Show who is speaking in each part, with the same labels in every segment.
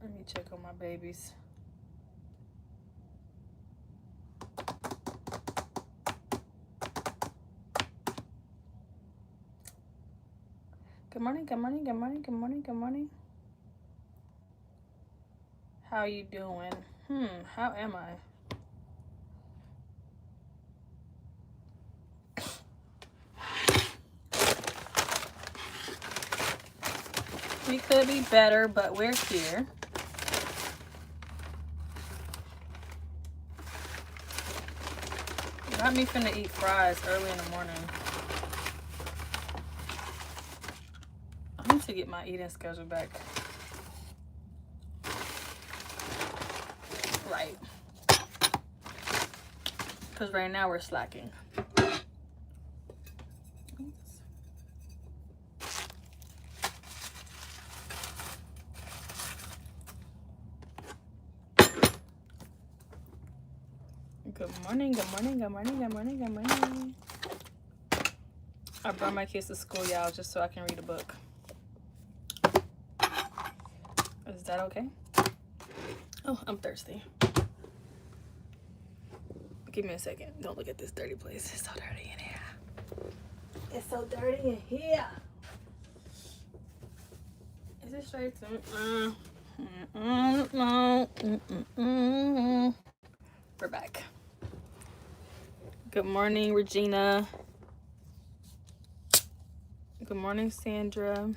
Speaker 1: Let me check on my babies. Good morning, good morning, good morning, good morning, good morning. How you doing? How am I? We could be better, but we're here. Got me finna eat fries early in the morning. I need to get my eating schedule back right. Because right now we're slacking. Good morning, good morning, good morning, good morning, good morning. I brought my kids to school, y'all, just so I can read a book. Is that okay? Oh, I'm thirsty. Give me a second. Don't look at this dirty place. It's so dirty in here. It's so dirty in here. Is it straight to We're back. Good morning, Regina. Good morning, Sandra.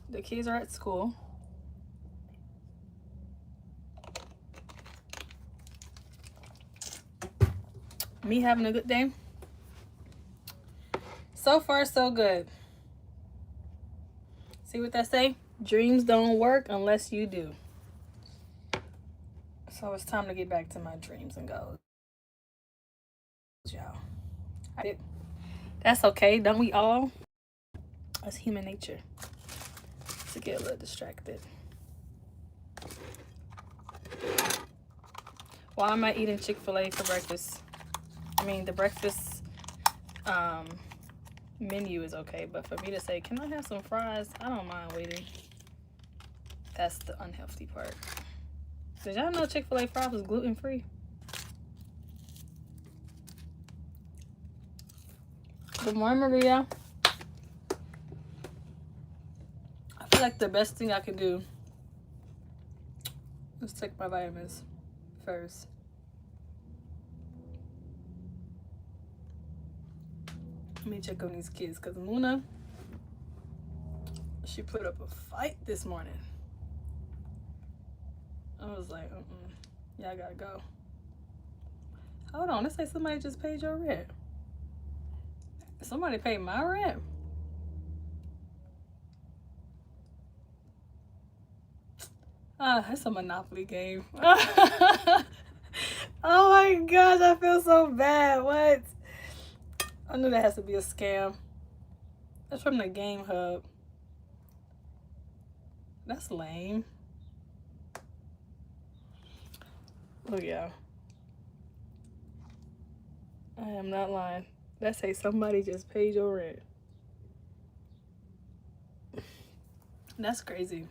Speaker 1: The kids are at school. Me having a good day. So far, so good. See what that say? Dreams don't work unless you do. So it's time to get back to my dreams and goals, y'all. That's okay. Don't we all? That's human nature to get a little distracted. Why am I eating Chick-fil-A for breakfast? I mean, the breakfast menu is okay, but for me to say, can I have some fries? I don't mind waiting. That's the unhealthy part. Did y'all know Chick-fil-A fries was gluten-free? Good morning, Maria. I feel like the best thing I could do is take my vitamins first. Let me check on these kids, because Muna, she put up a fight this morning. I was like, y'all gotta go. Hold on, let's say somebody just paid your rent. Somebody paid my rent? It's a Monopoly game. Oh my gosh, I feel so bad. What? I knew that has to be a scam. That's from the Game Hub. That's lame. Oh yeah. I am not lying. That say somebody just paid your rent. That's crazy.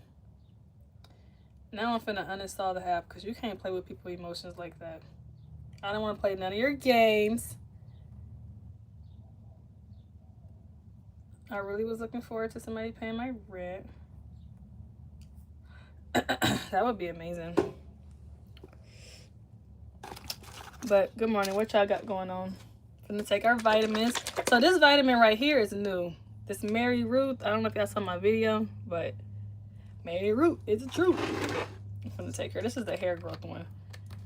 Speaker 1: Now I'm finna uninstall the app because you can't play with people's emotions like that. I don't want to play none of your games. I really was looking forward to somebody paying my rent. That would be amazing. But good morning. What y'all got going on? Gonna take our vitamins. So this vitamin right here is new. This Mary Ruth. I don't know if y'all saw my video, but Mary Ruth is the truth. I'm gonna take her. This is the hair growth one.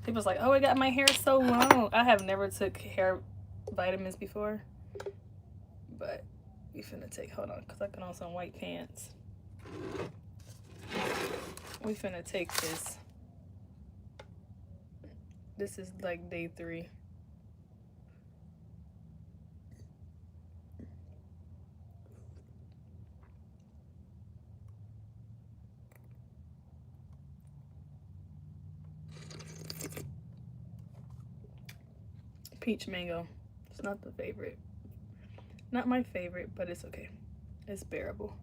Speaker 1: People's like, oh, I got my hair so long. I have never took hair vitamins before, but we finna take. Hold on, cause I put on some white pants. We finna take this. This is like day 3. Peach mango. It's not the favorite. Not my favorite, but it's okay. It's bearable.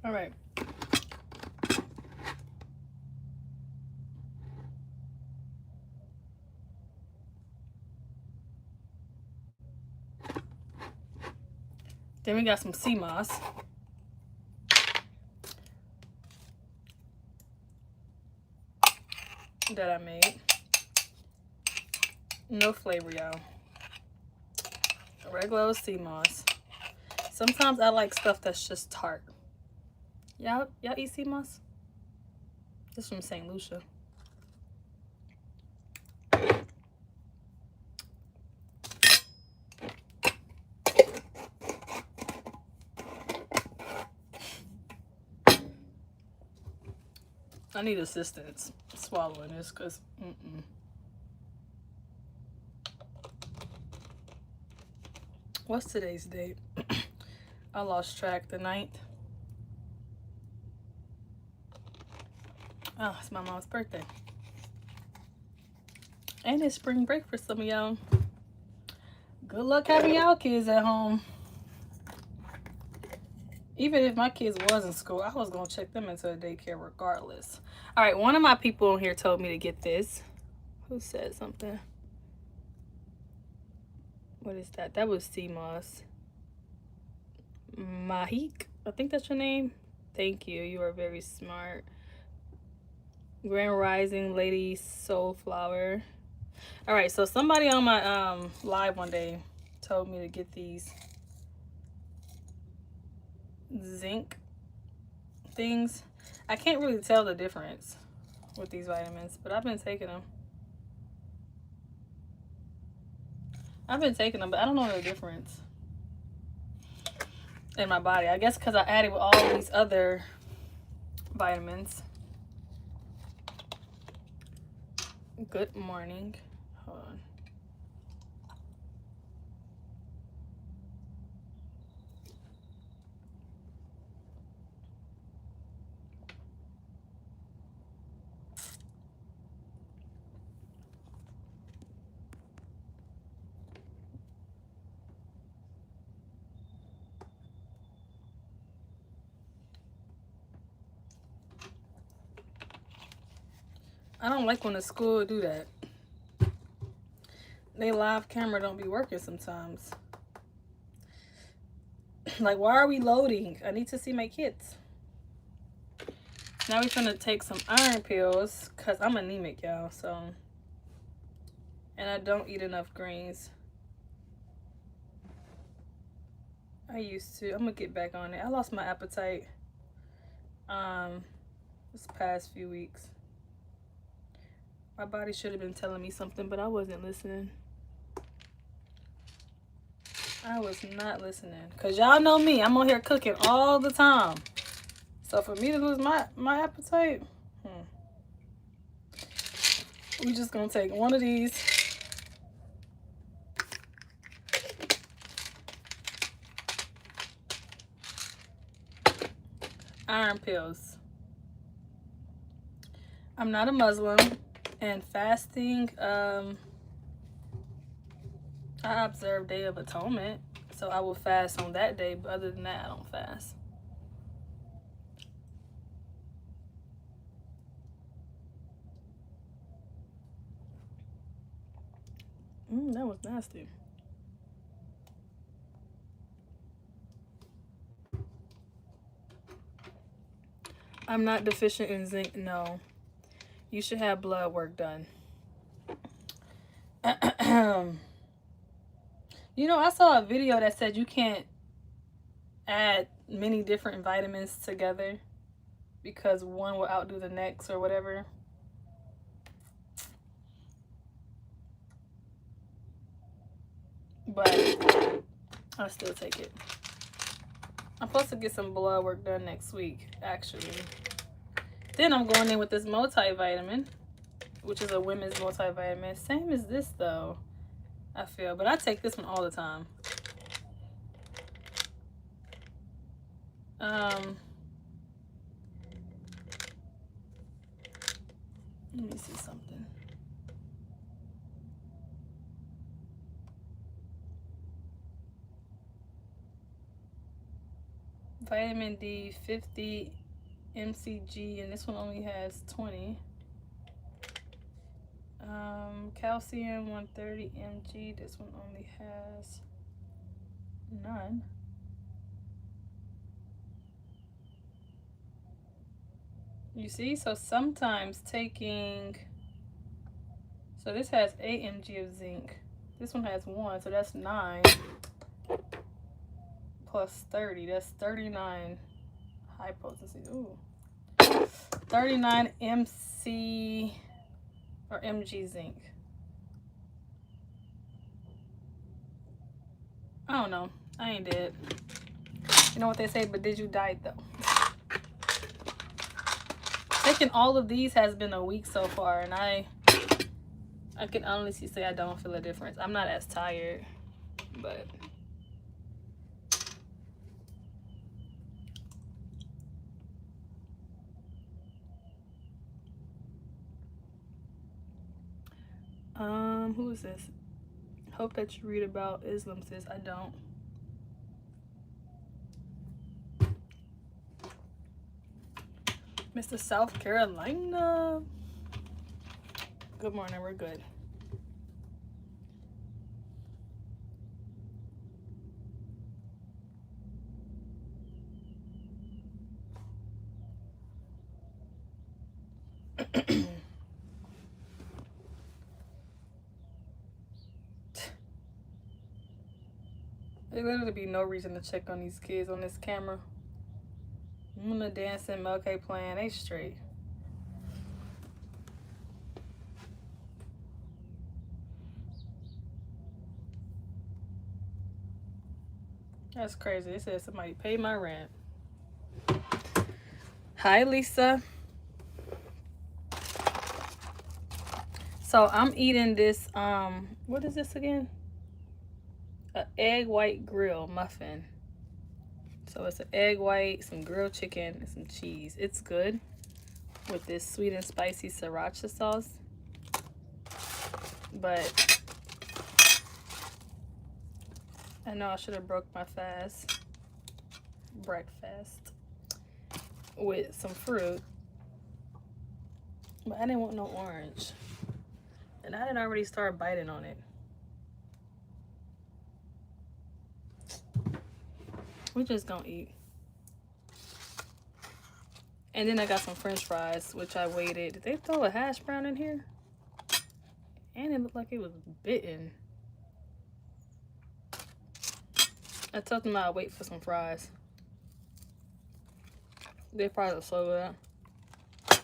Speaker 1: All right. Then we got some sea moss that I made. No flavor, y'all. Regular sea moss. Sometimes I like stuff that's just tart. Y'all eat sea moss? This is from St. Lucia. I need assistance swallowing this because What's today's date? I lost track. The 9th. Oh, it's my mom's birthday. And it's spring break for some of y'all. Good luck having y'all kids at home. Even if my kids was in school, I was going to check them into a daycare regardless. All right, one of my people on here told me to get this. Who said something? What is that? That was sea moss. Mahik, I think that's your name. Thank you. You are very smart. Grand Rising Lady Soulflower. All right, so somebody on my live one day told me to get these zinc things. I can't really tell the difference with these vitamins, but I've been taking them. But I don't know the difference in my body. I guess because I added with all these other vitamins. Good morning. Hold on. I don't like when the school do that. They live camera don't be working sometimes. Like, why are we loading? I need to see my kids. Now we're gonna take some iron pills because I'm anemic, y'all. So, and I don't eat enough greens. I used to. I'm gonna get back on it. I lost my appetite this past few weeks. My body should have been telling me something, but I wasn't listening. I was not listening. Because y'all know me. I'm on here cooking all the time. So for me to lose my appetite, we just going to take one of these. Iron pills. I'm not a Muslim. And fasting, I observe Day of Atonement, so I will fast on that day, but other than that, I don't fast. That was nasty. I'm not deficient in zinc, no. You should have blood work done. You know, I saw a video that said you can't add many different vitamins together because one will outdo the next or whatever. But I'll still take it. I'm supposed to get some blood work done next week, actually. Then I'm going in with this multivitamin, which is a women's multivitamin. Same as this, though, I feel. But I take this one all the time. Let me see something. Vitamin D 50 mcg, and this one only has 20. Calcium 130 mg. This one only has none. You see, so sometimes taking, so this has 8 mg of zinc. This one has 1, so that's 9 plus 30. That's 39 high potency. Ooh, 39 mc or mg zinc. I don't know. I ain't dead. You know what they say, but did you die though? Taking all of these has been a week so far, and I can honestly say I don't feel a difference. I'm not as tired, but who is this? Hope that you read about Islam, sis. I don't. Mr. South Carolina. Good morning, we're good. There literally be no reason to check on these kids on this camera. Muna dancing, Melk playing, they straight. That's crazy. They said somebody paid my rent. Hi, Lisa. So I'm eating this, what is this again? An egg white grill muffin. So it's an egg white, some grilled chicken, and some cheese. It's good with this sweet and spicy sriracha sauce. But I know I should have broke my breakfast with some fruit. But I didn't want no orange. And I didn't already start biting on it. We're just gonna eat. And then I got some french fries, which I waited. Did they throw a hash brown in here? And it looked like it was bitten. I told them I'd wait for some fries. They probably look so good.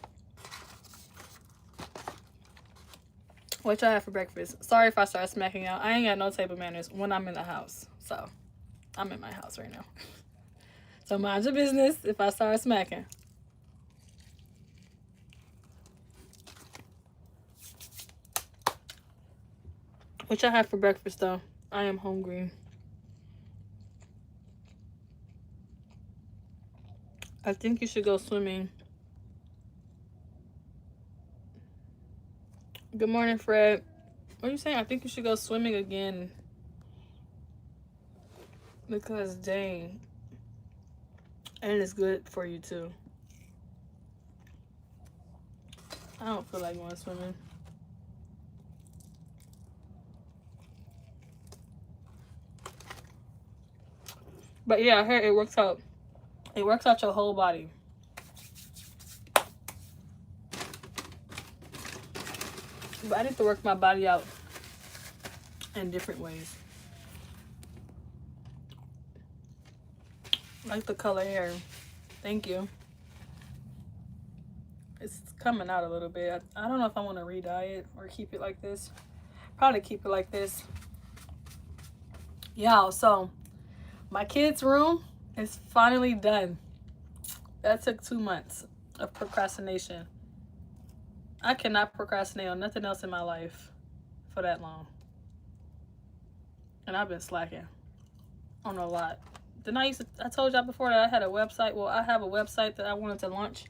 Speaker 1: What y'all have for breakfast? Sorry if I start smacking out. I ain't got no table manners when I'm in the house. So, I'm in my house right now. So mind your business if I start smacking. What y'all have for breakfast though? I am hungry. I think you should go swimming. Good morning, Fred. What are you saying? I think you should go swimming again. Because dang. And it's good for you too. I don't feel like going swimming. But yeah, I heard it works out. It works out your whole body. But I need to work my body out in different ways. Like the color hair. Thank you. It's coming out a little bit. I don't know if I want to re-dye it or keep it like this. Probably keep it like this. Yeah, so my kids' room is finally done. That took 2 months of procrastination. I cannot procrastinate on nothing else in my life for that long. And I've been slacking on a lot. I told y'all before that I had a website. Well, I have a website that I wanted to launch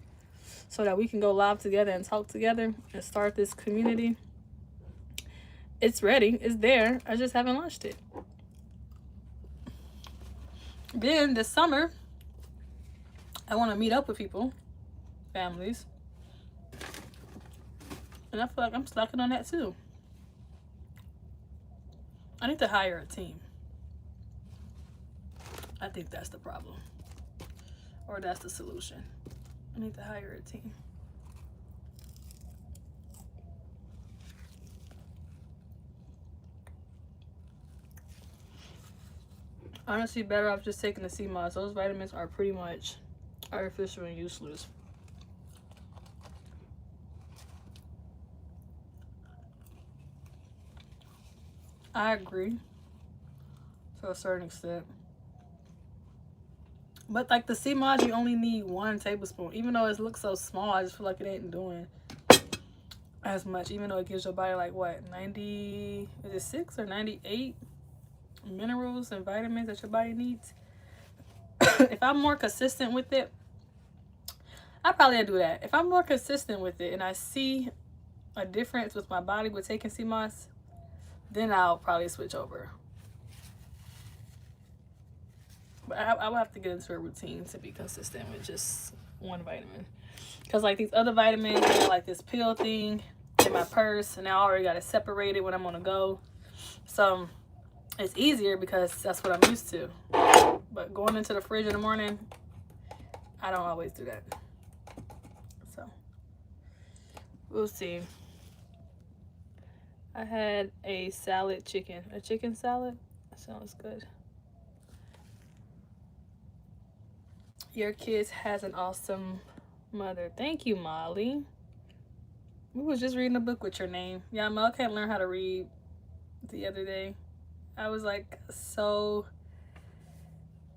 Speaker 1: so that we can go live together and talk together and start this community. It's ready. It's there. I just haven't launched it. Then this summer, I want to meet up with people, families. And I feel like I'm slacking on that too. I need to hire a team. I think that's the problem. Or that's the solution. I need to hire a team. Honestly, better off just taking the sea moss. Those vitamins are pretty much artificial and useless. I agree to a certain extent. But like the sea moss, you only need 1 tablespoon. Even though it looks so small, I just feel like it ain't doing as much. Even though it gives your body like what, 90, is it 6 or 98 minerals and vitamins that your body needs. If I'm more consistent with it, I probably do that. If I'm more consistent with it and I see a difference with my body with taking sea moss, then I'll probably switch over. But I will have to get into a routine to be consistent with just 1 vitamin. Because like these other vitamins, I got like this pill thing in my purse, and I already got it separated when I'm on the go. So it's easier because that's what I'm used to. But going into the fridge in the morning, I don't always do that. So we'll see. I had a chicken salad. That sounds good. Your kids has an awesome mother. Thank you, Molly. We was just reading a book with your name. Yeah, Mel can't learn how to read the other day. I was like, so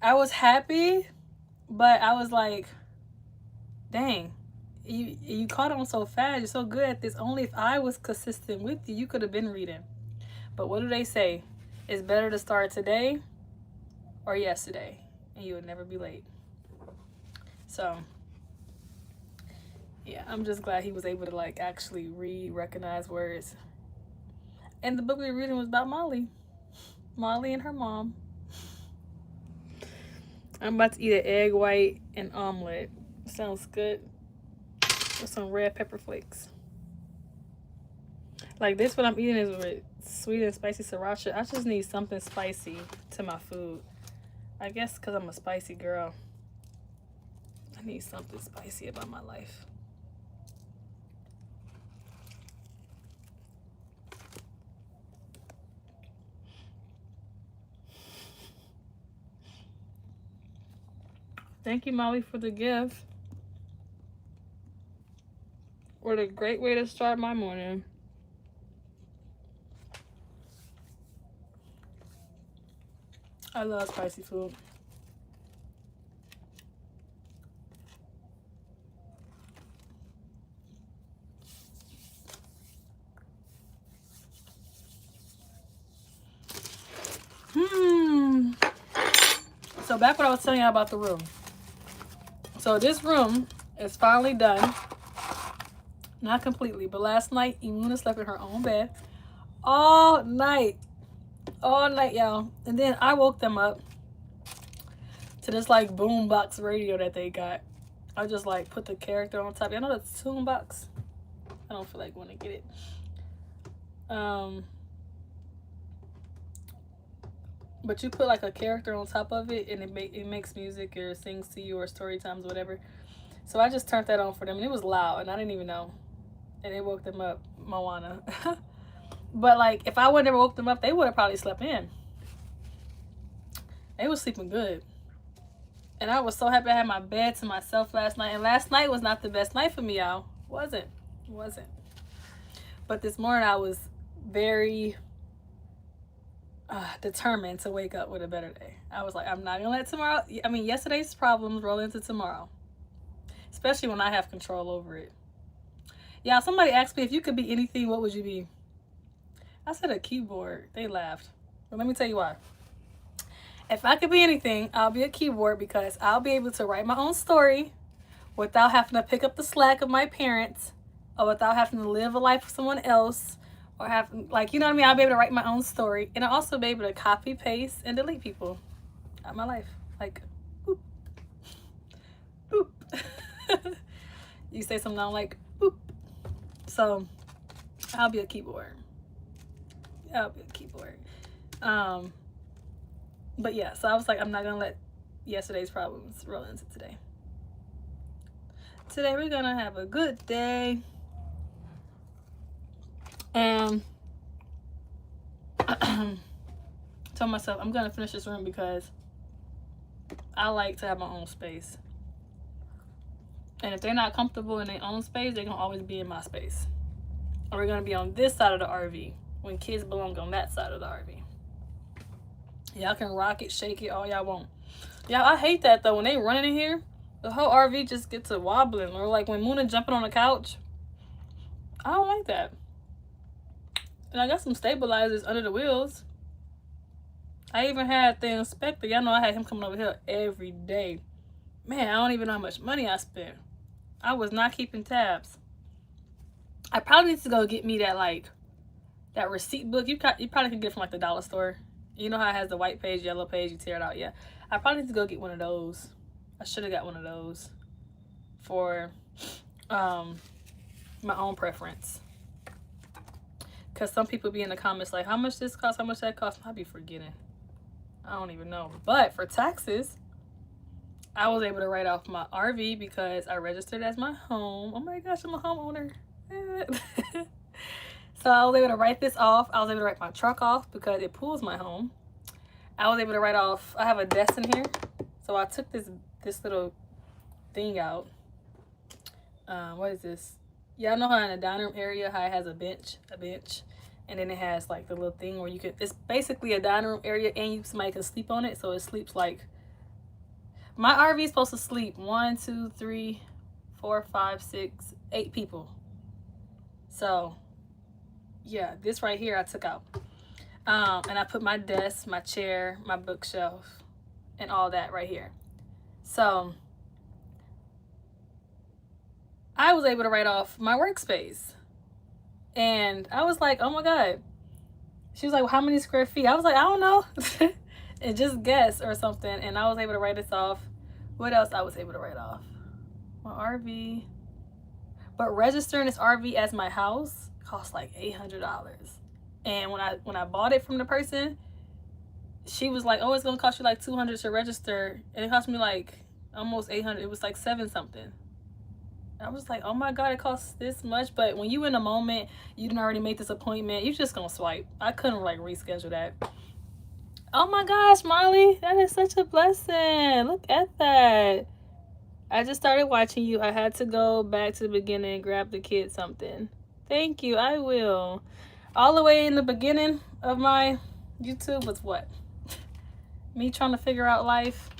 Speaker 1: I was happy, but I was like, dang, you caught on so fast. You're so good at this. Only if I was consistent with you, you could have been reading. But what do they say? It's better to start today or yesterday, and you would never be late. So yeah, I'm just glad he was able to like actually recognize words. And the book we were reading was about Molly and her mom. I'm about to eat an egg white and omelet. Sounds good. With some red pepper flakes. Like this, what I'm eating is with sweet and spicy sriracha. I just need something spicy to my food. I guess because I'm a spicy girl. I need something spicy about my life. Thank you, Molly, for the gift. What a great way to start my morning. I love spicy food. So back what I was telling you about the room. So this room is finally done. Not completely, but last night Imuna slept in her own bed all night, y'all. And then I woke them up to this like boombox radio that they got. I just like put the character on top. Y'all know the boombox? I don't feel like want to get it. But you put like a character on top of it, and it makes music or sings to you or story times, whatever. So I just turned that on for them, and it was loud, and I didn't even know. And it woke them up, Moana. But like, if I would never woke them up, they would have probably slept in. They was sleeping good. And I was so happy I had my bed to myself last night. And last night was not the best night for me, y'all. Wasn't. But this morning I was very determined to wake up with a better day. I was like, I'm not gonna let yesterday's problems roll into tomorrow. Especially when I have control over it. Yeah, somebody asked me if you could be anything, what would you be? I said a keyboard. They laughed. But let me tell you why. If I could be anything, I'll be a keyboard because I'll be able to write my own story without having to pick up the slack of my parents or without having to live a life for someone else or have, like, you know what I mean? I'll be able to write my own story, and I'll also be able to copy, paste, and delete people out of my life. Like, boop, boop. You say something, I'm like, boop. So I'll be a keyboard. I'll be a keyboard. But yeah, so I was like, I'm not gonna let yesterday's problems roll into today. Today we're gonna have a good day. And told myself I'm gonna finish this room because I like to have my own space. And if they're not comfortable in their own space, they're gonna always be in my space. Or we're gonna be on this side of the RV when kids belong on that side of the RV. Y'all can rock it, shake it, all y'all want. Y'all, I hate that though. When they running in here, the whole RV just gets to wobbling. Or like when Muna jumping on the couch. I don't like that. And I got some stabilizers under the wheels. I even had the inspector. Y'all know I had him coming over here every day. Man, I don't even know how much money I spent. I was not keeping tabs. I probably need to go get me that that receipt book. You probably can get it from like the dollar store. You know how it has the white page, yellow page, you tear it out. Yeah, I probably need to go get one of those. I should have got one of those for my own preference. Because some people be in the comments like, how much this costs, how much that costs. I be forgetting. I don't even know. But for taxes, I was able to write off my RV because I registered as my home. Oh my gosh, I'm a homeowner. So I was able to write this off. I was able to write my truck off because it pools my home. I was able to write off, I have a desk in here. So I took this little thing out. What is this? Y'all know how in the dining room area, how it has a bench. And then it has like the little thing where you can, it's basically a dining room area and somebody can sleep on it. So it sleeps like, my RV is supposed to sleep 1, 2, 3, 4, 5, 6, 8 people. So yeah, this right here I took out. And I put my desk, my chair, my bookshelf, and all that right here. So I was able to write off my workspace. And I was like, oh my God. She was like, well, how many square feet? I was like, I don't know. And just guess or something. And I was able to write this off. What else I was able to write off? My RV. But registering this RV as my house cost like $800. And when I bought it from the person, she was like, oh, it's gonna cost you like $200 to register. And it cost me like almost $800. It was like 7 something. I was like, oh my God, it costs this much. But when you in a moment, you didn't already make this appointment, you just gonna swipe. I couldn't like reschedule that. Oh my gosh, Molly, that is such a blessing. Look at that. I just started watching you. I had to go back to the beginning and grab the kid something. Thank you, I will. All the way in the beginning of my YouTube was what? Me trying to figure out life.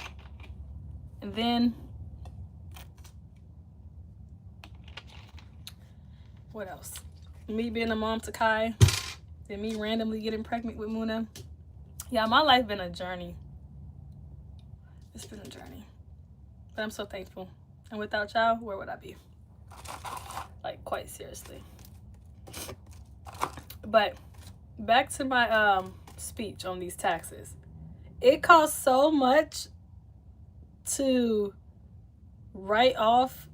Speaker 1: And then what else? Me being a mom to Kai. Then me randomly getting pregnant with Muna. Yeah, my life been a journey. It's been a journey. But I'm so thankful. And without y'all, where would I be? Like, quite seriously. But back to my speech on these taxes. It costs so much to write off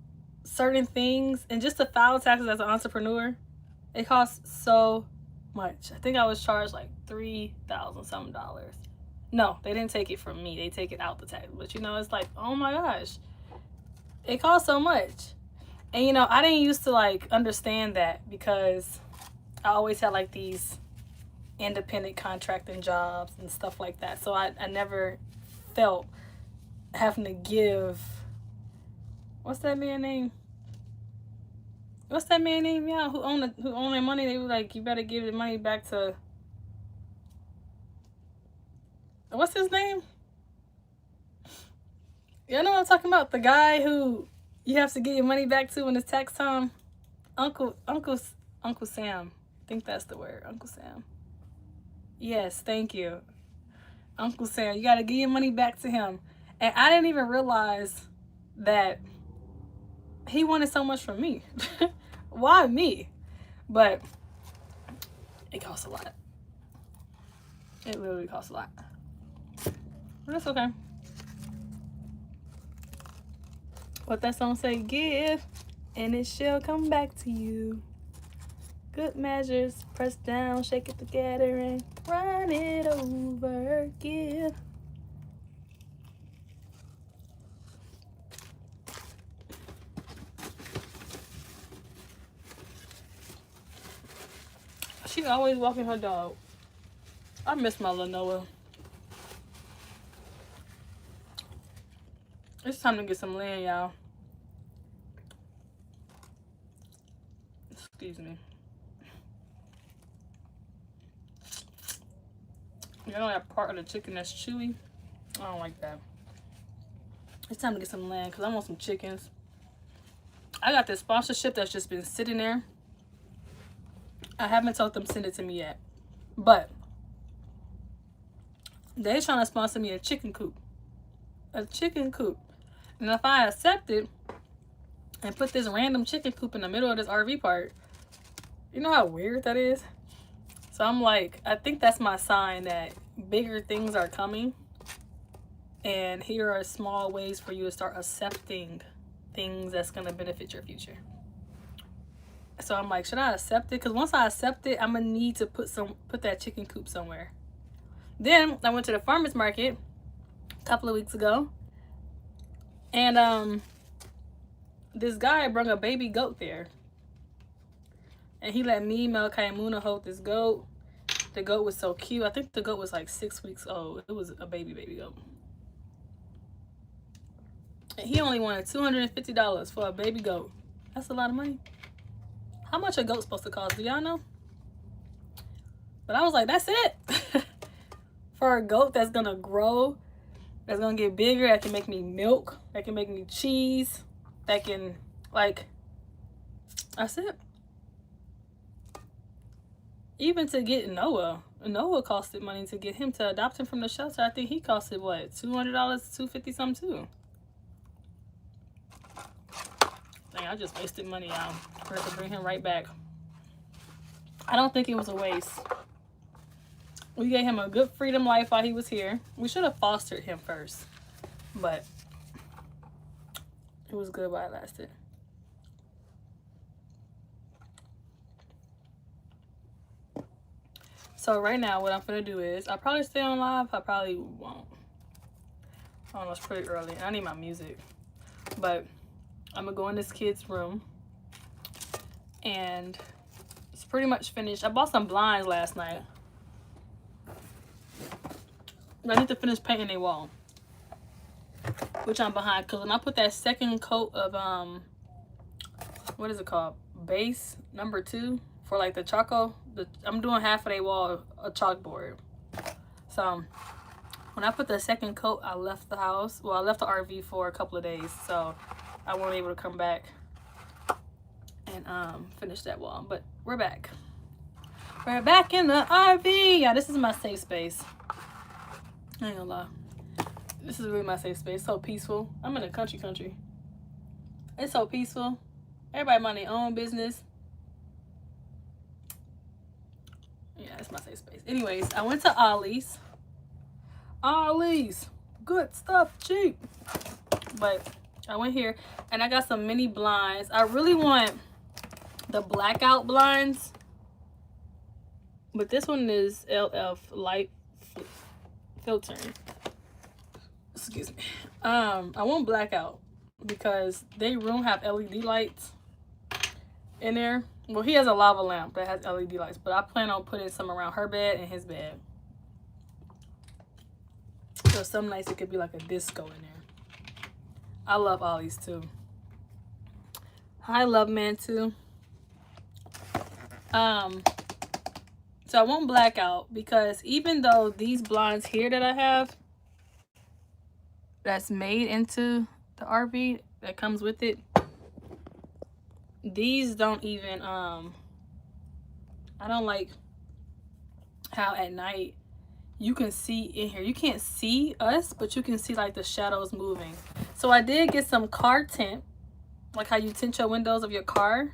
Speaker 1: certain things and just to file taxes as an entrepreneur. It costs so much. I think I was charged like $3,000 something. No, they didn't take it from me. They take it out the tax. But you know, it's like, oh my gosh, it costs so much. And you know, I didn't used to like understand that because I always had like these independent contracting jobs and stuff like that. So I never felt having to give, what's that man name? What's that man name? Yeah, who owned their money? They were like, you better give the money back to, what's his name? You know what I'm talking about? The guy who you have to get your money back to when it's tax time. Uncle Sam. I think that's the word. Uncle Sam. Yes, thank you. Uncle Sam. You got to give your money back to him. And I didn't even realize that he wanted so much from me. Why me? But it costs a lot. It literally costs a lot. But that's okay. What that song say? Give, and it shall come back to you. Good measures, press down, shake it together, and run it over. Give. She always walking her dog. I miss my little Noah. It's time to get some land, y'all. Excuse me. You know that part of the chicken that's chewy? I don't like that. It's time to get some land because I want some chickens. I got this sponsorship that's just been sitting there. I haven't told them to send it to me yet. But they're trying to sponsor me a chicken coop. A chicken coop. And if I accept it and put this random chicken coop in the middle of this RV park, you know how weird that is? So I'm like, I think that's my sign that bigger things are coming. And here are small ways for you to start accepting things that's going to benefit your future. So I'm like, should I accept it? Because once I accept it, I'm going to need to put that chicken coop somewhere. Then I went to the farmer's market a couple of weeks ago. And this guy brought a baby goat there. And he let me, Malachi, and Muna hold this goat. The goat was so cute. I think the goat was like 6 weeks old. It was a baby goat. And he only wanted $250 for a baby goat. That's a lot of money. How much a goat supposed to cost? Do y'all know? But I was like, that's it. For a goat that's going to grow, that's going to get bigger, that can make me milk, that can make me cheese, that can, like, that's it. Even to get Noah costed money to get him to adopt him from the shelter. I think he costed what, $200, $250 something too. Dang, I just wasted money out for to bring him right back. I don't think it was a waste. We gave him a good freedom life while he was here. We should have fostered him first, but it was good while it lasted. So right now, what I'm gonna do is, I'll probably stay on live. I probably won't. I don't know, it's pretty early. I need my music. But I'm gonna go in this kid's room. And it's pretty much finished. I bought some blinds last night. I need to finish painting a wall. Which I'm behind. Because when I put that second coat of, what is it called? Base number 2. For like the charcoal, I'm doing half of a wall, a chalkboard. So when I put the second coat, I left the house. Well, I left the RV for a couple of days, so I wasn't able to come back and finish that wall. But we're back. We're back in the RV. Yeah, this is my safe space. I ain't gonna lie. This is really my safe space. It's so peaceful. I'm in a country. It's so peaceful. Everybody mind their own business. Yeah, it's my safe space. Anyways, I went to Ollie's. Good stuff, cheap. But I went here and I got some mini blinds. I really want the blackout blinds. But this one is LF light filtering. Excuse me. I want blackout because they room have LED lights in there. Well, he has a lava lamp that has LED lights, but I plan on putting some around her bed and his bed. So some nights it could be like a disco in there. I love Ollie's too. I love Man too. So I want blackout because even though these blinds here that I have, that's made into the RV that comes with it, these don't even I don't like how at night you can see in here. You can't see us, but you can see like the shadows moving. So I did get some car tint, like how you tint your windows of your car.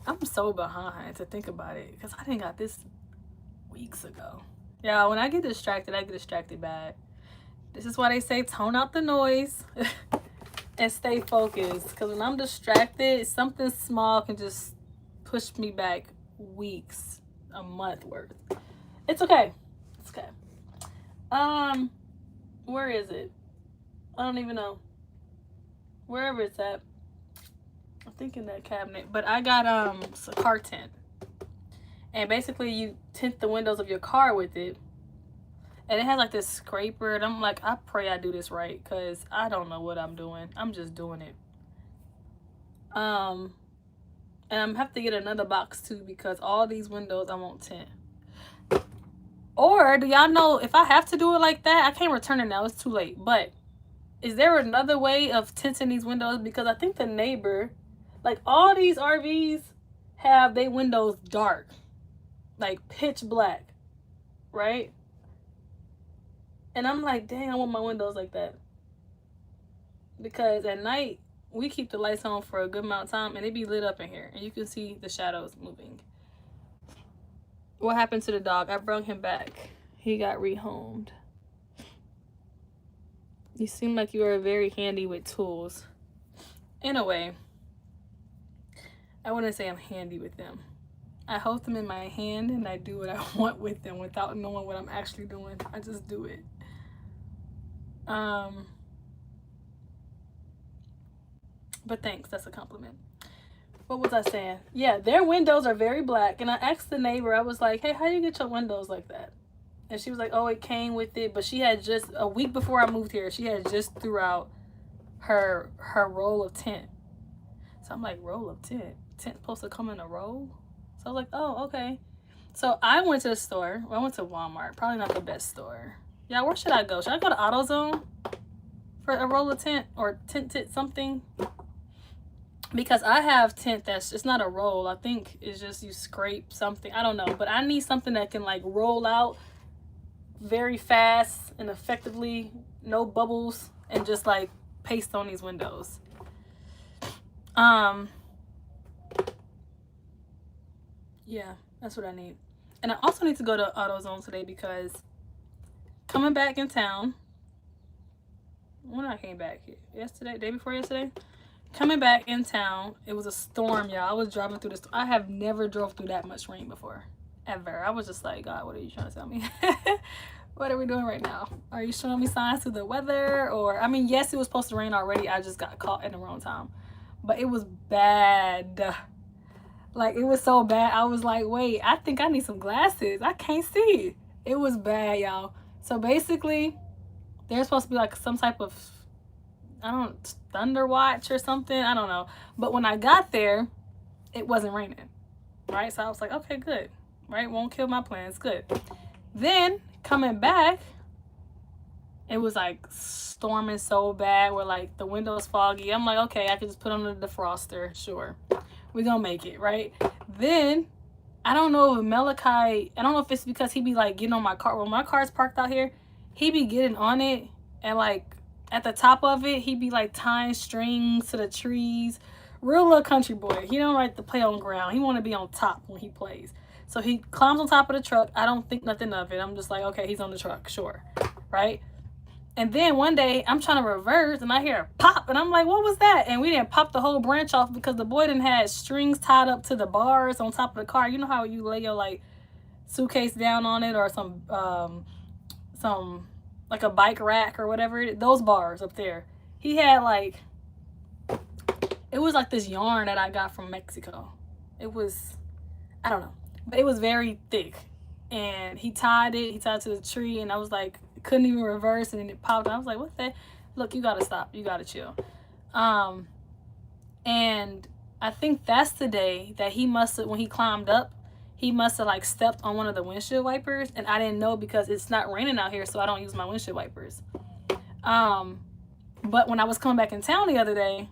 Speaker 1: I'm so behind to think about it because I didn't got this weeks ago. Yeah, when I get distracted, I get distracted bad. This is why they say tone out the noise. and stay focused. Because when I'm distracted, something small can just push me back weeks, a month worth. It's okay. It's okay. Where is it? I don't even know. Wherever it's at. I think in that cabinet. But I got a car tint. And basically you tint the windows of your car with it. And it has like this scraper. And I'm like, I pray I do this right. Because I don't know what I'm doing. I'm just doing it. And I'm have to get another box too. Because all these windows I won't tint. Or do y'all know if I have to do it like that, I can't return it now. It's too late. But is there another way of tinting these windows? Because I think the neighbor, like all these RVs have their windows dark, like pitch black, right? And I'm like, dang, I want my windows like that. Because at night, we keep the lights on for a good amount of time and it be lit up in here. And you can see the shadows moving. What happened to the dog? I brought him back. He got rehomed. You seem like you are very handy with tools. In a way, I wouldn't say I'm handy with them. I hold them in my hand and I do what I want with them without knowing what I'm actually doing. I just do it. But thanks, that's a compliment. What was I saying? Yeah, their windows are very black. And I asked the neighbor, I was like, hey, how do you get your windows like that? And she was like, oh, it came with it. But she had just, a week before I moved here, she had just threw out her roll of tint. So I'm like, roll of tint? Tint supposed to come in a roll? So I was like, oh, okay. So I went to the store. Well, I went to Walmart. Probably not the best store. Yeah, where should I go? Should I go to AutoZone for a roll of tint or tint something? Because I have tint that's it's not a roll. I think it's just you scrape something. I don't know. But I need something that can like roll out very fast and effectively. No bubbles. And just like paste on these windows. Yeah, that's what I need. And I also need to go to AutoZone today because coming back in town. When I came back yesterday, day before yesterday. Coming back in town, it was a storm, y'all. I was driving through the storm. I have never drove through that much rain before. Ever. I was just like, God, what are you trying to tell me? What are we doing right now? Are you showing me signs to the weather? Or, I mean, yes, it was supposed to rain already. I just got caught in the wrong time. But it was bad. Like, it was so bad. I was like, wait, I think I need some glasses. I can't see. It was bad, y'all. So, basically, there's supposed to be, like, some type of thunder watch or something. I don't know. But when I got there, it wasn't raining. Right? So I was like, okay, good. Right? Won't kill my plans. Good. Then coming back, it was like storming so bad where like the windows foggy. I'm like, okay, I can just put on the defroster. Sure. We're gonna make it, right? Then I don't know if Malachi, I don't know if it's because he be like getting on my car. When my car's parked out here, he be getting on it and like at the top of it, he be like tying strings to the trees. Real little country boy. He don't like to play on ground. He want to be on top when he plays. So he climbs on top of the truck. I don't think nothing of it. I'm just like, okay, he's on the truck. Sure. Right? And then one day, I'm trying to reverse, and I hear a pop. And I'm like, what was that? And we didn't pop the whole branch off because the boy didn't have strings tied up to the bars on top of the car. You know how you lay your, like, suitcase down on it or some like a bike rack or whatever. Those bars up there. He had, like, it was like this yarn that I got from Mexico. It was, I don't know. But it was very thick. And he tied it. He tied it to the tree. And I was like, couldn't even reverse. And then it popped. I was like, what the? Look, you got to stop. You got to chill. And I think that's the day that he must have, when he climbed up, he must have like stepped on one of the windshield wipers. And I didn't know because it's not raining out here. So I don't use my windshield wipers. But when I was coming back in town the other day,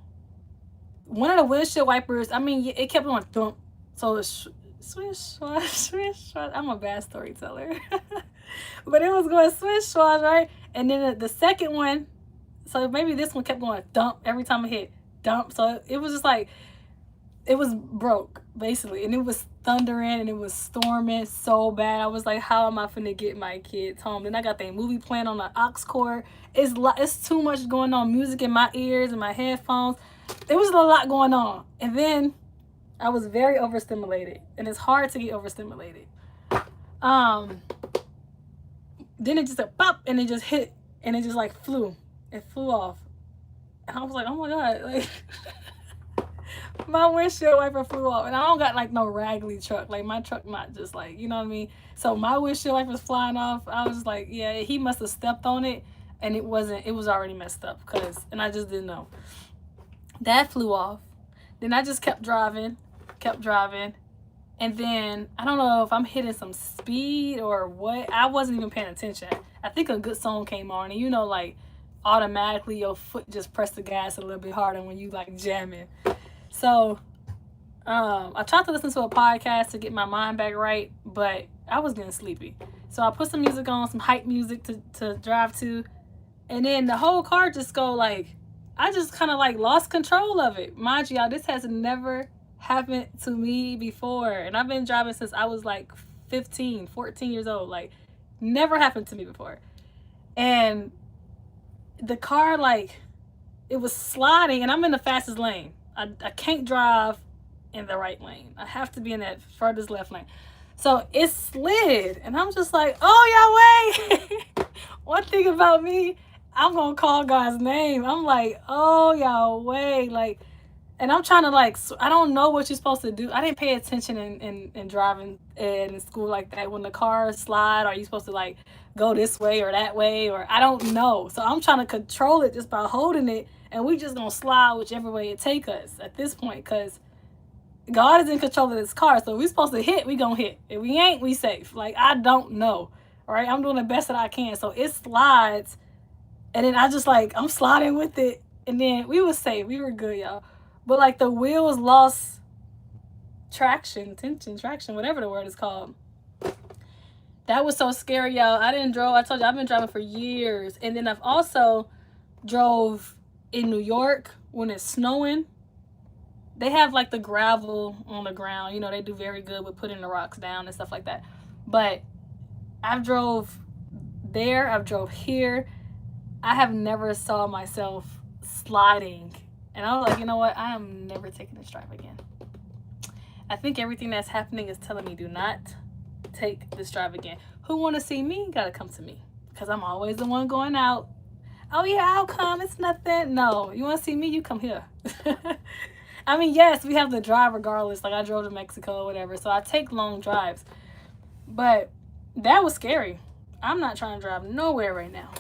Speaker 1: one of the windshield wipers, I mean, it kept going thump. So it's swish, swash, swish, swash. I'm a bad storyteller. But it was going swish, swash, right? And then the second one, so maybe this one kept going thump every time it hit dump. So it was just like, it was broke, basically. And it was thundering and it was storming so bad. I was like, how am I finna get my kids home? Then I got that movie playing on the aux cord. It's too much going on. Music in my ears and my headphones. There was a lot going on. And then I was very overstimulated. And it's hard to get overstimulated. Then it just like pop and it just hit and it just like flew. It flew off. And I was like, oh my God, like my windshield wiper flew off. And I don't got like no raggedy truck. Like my truck not just like, you know what I mean? So my windshield wiper was flying off. I was like, yeah, he must have stepped on it and it was already messed up and I just didn't know. That flew off. Then I just kept driving. And then I don't know if I'm hitting some speed or what. I wasn't even paying attention. I think a good song came on and you know, like automatically your foot just pressed the gas a little bit harder when you like jamming. So I tried to listen to a podcast to get my mind back right, but I was getting sleepy. So I put some music on, some hype music to drive to. And then the whole car just go like, I just kind of like lost control of it. Mind you, y'all, this has never happened to me before. And I've been driving since I was like 14 years old. Like, never happened to me before. And the car, like, it was sliding and I'm in the fastest lane. I can't drive in the right lane. I have to be in that furthest left lane. So it slid and I'm just like, oh, y'all wait. One thing about me, I'm gonna call God's name. I'm like, oh, y'all wait. Like, and I'm trying to like, I don't know what you're supposed to do. I didn't pay attention in driving in school like that. When the cars slide, are you supposed to like go this way or that way? Or I don't know. So I'm trying to control it just by holding it. And we just gonna slide whichever way it take us at this point. Because God is in control of this car. So if we're supposed to hit, we gonna hit. If we ain't, we safe. Like, I don't know. All right, I'm doing the best that I can. So it slides. And then I just like, I'm sliding with it. And then we was safe. We were good, y'all. But like the wheels lost traction, whatever the word is called. That was so scary, y'all. I told you, I've been driving for years. And then I've also drove in New York when it's snowing. They have like the gravel on the ground. You know, they do very good with putting the rocks down and stuff like that. But I've drove there. I've drove here. I have never saw myself sliding. And I was like, you know what? I am never taking this drive again. I think everything that's happening is telling me do not take this drive again. Who want to see me? Got to come to me. Because I'm always the one going out. Oh, yeah, I'll come. It's nothing. No, you want to see me? You come here. I mean, yes, we have to drive regardless. Like, I drove to Mexico or whatever. So I take long drives. But that was scary. I'm not trying to drive nowhere right now.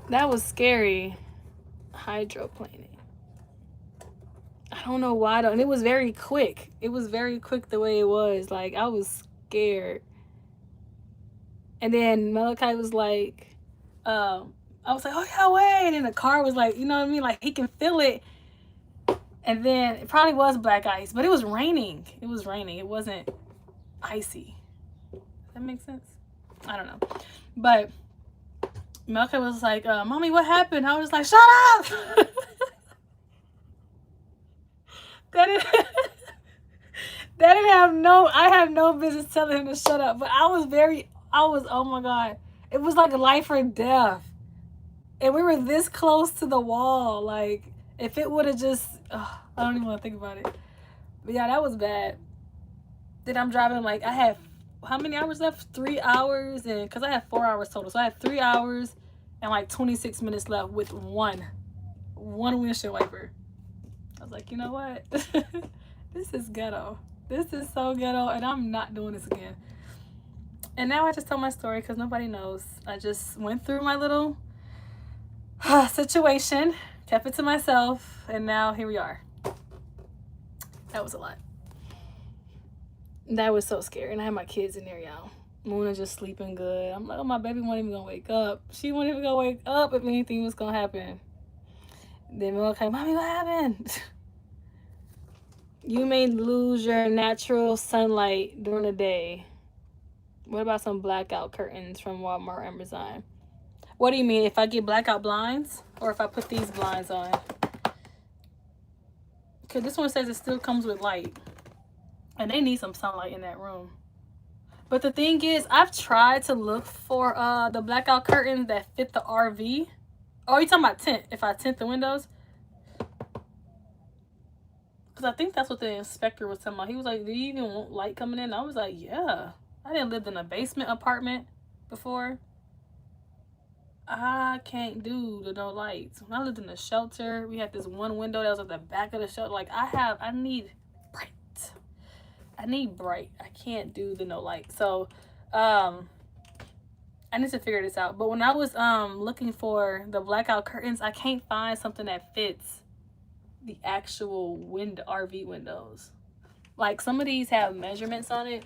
Speaker 1: That was scary. Hydroplaning. I don't know why though. And it was very quick. It was very quick the way it was. Like, I was scared. And then Malachi was like, I was like, oh yeah, wait. And then the car was like, you know what I mean? Like, he can feel it. And then it probably was black ice, but it was raining. It was raining. It wasn't icy. Does that make sense? I don't know. But Malachi was like, Mommy, what happened? I was like, shut up! I have no business telling him to shut up. But oh my God. It was like life or death. And we were this close to the wall. Like, if it would have just, I don't even want to think about it. But yeah, that was bad. Then I'm driving, like, I had, how many hours left? 3 hours, and because I had 4 hours total. So I had 3 hours and like 26 minutes left with one windshield wiper. I was like, you know what? This is ghetto. This is so ghetto, and I'm not doing this again. And now I just tell my story because nobody knows. I just went through my little situation, kept it to myself, and now here we are. That was a lot. That was so scary. And I had my kids in there, y'all. Mona just sleeping good. I'm like, oh, my baby wasn't even gonna wake up. She wasn't even gonna wake up if anything was gonna happen. Then Mona came, Mommy, what happened? You may lose your natural sunlight during the day. What about some blackout curtains from Walmart or Amazon? What do you mean? If I get blackout blinds or if I put these blinds on? Because this one says it still comes with light. And they need some sunlight in that room. But the thing is, I've tried to look for the blackout curtains that fit the RV. Oh, you talking about tint? If I tint the windows? Because I think that's what the inspector was talking about. He was like, do you even want light coming in? I was like, yeah. I didn't live in a basement apartment before. I can't do the no lights. When I lived in a shelter, we had this one window that was at the back of the shelter. Like, I need bright. I need bright. I can't do the no light. So, I need to figure this out. But when I was looking for the blackout curtains, I can't find something that fits the actual RV windows. Like, some of these have measurements on it.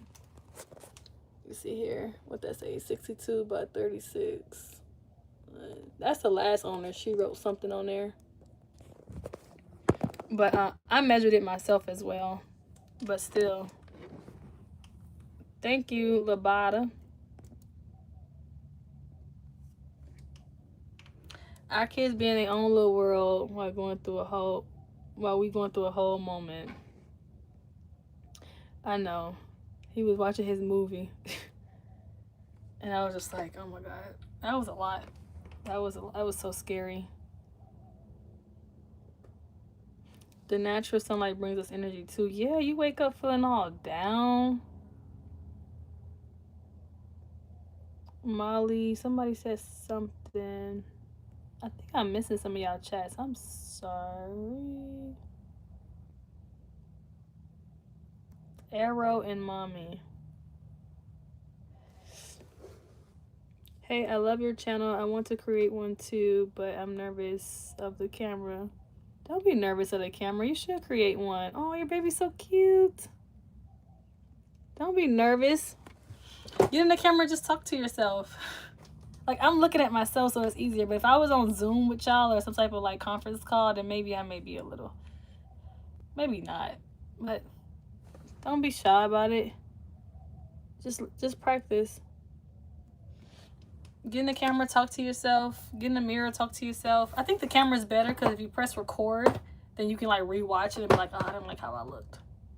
Speaker 1: You see here what that say, 62 by 36. That's the last owner. She wrote something on there. But I measured it myself as well. But still. Thank you, Labada. Our kids be in their own little world while we going through a whole moment. I know. He was watching his movie. And I was just like, oh my God. That was a lot. That was so scary. The natural sunlight brings us energy too. Yeah, you wake up feeling all down. Molly, somebody said something. I think I'm missing some of y'all chats. I'm sorry. Arrow and Mommy. Hey, I love your channel. I want to create one too, but I'm nervous of the camera. Don't be nervous of the camera. You should create one. Oh, your baby's so cute. Don't be nervous. Get in the camera, just talk to yourself. Like, I'm looking at myself, so it's easier. But if I was on Zoom with y'all or some type of like conference call, then maybe I may be a little, maybe not. But don't be shy about it. Just practice. Get in the camera, talk to yourself. Get in the mirror, talk to yourself. I think the camera's better because if you press record, then you can like rewatch it and be like, oh, I didn't like how I looked.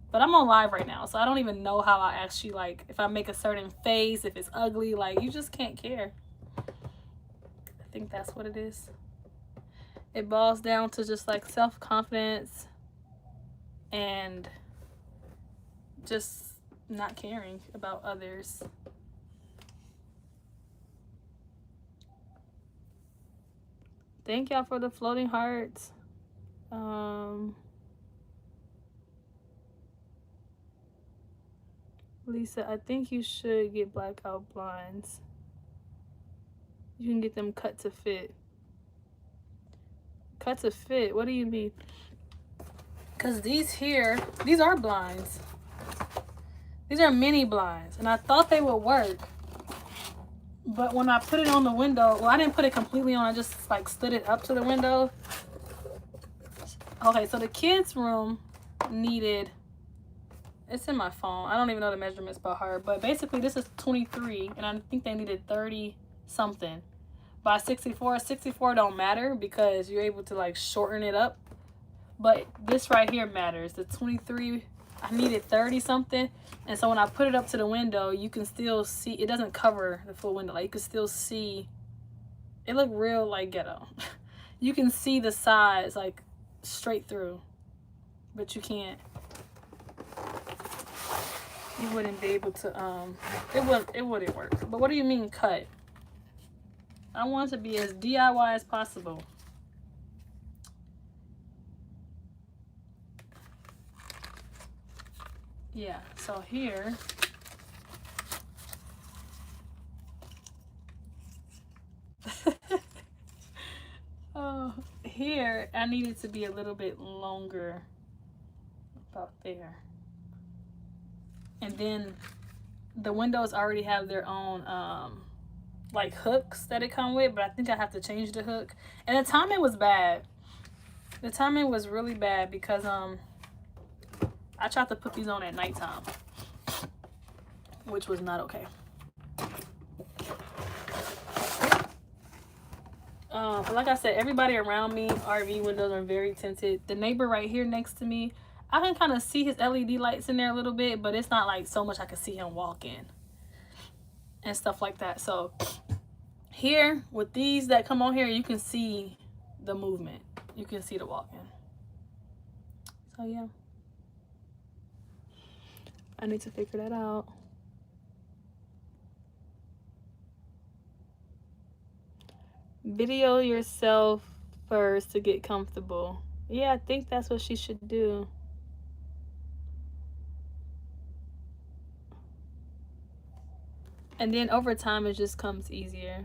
Speaker 1: But I'm on live right now, so I don't even know how I actually, like, if I make a certain face, if it's ugly, like, you just can't care. I think that's what it is. It boils down to just like self-confidence and just not caring about others. Thank y'all for the floating hearts. Lisa, I think you should get blackout blinds. You can get them cut to fit. Cut to fit? What do you mean? Because these are blinds. These are mini blinds. And I thought they would work. But when I put it on the window, well, I didn't put it completely on. I just like stood it up to the window. Okay, so the kids' room needed, it's in my phone. I don't even know the measurements by heart. But basically, this is 23. And I think they needed 30 something. By 64. 64 don't matter because you're able to like shorten it up. But this right here matters. The 23, I needed 30 something. And so when I put it up to the window, you can still see, it doesn't cover the full window. Like you can still see, it looked real like ghetto. You can see the sides like straight through, but you can't, you wouldn't be able to, it wouldn't work. But what do you mean cut? I want it to be as DIY as possible. Yeah, so here, oh, here I need it to be a little bit longer, about there. And then the windows already have their own like hooks that it come with, but I think I have to change the hook. And the timing was bad. The timing was really bad because I tried to put these on at nighttime, which was not okay. But like I said, everybody around me, RV windows are very tinted. The neighbor right here next to me, I can kind of see his LED lights in there a little bit, but it's not like so much I can see him walk in and stuff like that. So here with these that come on here, you can see the movement. You can see the walking. So yeah, I need to figure that out. Video yourself first to get comfortable. Yeah, I think that's what she should do. And then over time, it just comes easier.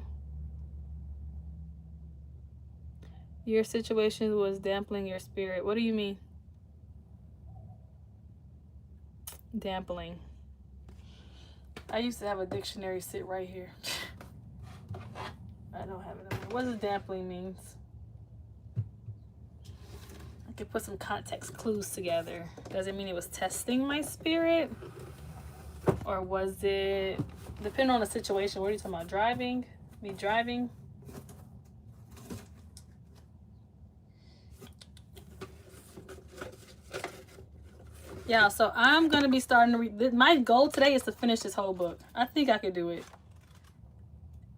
Speaker 1: Your situation was dampening your spirit. What do you mean? Dampening. I used to have a dictionary sit right here. I don't have it anymore. What does dampening means? I could put some context clues together. Does it mean it was testing my spirit? Or was it, depending on the situation, what are you talking about? Driving? Me driving? Yeah, so I'm going to be starting to read. My goal today is to finish this whole book. I think I could do it.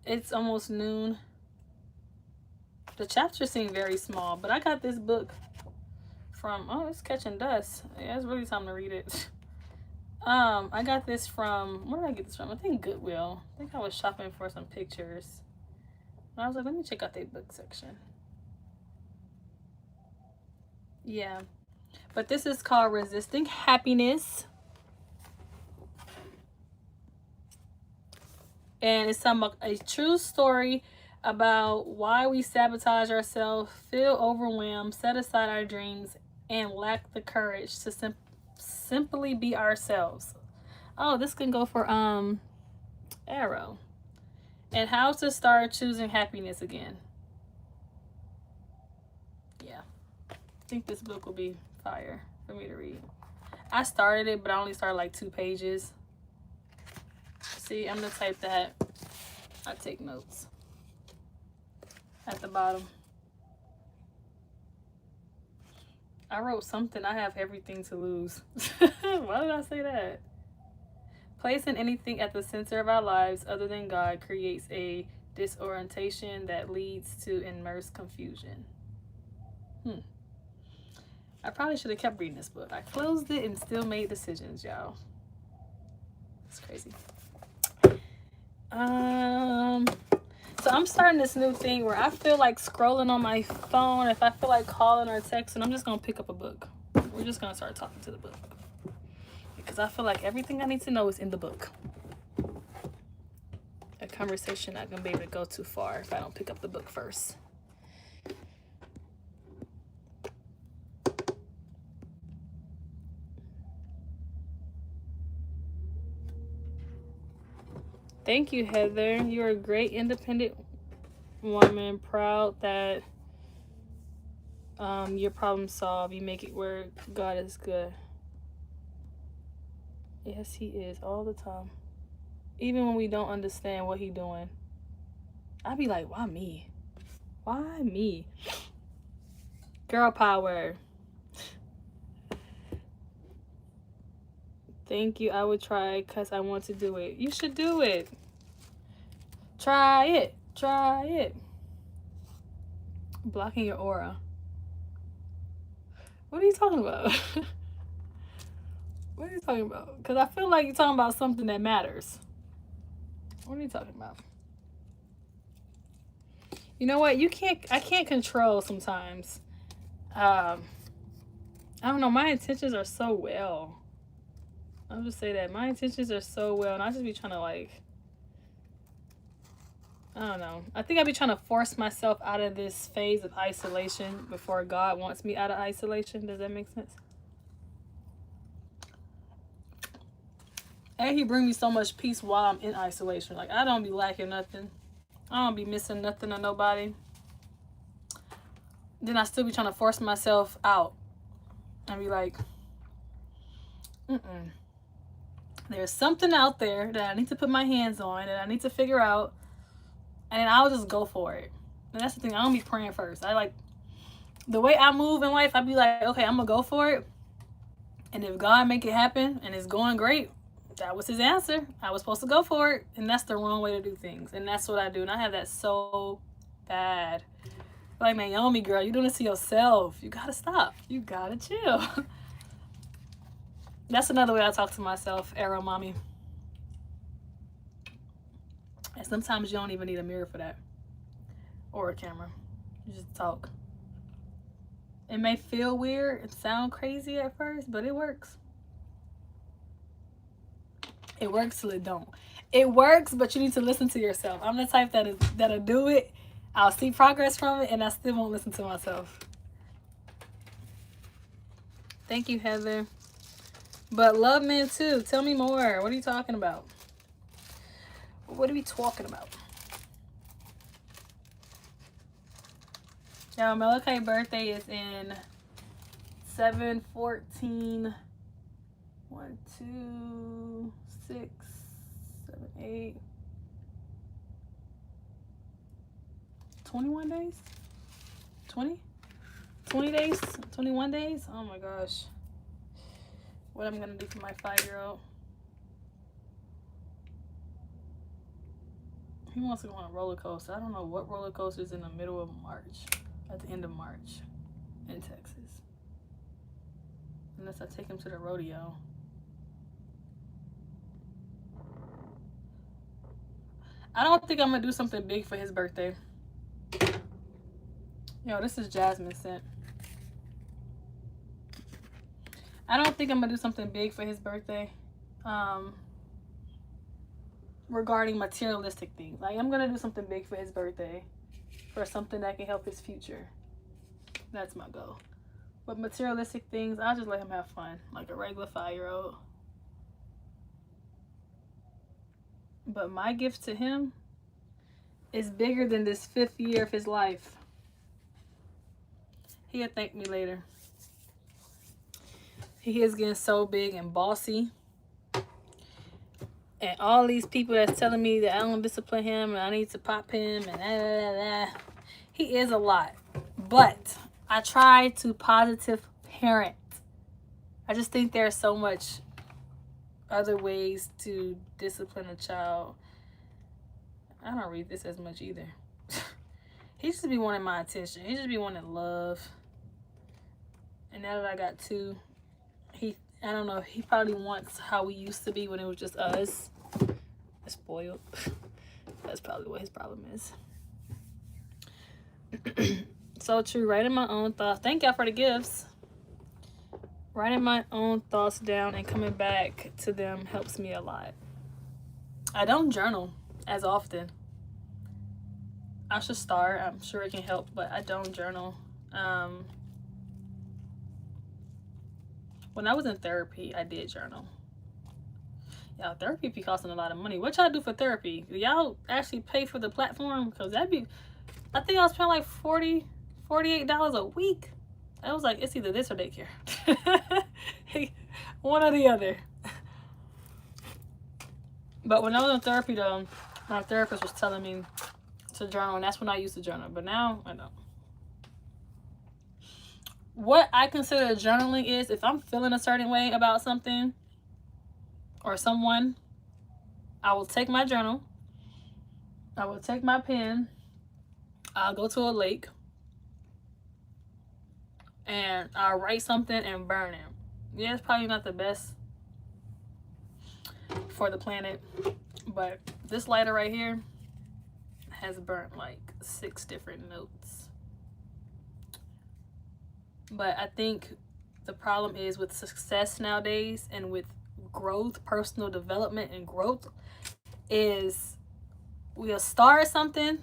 Speaker 1: It's almost noon. The chapters seem very small, but I got this book from, oh, it's catching dust. Yeah, it's really time to read it. I got this from, where did I get this from? I think Goodwill. I think I was shopping for some pictures. And I was like, let me check out their book section. Yeah. But this is called Resisting Happiness. And it's a true story about why we sabotage ourselves, feel overwhelmed, set aside our dreams, and lack the courage to simply be ourselves. Oh, this can go for Arrow. And how to start choosing happiness again. Yeah. I think this book will be fire for me to read. I started it, but I only started like 2 pages. See, I'm the type that I take notes at the bottom. I wrote something. I have everything to lose. Why did I say that? Placing anything at the center of our lives other than God creates a disorientation that leads to immense confusion. I probably should have kept reading this book. I closed it and still made decisions, y'all. It's crazy. So I'm starting this new thing where I feel like scrolling on my phone. If I feel like calling or texting, I'm just gonna pick up a book. We're just gonna start talking to the book because I feel like everything I need to know is in the book. A conversation not gonna be able to go too far if I don't pick up the book first. Thank you, Heather. You're a great independent woman. Proud that your problem solved. You make it work. God is good. Yes, he is all the time. Even when we don't understand what he's doing. I be like, why me? Why me? Girl power. Thank you. I would try because I want to do it. You should do it. Try it. Try it. Blocking your aura. What are you talking about? What are you talking about? Because I feel like you're talking about something that matters. What are you talking about? You know what? I can't control sometimes. I don't know. My intentions are so well. I'll just say that. My intentions are so well. And I just be trying to like, I don't know. I think I be trying to force myself out of this phase of isolation before God wants me out of isolation. Does that make sense? And he bring me so much peace while I'm in isolation. Like, I don't be lacking nothing. I don't be missing nothing or nobody. Then I still be trying to force myself out. And be like, there's something out there that I need to put my hands on, that I need to figure out. And then I'll just go for it. And that's the thing. I don't be praying first. I like, the way I move in life, I be like, okay, I'm going to go for it. And if God make it happen and it's going great, that was his answer. I was supposed to go for it. And that's the wrong way to do things. And that's what I do. And I have that so bad. Like, Naomi, girl, you're doing this to yourself. You gotta stop. You gotta chill. That's another way I talk to myself, arrow mommy. And sometimes you don't even need a mirror for that. Or a camera. You just talk. It may feel weird and sound crazy at first, but it works. It works till it don't. It works, but you need to listen to yourself. I'm the type that'll do it. I'll see progress from it, and I still won't listen to myself. Thank you, Heather. But love men too. Tell me more. What are you talking about? What are we talking about? Now, Malachi's birthday is in 7/14. 1, 2, 6, 7, 8. 21 days? 20? 20 days? 21 days? Oh my gosh. What I'm gonna do for my 5-year-old. He wants to go on a roller coaster. I don't know what roller coaster is in the middle of March. At the end of March in Texas. Unless I take him to the rodeo. I don't think I'm gonna do something big for his birthday. Yo, this is jasmine scent. I don't think I'm gonna do something big for his birthday. Regarding materialistic things. Like, I'm gonna do something big for his birthday. For something that can help his future. That's my goal. But materialistic things, I'll just let him have fun. Like a regular 5-year-old. But my gift to him is bigger than this 5th year of his life. He'll thank me later. He is getting so big and bossy. And all these people that's telling me that I don't discipline him and I need to pop him and da. He is a lot. But I try to positive parent. I just think there's so much other ways to discipline a child. I don't read this as much either. He just be wanting my attention. He just be wanting love. And now that I got 2, I don't know, he probably wants how we used to be when it was just us. Spoiled. That's probably what his problem is. So true. Writing my own thoughts. Thank y'all for the gifts. Writing my own thoughts down and coming back to them helps me a lot. I don't journal as often. I should start. I'm sure it can help, but I don't journal. When I was in therapy, I did journal. Y'all, therapy be costing a lot of money. What y'all do for therapy? Do y'all actually pay for the platform? Because that'd be, I think I was paying like $48 a week. I was like, it's either this or daycare. One or the other. But when I was in therapy though, my therapist was telling me to journal, and that's when I used to journal. But now I don't. What I consider journaling is if I'm feeling a certain way about something or someone, I will take my journal, I will take my pen, I'll go to a lake, and I'll write something and burn it. Yeah, it's probably not the best for the planet, but this lighter right here has burnt like 6 different notes. But I think the problem is with success nowadays and with growth, personal development and growth, is we'll start something,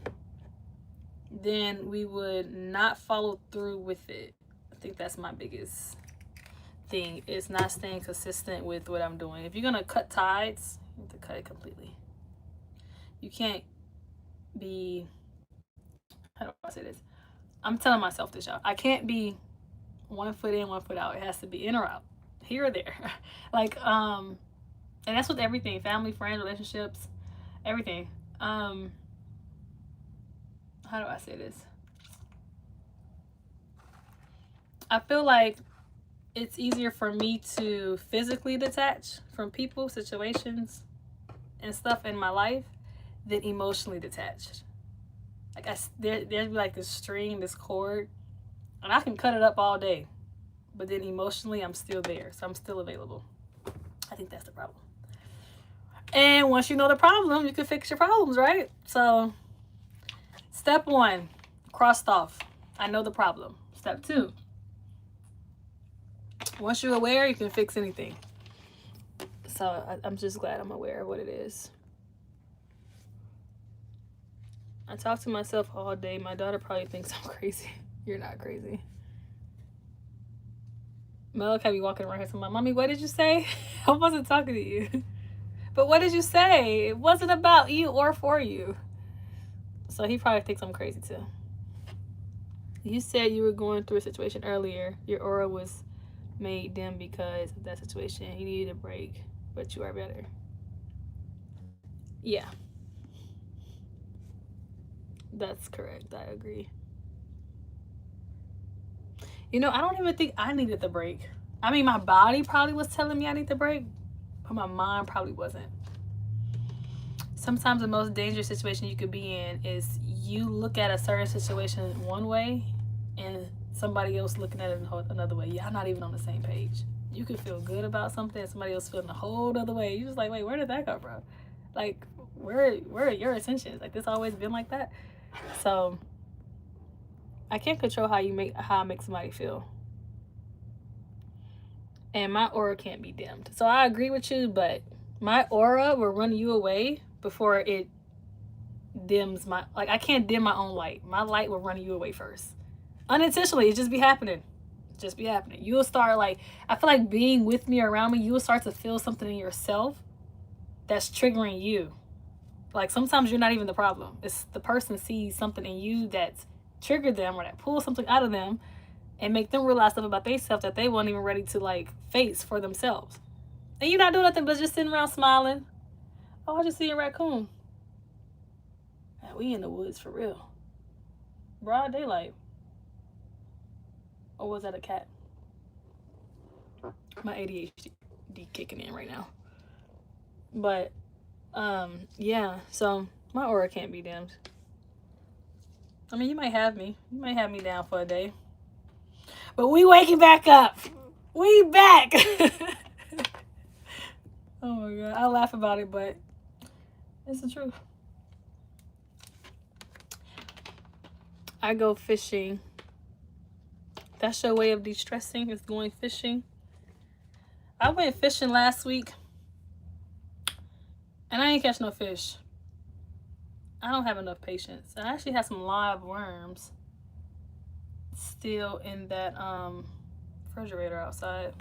Speaker 1: then we would not follow through with it. I think that's my biggest thing, is not staying consistent with what I'm doing. If you're gonna cut ties, you have to cut it completely. You can't be, how do I say this? I'm telling myself this, y'all. I can't be 1 foot in, 1 foot out. It has to be in or out, here or there. Like, and that's with everything, family, friends, relationships, everything. How do I say this? I feel like it's easier for me to physically detach from people, situations, and stuff in my life than emotionally detached. Like there's like this string, this cord, and I can cut it up all day, but then emotionally I'm still there, so I'm still available. I think that's the problem. And once you know the problem, you can fix your problems, right? So step 1, crossed off. I know the problem. Step 2, once you're aware, you can fix anything. So I'm just glad I'm aware of what it is. I talk to myself all day. My daughter probably thinks I'm crazy. You're not crazy. Malachi be walking around here saying, Mommy, what did you say? I wasn't talking to you. But what did you say? It wasn't about you or for you. So he probably thinks I'm crazy too. You said you were going through a situation earlier. Your aura was made dim because of that situation. You needed a break, but you are better. Yeah. That's correct. I agree. You know, I don't even think I needed the break. I mean, my body probably was telling me I need the break, but my mind probably wasn't. Sometimes the most dangerous situation you could be in is you look at a certain situation one way and somebody else looking at it another way. Y'all not even on the same page. You could feel good about something and somebody else feeling a whole other way. You just like, wait, where did that come from? Like, where are your intentions? Like, this always been like that? So I can't control how I make somebody feel. And my aura can't be dimmed. So I agree with you, but my aura will run you away before it dims my, like, I can't dim my own light. My light will run you away first. Unintentionally, it just be happening. Just be happening. You will start, like, I feel like being with me, around me, you will start to feel something in yourself that's triggering you. Like, sometimes you're not even the problem. It's the person sees something in you that's triggered them or that pulls something out of them and make them realize stuff about themselves that they weren't even ready to, like, face for themselves. And you're not doing nothing but just sitting around smiling. Oh, I just see a raccoon. Man, we in the woods for real. Broad daylight. Or was that a cat? My ADHD kicking in right now. But, yeah, so my aura can't be dimmed. I mean, you might have me. You might have me down for a day. But we waking back up. We back. Oh my God. I laugh about it, but it's the truth. I go fishing. That's your way of de-stressing, is going fishing. I went fishing last week and I ain't catch no fish. I don't have enough patience. I actually had some live worms still in that refrigerator outside.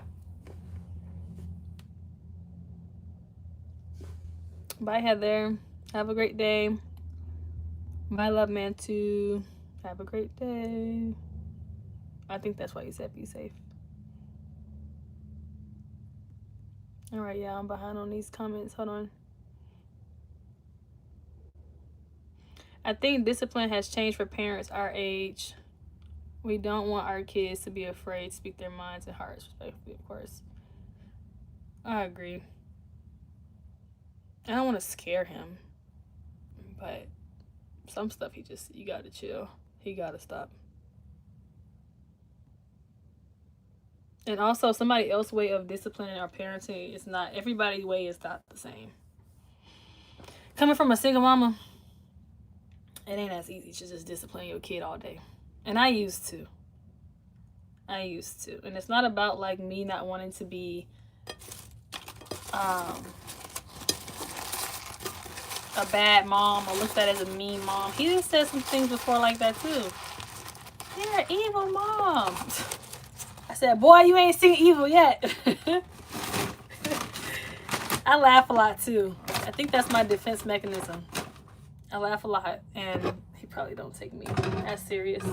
Speaker 1: Bye, Heather. Have a great day. Bye, Love Man, too. Have a great day. I think that's why you said be safe. All right, yeah, I'm behind on these comments. Hold on. I think discipline has changed for parents our age. We don't want our kids to be afraid to speak their minds and hearts respectfully, of course. I agree. I don't want to scare him, but some stuff you gotta chill. He gotta stop. And also, somebody else's way of disciplining or parenting is not, everybody's way is not the same. Coming from a single mama, it ain't as easy to just discipline your kid all day. And I used to. And it's not about, like, me not wanting to be a bad mom or looked at as a mean mom. He just said some things before like that too. You're an evil mom. I said, boy, you ain't seen evil yet. I laugh a lot too. I think that's my defense mechanism. I laugh a lot, and he probably don't take me as serious.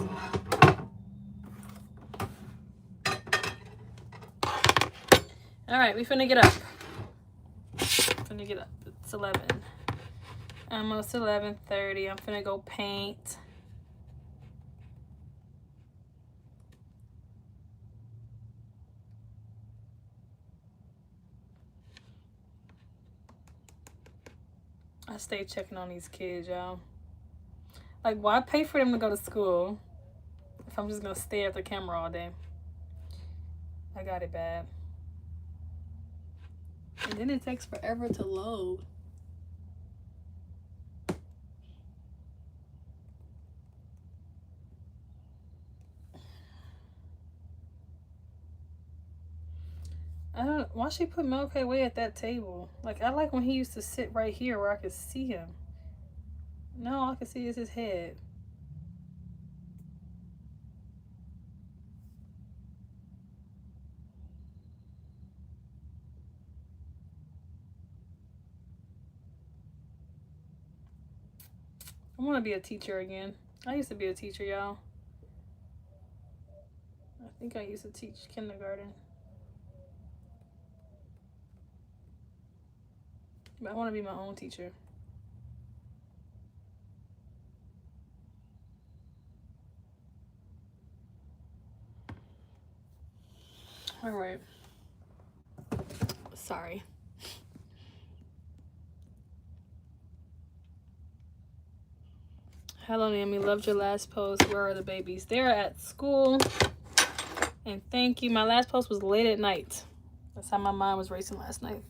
Speaker 1: All right, we finna get up. It's 11. Almost 11:30. I'm finna go paint. I stay checking on these kids, y'all. Like, why pay for them to go to school if I'm just gonna stare at the camera all day? I got it bad. And then it takes forever to load. I don't, why she put Milky Way at that table? Like, I like when he used to sit right here where I could see him. No, all I can see is his head. I want to be a teacher again. I used to be a teacher, y'all. I think I used to teach kindergarten. But I want to be my own teacher. All right. Sorry. Hello, Naomi. Loved your last post. Where are the babies? They're at school. And thank you. My last post was late at night. That's how my mind was racing last night.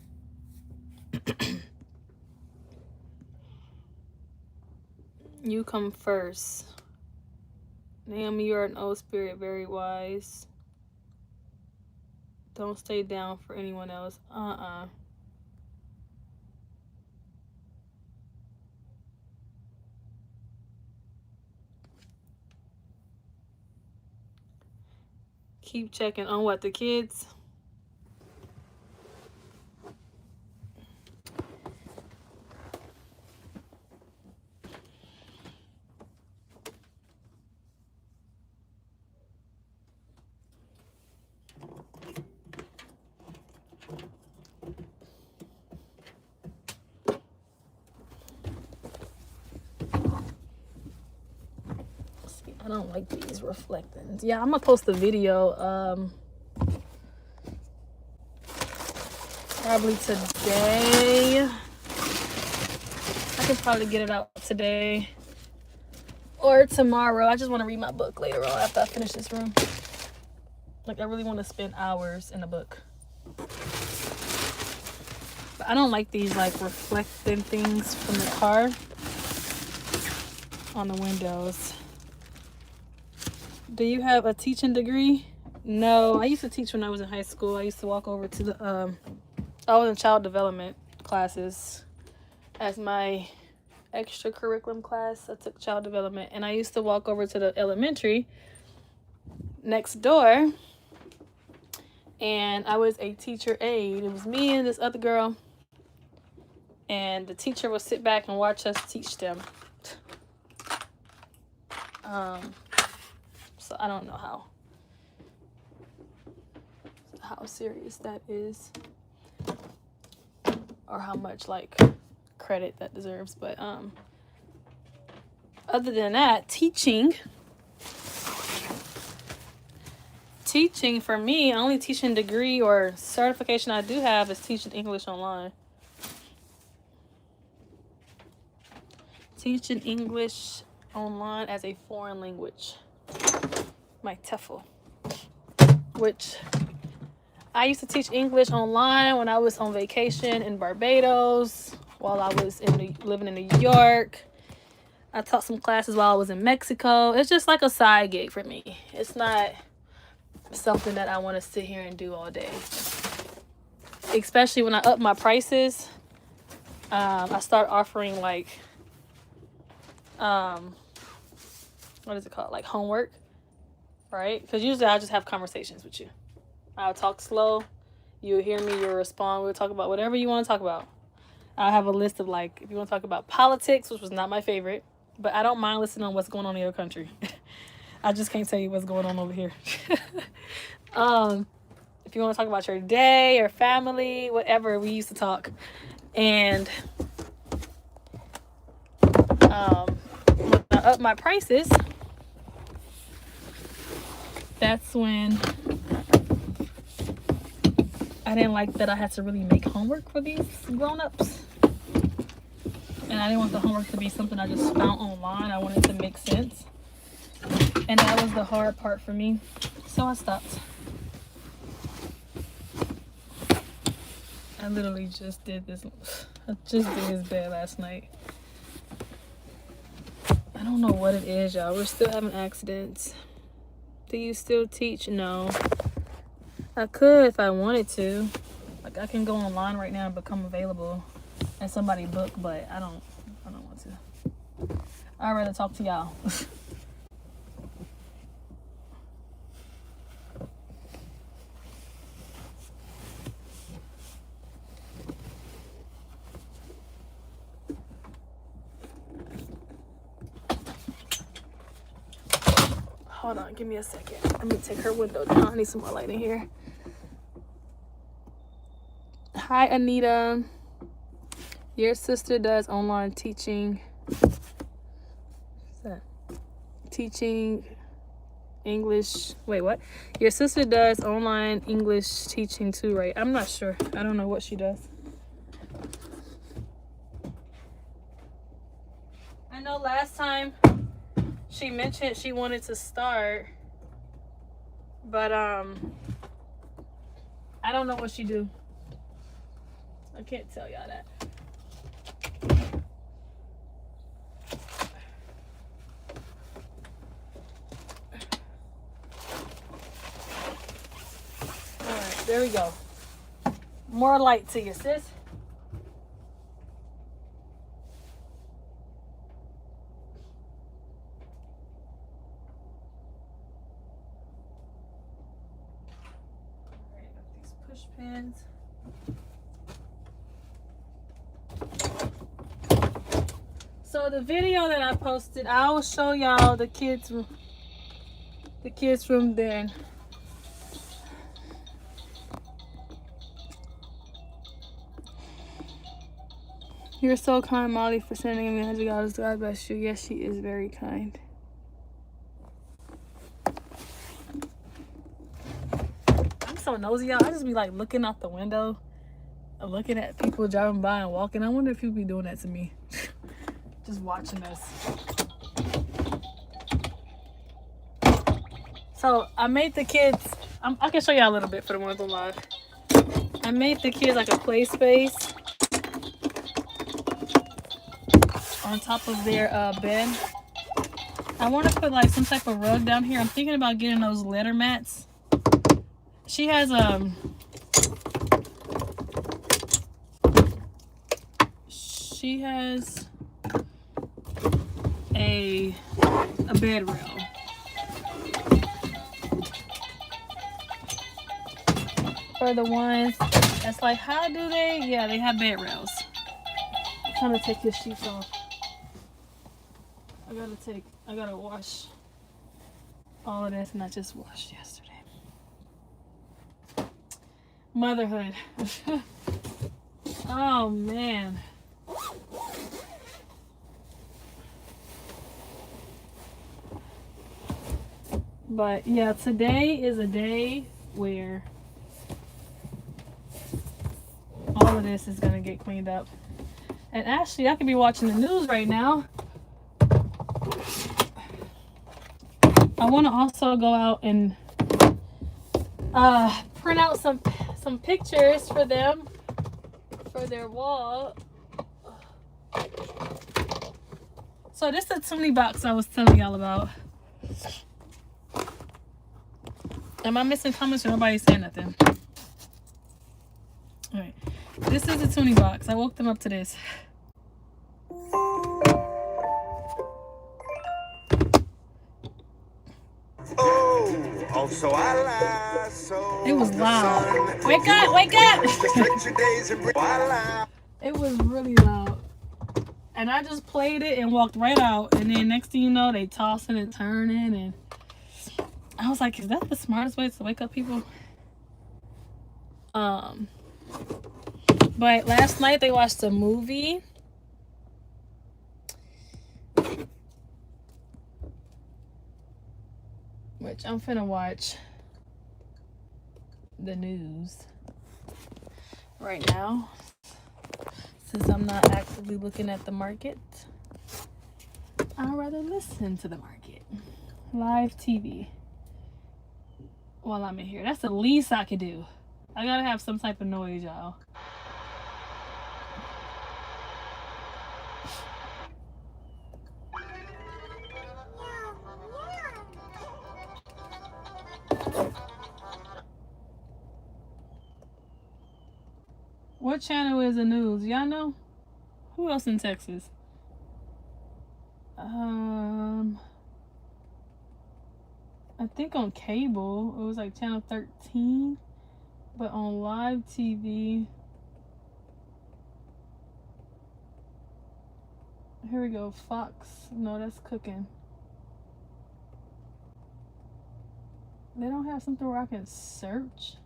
Speaker 1: You come first. Naomi, you are an old spirit, very wise. Don't stay down for anyone else. Keep checking on what, the kids? I don't like these reflectings. Yeah, I'm gonna post a video probably today. I could probably get it out today or tomorrow. I just want to read my book later on after I finish this room. Like, I really want to spend hours in a book. But I don't like these like reflecting things from the car on the windows. Do you have a teaching degree? No, I used to teach when I was in high school. I used to walk over to the I was in child development classes as my extracurriculum class. I took child development, and I used to walk over to the elementary next door, and I was a teacher aide. It was me and this other girl, and the teacher would sit back and watch us teach them. So I don't know how serious that is, or how much like credit that deserves, but other than that, teaching for me, only teaching degree or certification I do have is teaching English online. Teaching English online as a foreign language, my TEFL, which I used to teach English online when I was on vacation in Barbados, while I was living in New York. I taught some classes while I was in Mexico. It's just like a side gig for me. It's not something that I want to sit here and do all day. Especially when I up my prices, I start offering like, what is it called? Like homework, right? Because usually I'll just have conversations with you. I'll talk slow. You'll hear me. You'll respond. We'll talk about whatever you want to talk about. I'll have a list of like, if you want to talk about politics, which was not my favorite, but I don't mind listening on what's going on in your country. I just can't tell you what's going on over here. If you want to talk about your day or family, whatever, we used to talk. And when I up my prices, that's when I didn't like that I had to really make homework for these grown-ups. and I didn't want the homework to be something I just found online. I wanted it to make sense, and that was the hard part for me, so I stopped. I literally just did this. I just did his bed last night. I don't know what it is, y'all. We're still having accidents. Do you still teach? No. I could if I wanted to. Like, I can go online right now and become available and somebody book, but I don't want to. I'd rather talk to y'all. Hold on, give me a second. Let me take her window down. I need some more light in here. Hi, Anita. Your sister does online teaching. What's that? Teaching English. Wait, what? Your sister does online English teaching too, right? I'm not sure. I don't know what she does. I know last time she mentioned she wanted to start, but I don't know what she do. I can't tell y'all that. All right, there we go. More light to you, sis. Pans. So the video that I posted, I will show y'all the kids room then. You're so kind, Molly, for sending me $100. God bless you. Yes, she is very kind. So nosy, y'all. I just be like looking out the window, looking at people driving by and walking. I wonder if people be doing that to me. Just watching us. So I made the kids, I can show y'all a little bit for the ones on live. I made the kids like a play space on top of their bed. I want to put like some type of rug down here. I'm thinking about getting those letter mats. She has a bed rail. For the ones that's like, how do they? Yeah, they have bed rails. I'm trying to take this sheets off. I gotta wash all of this, and I just washed yesterday. Motherhood. Oh man. But yeah, today is a day where all of this is gonna get cleaned up. And actually, I could be watching the news right now. I want to also go out and print out some pictures for them for their wall. So this is the Toonie box I was telling y'all about. Am I missing comments or nobody saying nothing? All right, this is the Toonie box. I woke them up to this. Also I so it was loud. Wake up, wake up! It was really loud. And I just played it and walked right out. And then next thing you know, they tossing and turning. And I was like, is that the smartest way to wake up people? But last night they watched a movie. Which I'm finna watch the news right now. since I'm not actively looking at the market, I'd rather listen to the market. Live TV while I'm in here. That's the least I could do. I gotta have some type of noise, y'all. What channel is the news? Y'all know? Who else in Texas? I think on cable it was like channel 13, but on live TV, here we go, Fox. No, that's cooking. They don't have something where I can search.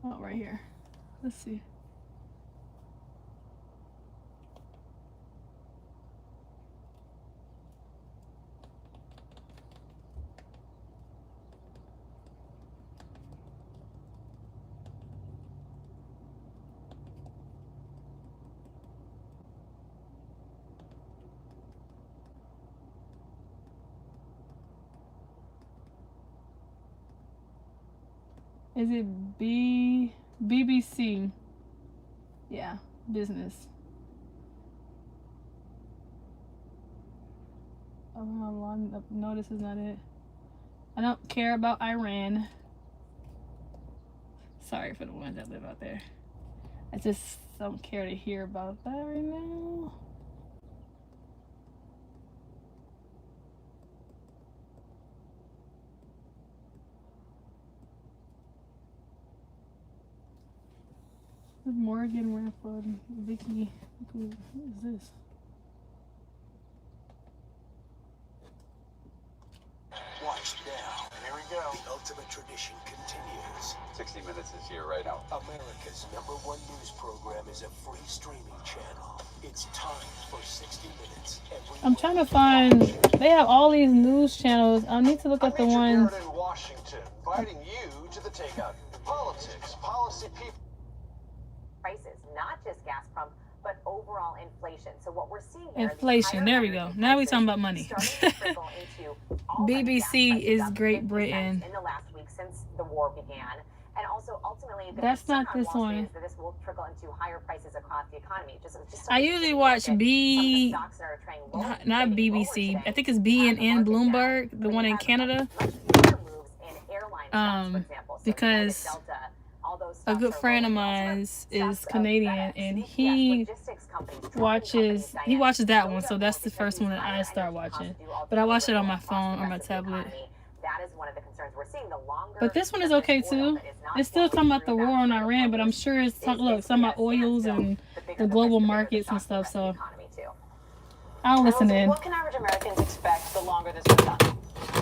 Speaker 1: Oh, right here. Let's see. Is it BBC? Yeah, business. Oh, no, this is not it. I don't care about Iran. Sorry for the ones that live out there. I just don't care to hear about that right now. Morgan Rampart, Vicky, who is this?
Speaker 2: Watch now. Here we go. The ultimate tradition continues.
Speaker 3: 60 Minutes is here right now.
Speaker 2: America's #1 news program is a free streaming channel. It's time for 60 Minutes.
Speaker 1: I'm trying to find. They have all these news channels. I need to look at the ones.
Speaker 2: in Washington, inviting you to the takeout. Politics, policy, people.
Speaker 4: Prices, not just gas pump, but overall inflation. So what we're seeing here
Speaker 1: Inflation. There we go. Now we're talking about money. BBC is Great Britain.
Speaker 4: In the last week since the war began, and also ultimately
Speaker 1: that's not this one.
Speaker 4: That this will trickle into higher prices across the economy. Just
Speaker 1: I usually watch not BBC. I think it's BNN Bloomberg, the one in Canada. Because a good friend of mine is Canadian, and he watches that one, so that's the first one that I start watching. But I watch it on my phone or my tablet.
Speaker 4: That is one of the concerns we're seeing.
Speaker 1: But this one is okay too. It's still talking about the war on Iran, but I'm sure it's talking about oils and the global markets and stuff. So I'll listen in.
Speaker 4: What can average Americans expect the longer this goes on?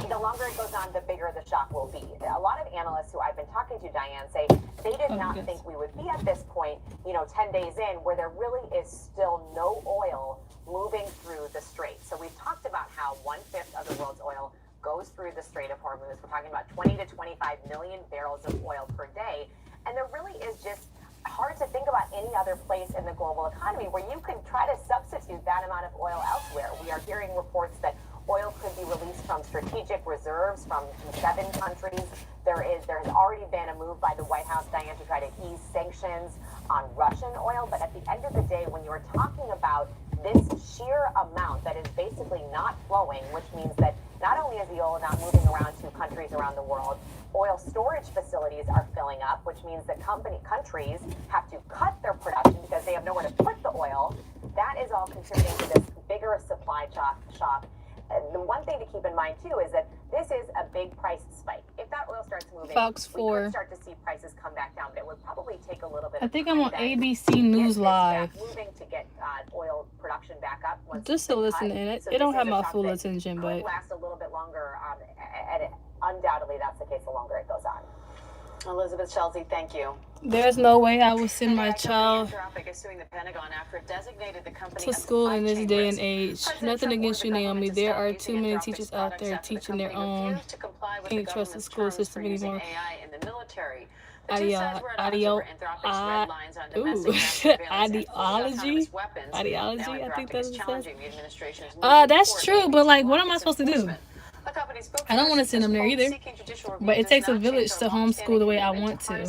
Speaker 4: The longer it goes on, the bigger the shock will be. A lot of analysts who I've been talking to, Diane, say they did not think we would be at this point, 10 days in, where there really is still no oil moving through the Strait. So we've talked about how 1/5 of the world's oil goes through the Strait of Hormuz. We're talking about 20 to 25 million barrels of oil per day. And there really is just hard to think about any other place in the global economy where you can try to substitute that amount of oil elsewhere. We are hearing reports that oil could be released from strategic reserves from 7 countries. There has already been a move by the White House, Diane, to try to ease sanctions on Russian oil. But at the end of the day, when you are talking about this sheer amount that is basically not flowing, which means that not only is the oil not moving around to countries around the world, oil storage facilities are filling up, which means that countries have to cut their production because they have nowhere to put the oil. That is all contributing to this bigger supply shock. And the one thing to keep in mind, too, is that this is a big price spike. If that oil starts moving, we could start to see prices come back down. But it would probably take a little bit of time.
Speaker 1: I think I'm on ABC News Live.
Speaker 4: Moving to get oil production back up.
Speaker 1: Just to listen in. It don't have my full attention, but
Speaker 4: it could last a little bit longer. And undoubtedly, that's the case the longer it goes on. Elizabeth Chelsea, thank you.
Speaker 1: There's no way I would send my child to school in this day and age. Nothing against you, Naomi. There are too many teachers out there teaching their own. Can't trust the school system anymore. ideology. I think that's what it says. That's true, but like, what am I supposed to do? I don't want to send them there either. But it takes a village to homeschool the way I want to.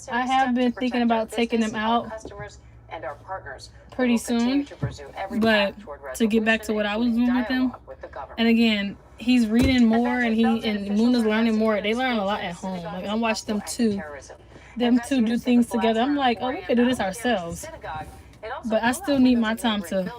Speaker 1: I have been thinking about taking them out pretty soon, but to get back to what I was doing with them. And again, he's reading more, and Moon is learning more. They learn a lot at home. Like, I watched them two do things together. I'm like, oh, we could do this ourselves. But I still need my time to,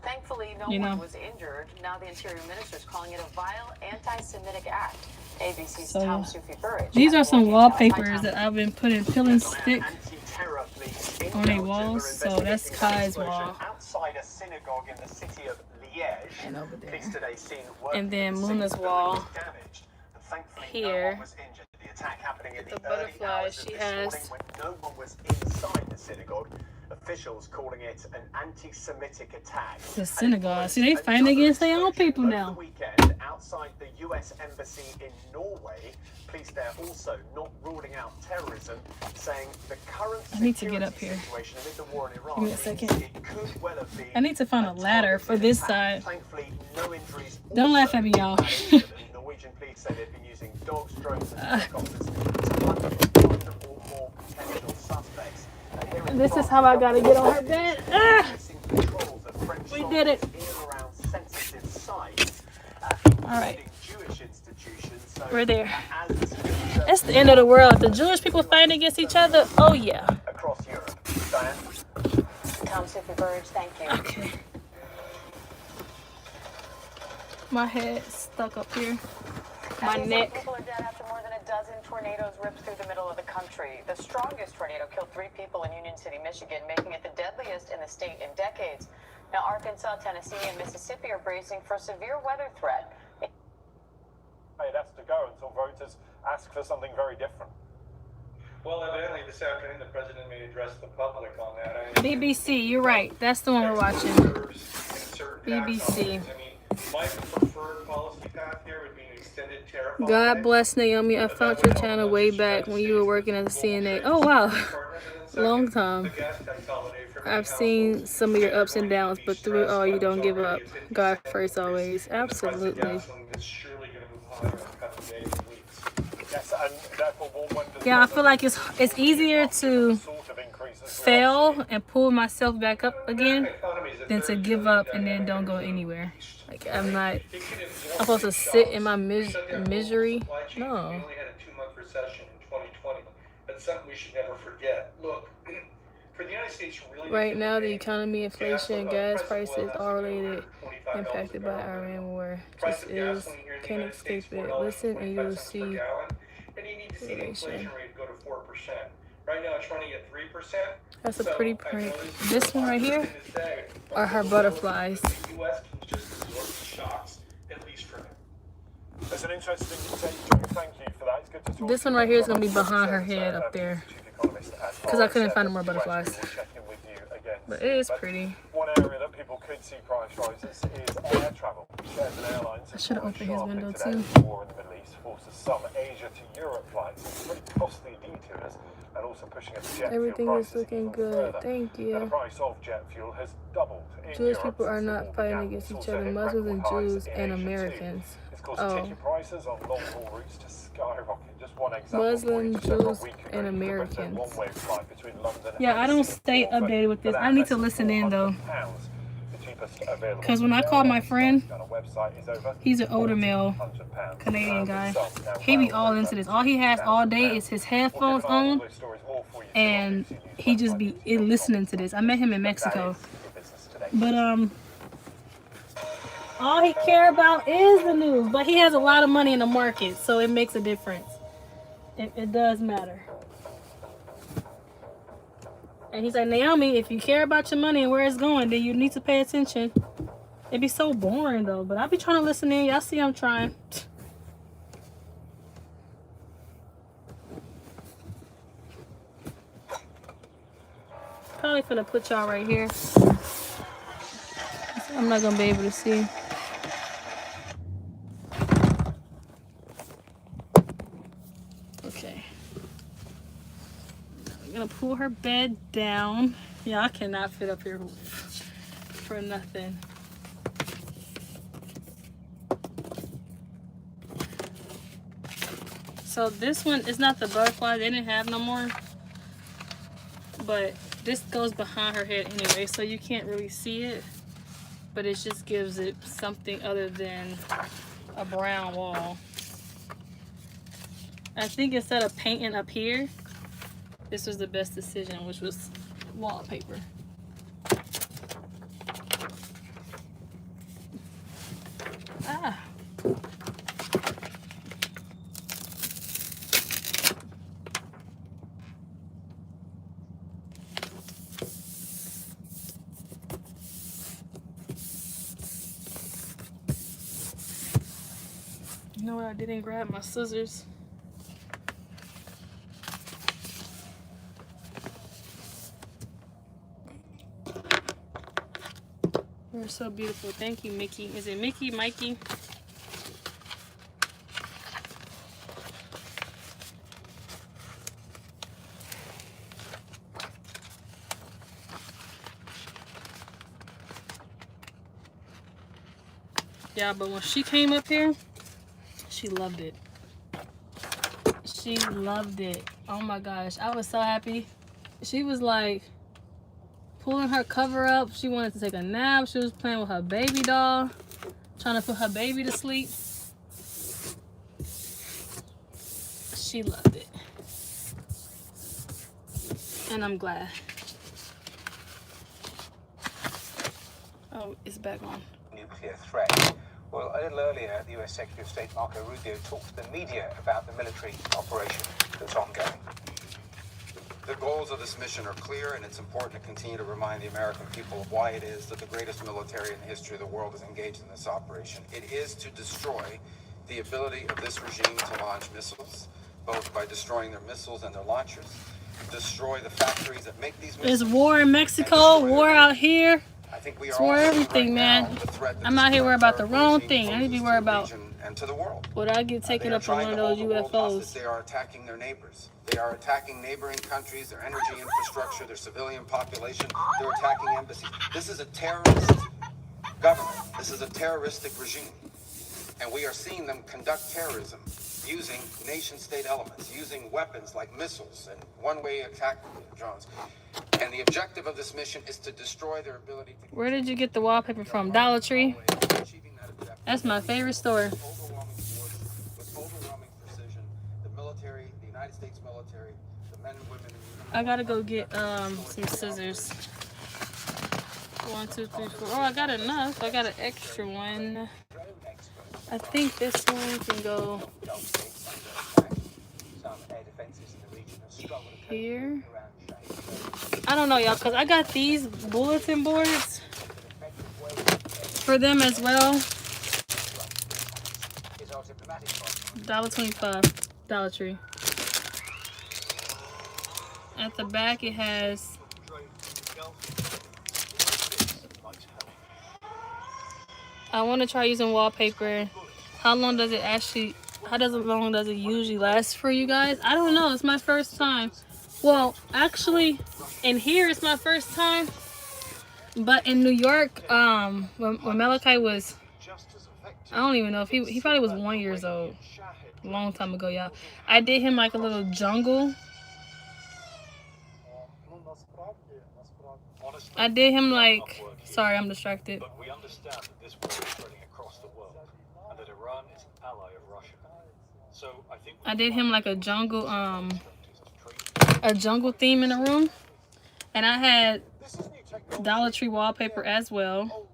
Speaker 4: Thankfully, no one was injured. Now the Interior Minister is calling it a vile anti-Semitic act. ABC's Tom Sufi Burridge.
Speaker 1: These are some wallpapers that I've been putting peel stick on a walls. So that's Kai's wall.
Speaker 2: Outside a synagogue in the city of Liège.
Speaker 1: And over there.
Speaker 2: Police today seen
Speaker 1: And then Muna's wall here.
Speaker 2: The attack happening in
Speaker 1: the butterflies she has.
Speaker 2: When no one was inside the synagogue. Officials calling it an anti-Semitic attack.
Speaker 1: The synagogue. See, they fighting against their own people now.
Speaker 2: Over the weekend, outside the U.S. Embassy in Norway, police there also not ruling out terrorism, saying the current situation amid the war in Iran.
Speaker 1: Give me a second.
Speaker 2: It could well have been
Speaker 1: I need to find a ladder for this side.
Speaker 2: Thankfully, no injuries.
Speaker 1: Don't laugh at me, y'all.
Speaker 2: Norwegian police say they've been using dogs, drones, and helicopters to hunt one or more potential suspects.
Speaker 1: This is how I gotta get on her bed. We did it. Alright. We're there. It's the end of the world. The Jewish people fighting against each other. Oh yeah.
Speaker 2: Across Europe. Diane?
Speaker 4: Tom Sufi Burridge, thank you.
Speaker 1: Okay. My head stuck up here. My neck.
Speaker 4: People are dead after more than a dozen tornadoes ripped through the middle of the country. The strongest tornado killed 3 people in Union City, Michigan, making it the deadliest in the state in decades. Now, Arkansas, Tennessee, and Mississippi are bracing for a severe weather threat.
Speaker 5: It has to go until voters ask for something very different.
Speaker 6: Well, evidently this afternoon the president may address the public on that.
Speaker 1: BBC, you're right. That's the one we're watching. BBC.
Speaker 6: My preferred policy path here would be an extended tariff.
Speaker 1: God bless Naomi. I found your channel way back when you were working at the CNA. Oh wow, long time. I've seen some of your ups and downs, but through it all, you don't give up. God first always. Absolutely. Yeah, I feel like it's easier to fail and pull myself back up again than to give up and then don't go anywhere. Like, I'm supposed to sit in my misery. No.
Speaker 6: We only had a 2-month recession in 2020. That's something we should never forget. Look, for the United States, really.
Speaker 1: Right now, the economy, inflation, gas prices, all related, impacted by Iran war. Just is. Can't escape it. Listen and you'll see.
Speaker 6: And you need to see the inflation rate go to 4%. Right now, it's running at 3%.
Speaker 1: That's a pretty print. This one right here are her butterflies.
Speaker 6: The U.S. can just absorb the shocks, at least for now.
Speaker 5: That's an interesting take. Thank you for that. It's good to talk.
Speaker 1: This one right here is going to be behind her head up there. Because I couldn't find more butterflies. But it is pretty.
Speaker 5: One area that people could see price rises is air travel. Shares and airlines.
Speaker 1: I should have opened his window too.
Speaker 5: The war in the Middle East forces some Asia to Europe flights. It's pretty costly detours and also pushing up jet
Speaker 1: Everything
Speaker 5: fuel
Speaker 1: is looking good. Thank
Speaker 5: the
Speaker 1: you.
Speaker 5: price of jet fuel has doubled.
Speaker 1: Jewish people are not fighting against each other. Muslims and Jews and Americans.
Speaker 5: Ticket prices on long-haul routes to skyrocket. Just one example.
Speaker 1: Muslim, Jews, and Americans. Yeah, I don't stay updated with this. I need to listen in though. Because when I call my friend, he's an older male Canadian guy. He be all into this. All he has all day is his headphones on, and he just be listening to this. I met him in Mexico, but all he care about is the news. But he has a lot of money in the market, so it makes a difference. It does matter. And he's like, Naomi, if you care about your money and where it's going, then you need to pay attention. It'd be so boring though, but I be trying to listen in. Y'all see I'm trying. Probably finna put y'all right here. I'm not gonna be able to see. gonna pull her bed down. Yeah, I cannot fit up here for nothing. So this one is not the butterfly. They didn't have no more. But this goes behind her head anyway, so you can't really see it. But it just gives it something other than a brown wall. I think instead of painting up here, this was the best decision, which was wallpaper. Ah. You know what? I didn't grab my scissors. You're so beautiful. Thank you, Mickey. Is it Mickey, Mikey? Yeah, but when she came up here, she loved it. She loved it. Oh my gosh, I was so happy. She was like pulling her cover up. She wanted to take a nap. She was playing with her baby doll, trying to put her baby to sleep. She loved it. And I'm glad. Oh, it's back on.
Speaker 7: Nuclear threat. Well, a little earlier, the US Secretary of State Marco Rubio talked to the media about the military operation that's ongoing.
Speaker 3: The goals of this mission are clear, and it's important to continue to remind the American people of why it is that the greatest military in the history of the world is engaged in this operation. It is to destroy the ability of this regime to launch missiles, both by destroying their missiles and their launchers, destroy the factories that make these missiles.
Speaker 1: There's war in Mexico, war out here.
Speaker 3: I think we
Speaker 1: It's
Speaker 3: are
Speaker 1: war
Speaker 3: all
Speaker 1: everything,
Speaker 3: right
Speaker 1: man.
Speaker 3: now the threat that
Speaker 1: I'm
Speaker 3: this
Speaker 1: out here worried about the wrong
Speaker 3: regime
Speaker 1: thing. I need to be
Speaker 3: poses
Speaker 1: worried
Speaker 3: to the
Speaker 1: about
Speaker 3: region and to the world.
Speaker 1: would I get taken
Speaker 3: They are
Speaker 1: up on one of
Speaker 3: trying to
Speaker 1: those
Speaker 3: hold the world hostage.
Speaker 1: UFOs.
Speaker 3: They are attacking their neighbors. They are attacking neighboring countries, their energy infrastructure, their civilian population. They're attacking embassies. This is a terrorist government. This is a terroristic regime. And we are seeing them conduct terrorism using nation-state elements, using weapons like missiles and one-way attack drones. And the objective of this mission is to destroy their ability to...
Speaker 1: Where did you get the wallpaper from? Dollar Tree? That's my favorite store.
Speaker 3: With overwhelming precision, the military, the United States military, the men and women...
Speaker 1: I gotta go get some scissors. 1, 2, 3, 4. Oh, I got enough. I got an extra one. I think this one can go here. I don't know, y'all, because I got these bulletin boards for them as well. $1.25, Dollar Tree. At the back, it has I want to try using wallpaper. How long does it actually, how long does it usually last for you guys? I don't know. It's my first time. Well, actually, in here it's my first time. But in New York, when Malachi was, I don't even know if he probably was 1 year old. A long time ago, y'all. I did him like a little jungle. I did him like, sorry, I'm distracted.
Speaker 5: But we understand that this war is spreading across the world and that Iran is an ally of Russia. So I think
Speaker 1: I did him like a jungle theme in the room. And I had Dollar Tree wallpaper as well.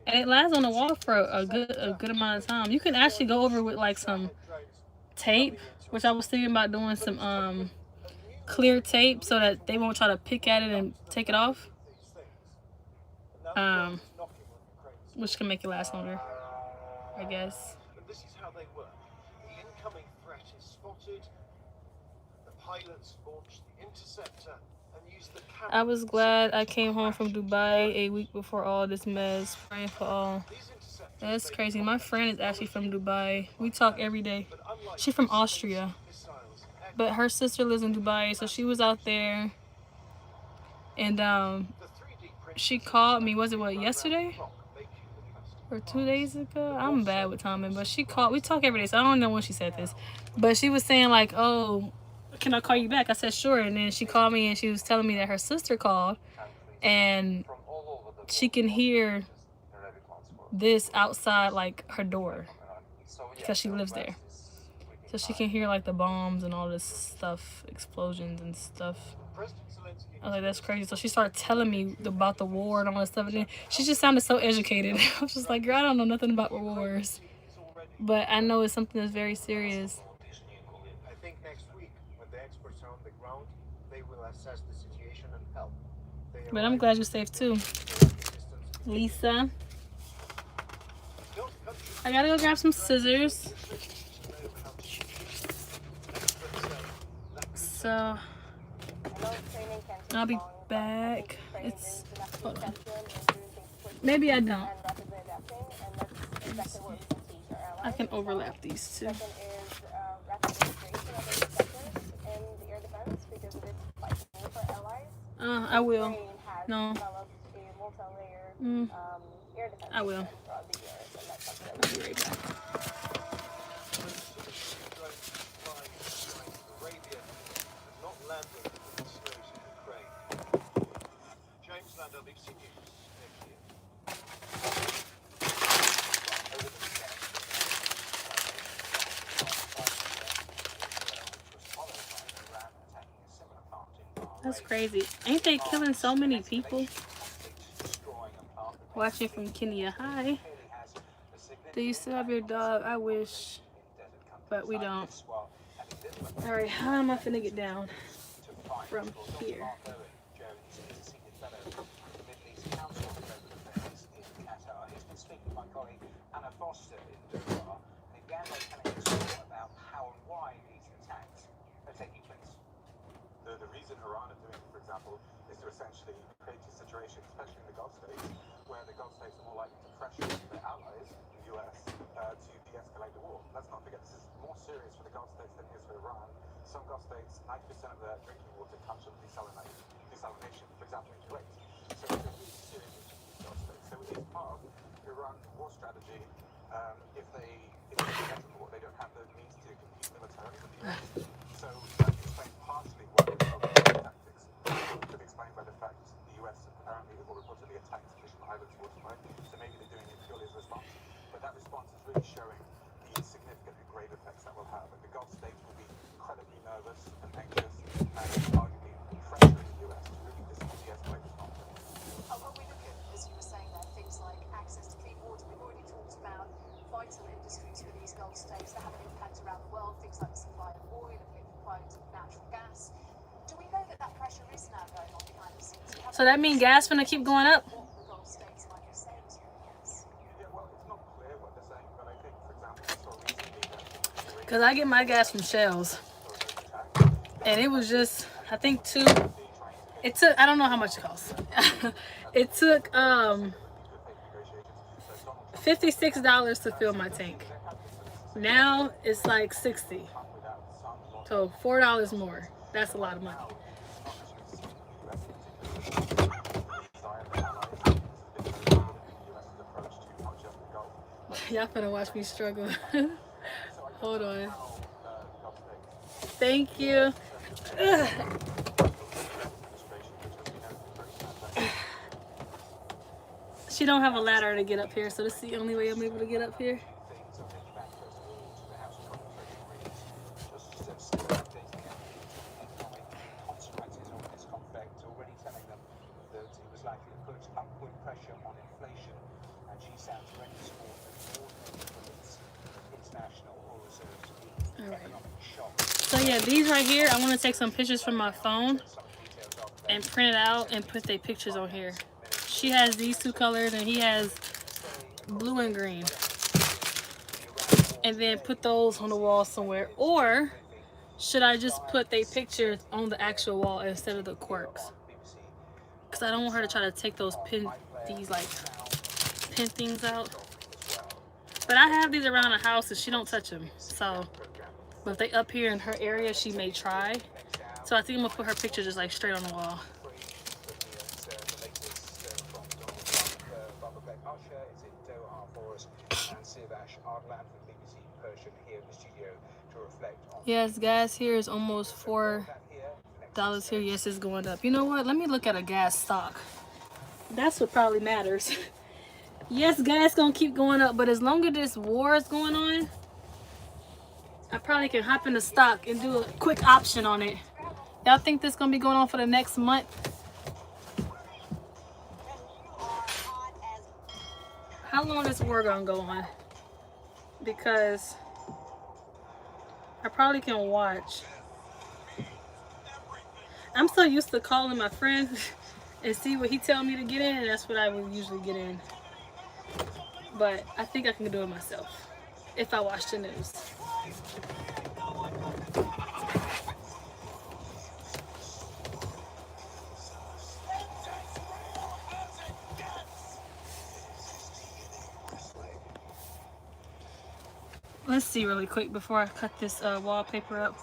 Speaker 1: And it lasts on the wall for a good amount of time. You can actually go over with like some tape, which I was thinking about doing some clear tape so that they won't try to pick at it and take it off. Which can make it last longer, I guess.
Speaker 5: this is how they work. The incoming threat is spotted. The pilots launch the interceptor and use the camera.
Speaker 1: I was glad I came home from Dubai a week before all this mess. Praying for all. That's crazy. My friend is actually from Dubai. We talk every day. She's from Austria.
Speaker 5: Missiles, air
Speaker 1: But her sister lives in Dubai, so she was out there. And she called me, was it what, yesterday? Or 2 days ago? I'm bad with timing, but she called. We talk every day, so I don't know when she said this. But she was saying like, oh, can I call you back? I said sure. And then she called me and she was telling me that her sister called and she can hear this outside like her door because she lives there. So she can hear like the bombs and all this stuff, explosions and stuff. I was like, that's crazy. So she started telling me about the war and all that stuff. And then she just sounded so educated. I was just like, girl, I don't know nothing about wars. But I know it's something that's very serious.
Speaker 5: I think next week, when the experts are on the ground, they will assess the situation and help.
Speaker 1: But I'm glad you're safe too, Lisa. I gotta go grab some scissors. So I'll be back. It's, hold on. Maybe I don't. I can overlap these two. I will. No. I will. I'll be right back. That's crazy. Ain't they killing so many people? Watching from Kenya. Hi. Do you still have your dog? I wish, but we don't. Alright, how am I finna get down from here?
Speaker 3: The reason Iran are doing it, for example, is to essentially create a situation, especially in the Gulf states, where the Gulf states are more likely to pressure their allies, the US, to de-escalate the war. Let's not forget, this is more serious for the Gulf states than it is for Iran. Some Gulf states, 90% of their drinking water comes from desalination, for example, in Kuwait. So it's a really serious issue for the Gulf states. So it is part of Iran's war strategy. If they get into war, they don't have the means to compete militarily with the US. So that explains partially why they are tactics. It could be explained by the fact the US apparently or reportedly attacked Mission Islands waterfront. So maybe they're doing it purely as a response. But that response is really showing the significant and grave effects that will have. And the Gulf states will be incredibly nervous and anxious and arguably pressuring the US to really de-escalate this conflict.
Speaker 8: When we look at, as you were saying there, things like access to clean water, we've already talked about vital industries for these Gulf states that have an impact around the world, things like the supply of oil and natural gas. Do we know that that pressure is now going on behind the scenes?
Speaker 1: So that means gas gonna keep going up?
Speaker 8: What the Gulf states might be saying to you, yes.
Speaker 3: Yeah, well, it's not clear what they're saying, but I think, for example, we saw recently that
Speaker 1: Because I get my gas from Shells. And it was just, I think it took, I don't know how much it costs. It took $56 to fill my tank. Now it's like $60. So $4 more. That's a lot of money. Y'all finna watch me struggle. Hold on. Thank you. Ugh. She don't have a ladder to get up here, so this is the only way I'm able to get up here. So yeah, these right here, I want to take some pictures from my phone and print it out and put their pictures on here. She has these two colors and he has blue and green. And then put those on the wall somewhere. Or should I just put their pictures on the actual wall instead of the quirks? Because I don't want her to try to take those pin things out. But I have these around the house and she don't touch them. So But if they up here in her area, she may try. So I think I'm gonna put her picture just like straight on the wall. Yes, gas here is almost $4 here. Yes, it's going up. You know what? Let me look at a gas stock. That's what probably matters. Yes, gas gonna keep going up, but as long as this war is going on, I probably can hop in the stock and do a quick option on it. Y'all think this gonna be going on for the next month? How long is war gonna go on? Because I probably can watch. I'm so used to calling my friend and see what he tell me to get in, and that's what I would usually get in. But I think I can do it myself if I watch the news. Let's see really quick before I cut this wallpaper up.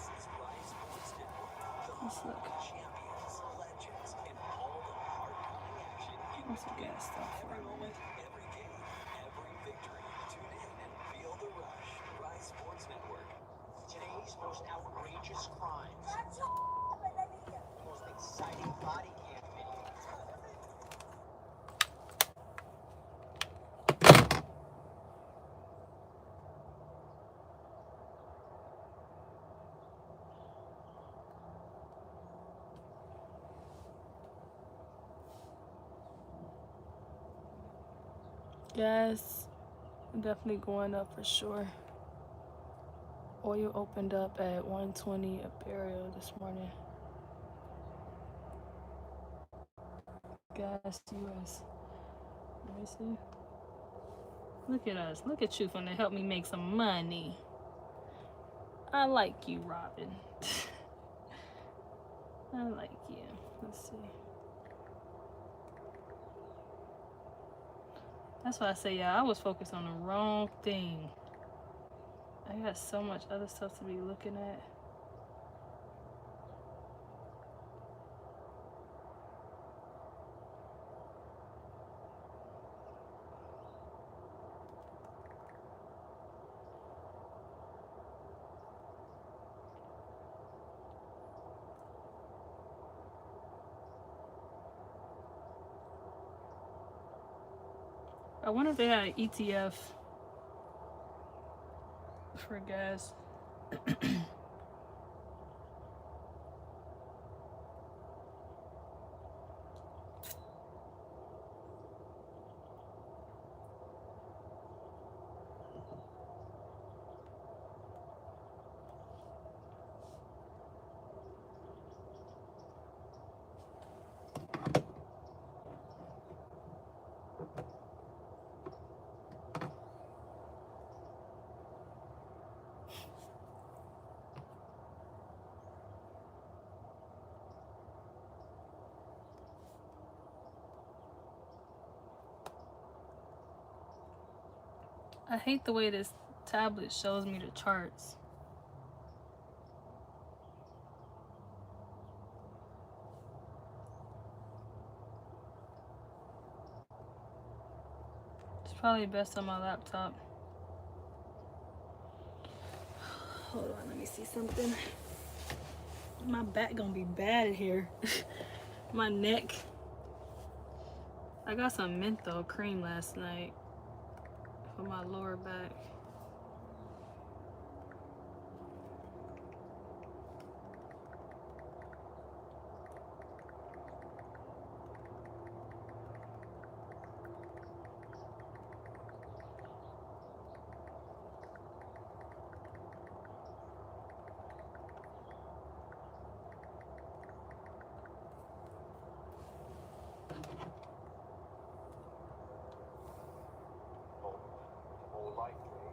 Speaker 1: Let's look. What's the gas stuff for a moment?
Speaker 9: Today's most outrageous crimes. The most exciting body cam videos.
Speaker 1: Gas definitely going up for sure. Oil opened up at $120 a barrel this morning. Gas US. Let me see. Look at us. Look at you finna help me make some money. I like you, Robin. I like you. Let's see. That's why I say, yeah, I was focused on the wrong thing. I got so much other stuff to be looking at. I wonder if they had an ETF for gas. I hate the way this tablet shows me the charts. It's probably best on my laptop. Hold on, let me see something. My back gonna be bad in here. My neck. I got some menthol cream last night for my lower back.
Speaker 5: More likely,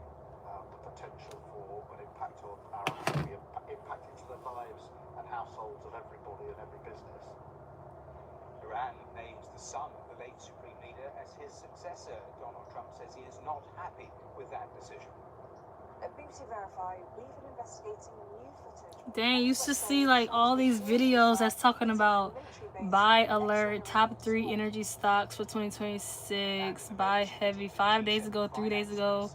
Speaker 5: the potential for an impact on our economy, impact into the lives and households of everybody and every business.
Speaker 7: Iran names the son of the late Supreme Leader as his successor. Donald Trump says he is not happy with that decision.
Speaker 8: BBC Verify, we've been investigating new footage.
Speaker 1: Dang, you used to see like all these videos that's talking about buy alert, top 3 energy stocks for 2026, buy heavy. 5 days ago, 3 days ago,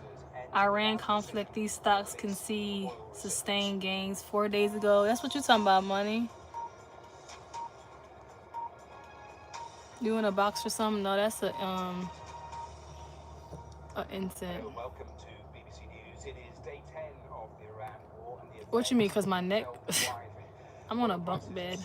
Speaker 1: Iran conflict, these stocks can see sustained gains. 4 days ago, that's what you're talking about, money. You in a box or something? No, that's a incense.
Speaker 7: Welcome to BBC News. It is day 10 of the Iran war and the
Speaker 1: What you mean? Cause my neck? I'm on a bunk bed.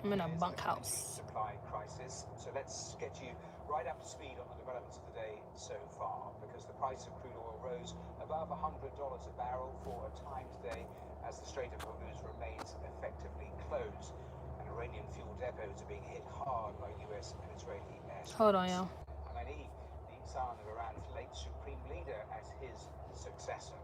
Speaker 1: I'm in a bunkhouse.
Speaker 7: Supply crisis. So let's get you right up to speed on the developments of the day so far, because the price of crude oil rose above $100 a barrel for a time today as the Strait of Hormuz remains effectively closed. And Iranian fuel depots are being hit hard by US and Israeli airstrikes.
Speaker 1: Hold on, y'all.
Speaker 7: Khamenei, the son of Iran's late supreme leader, as his successor.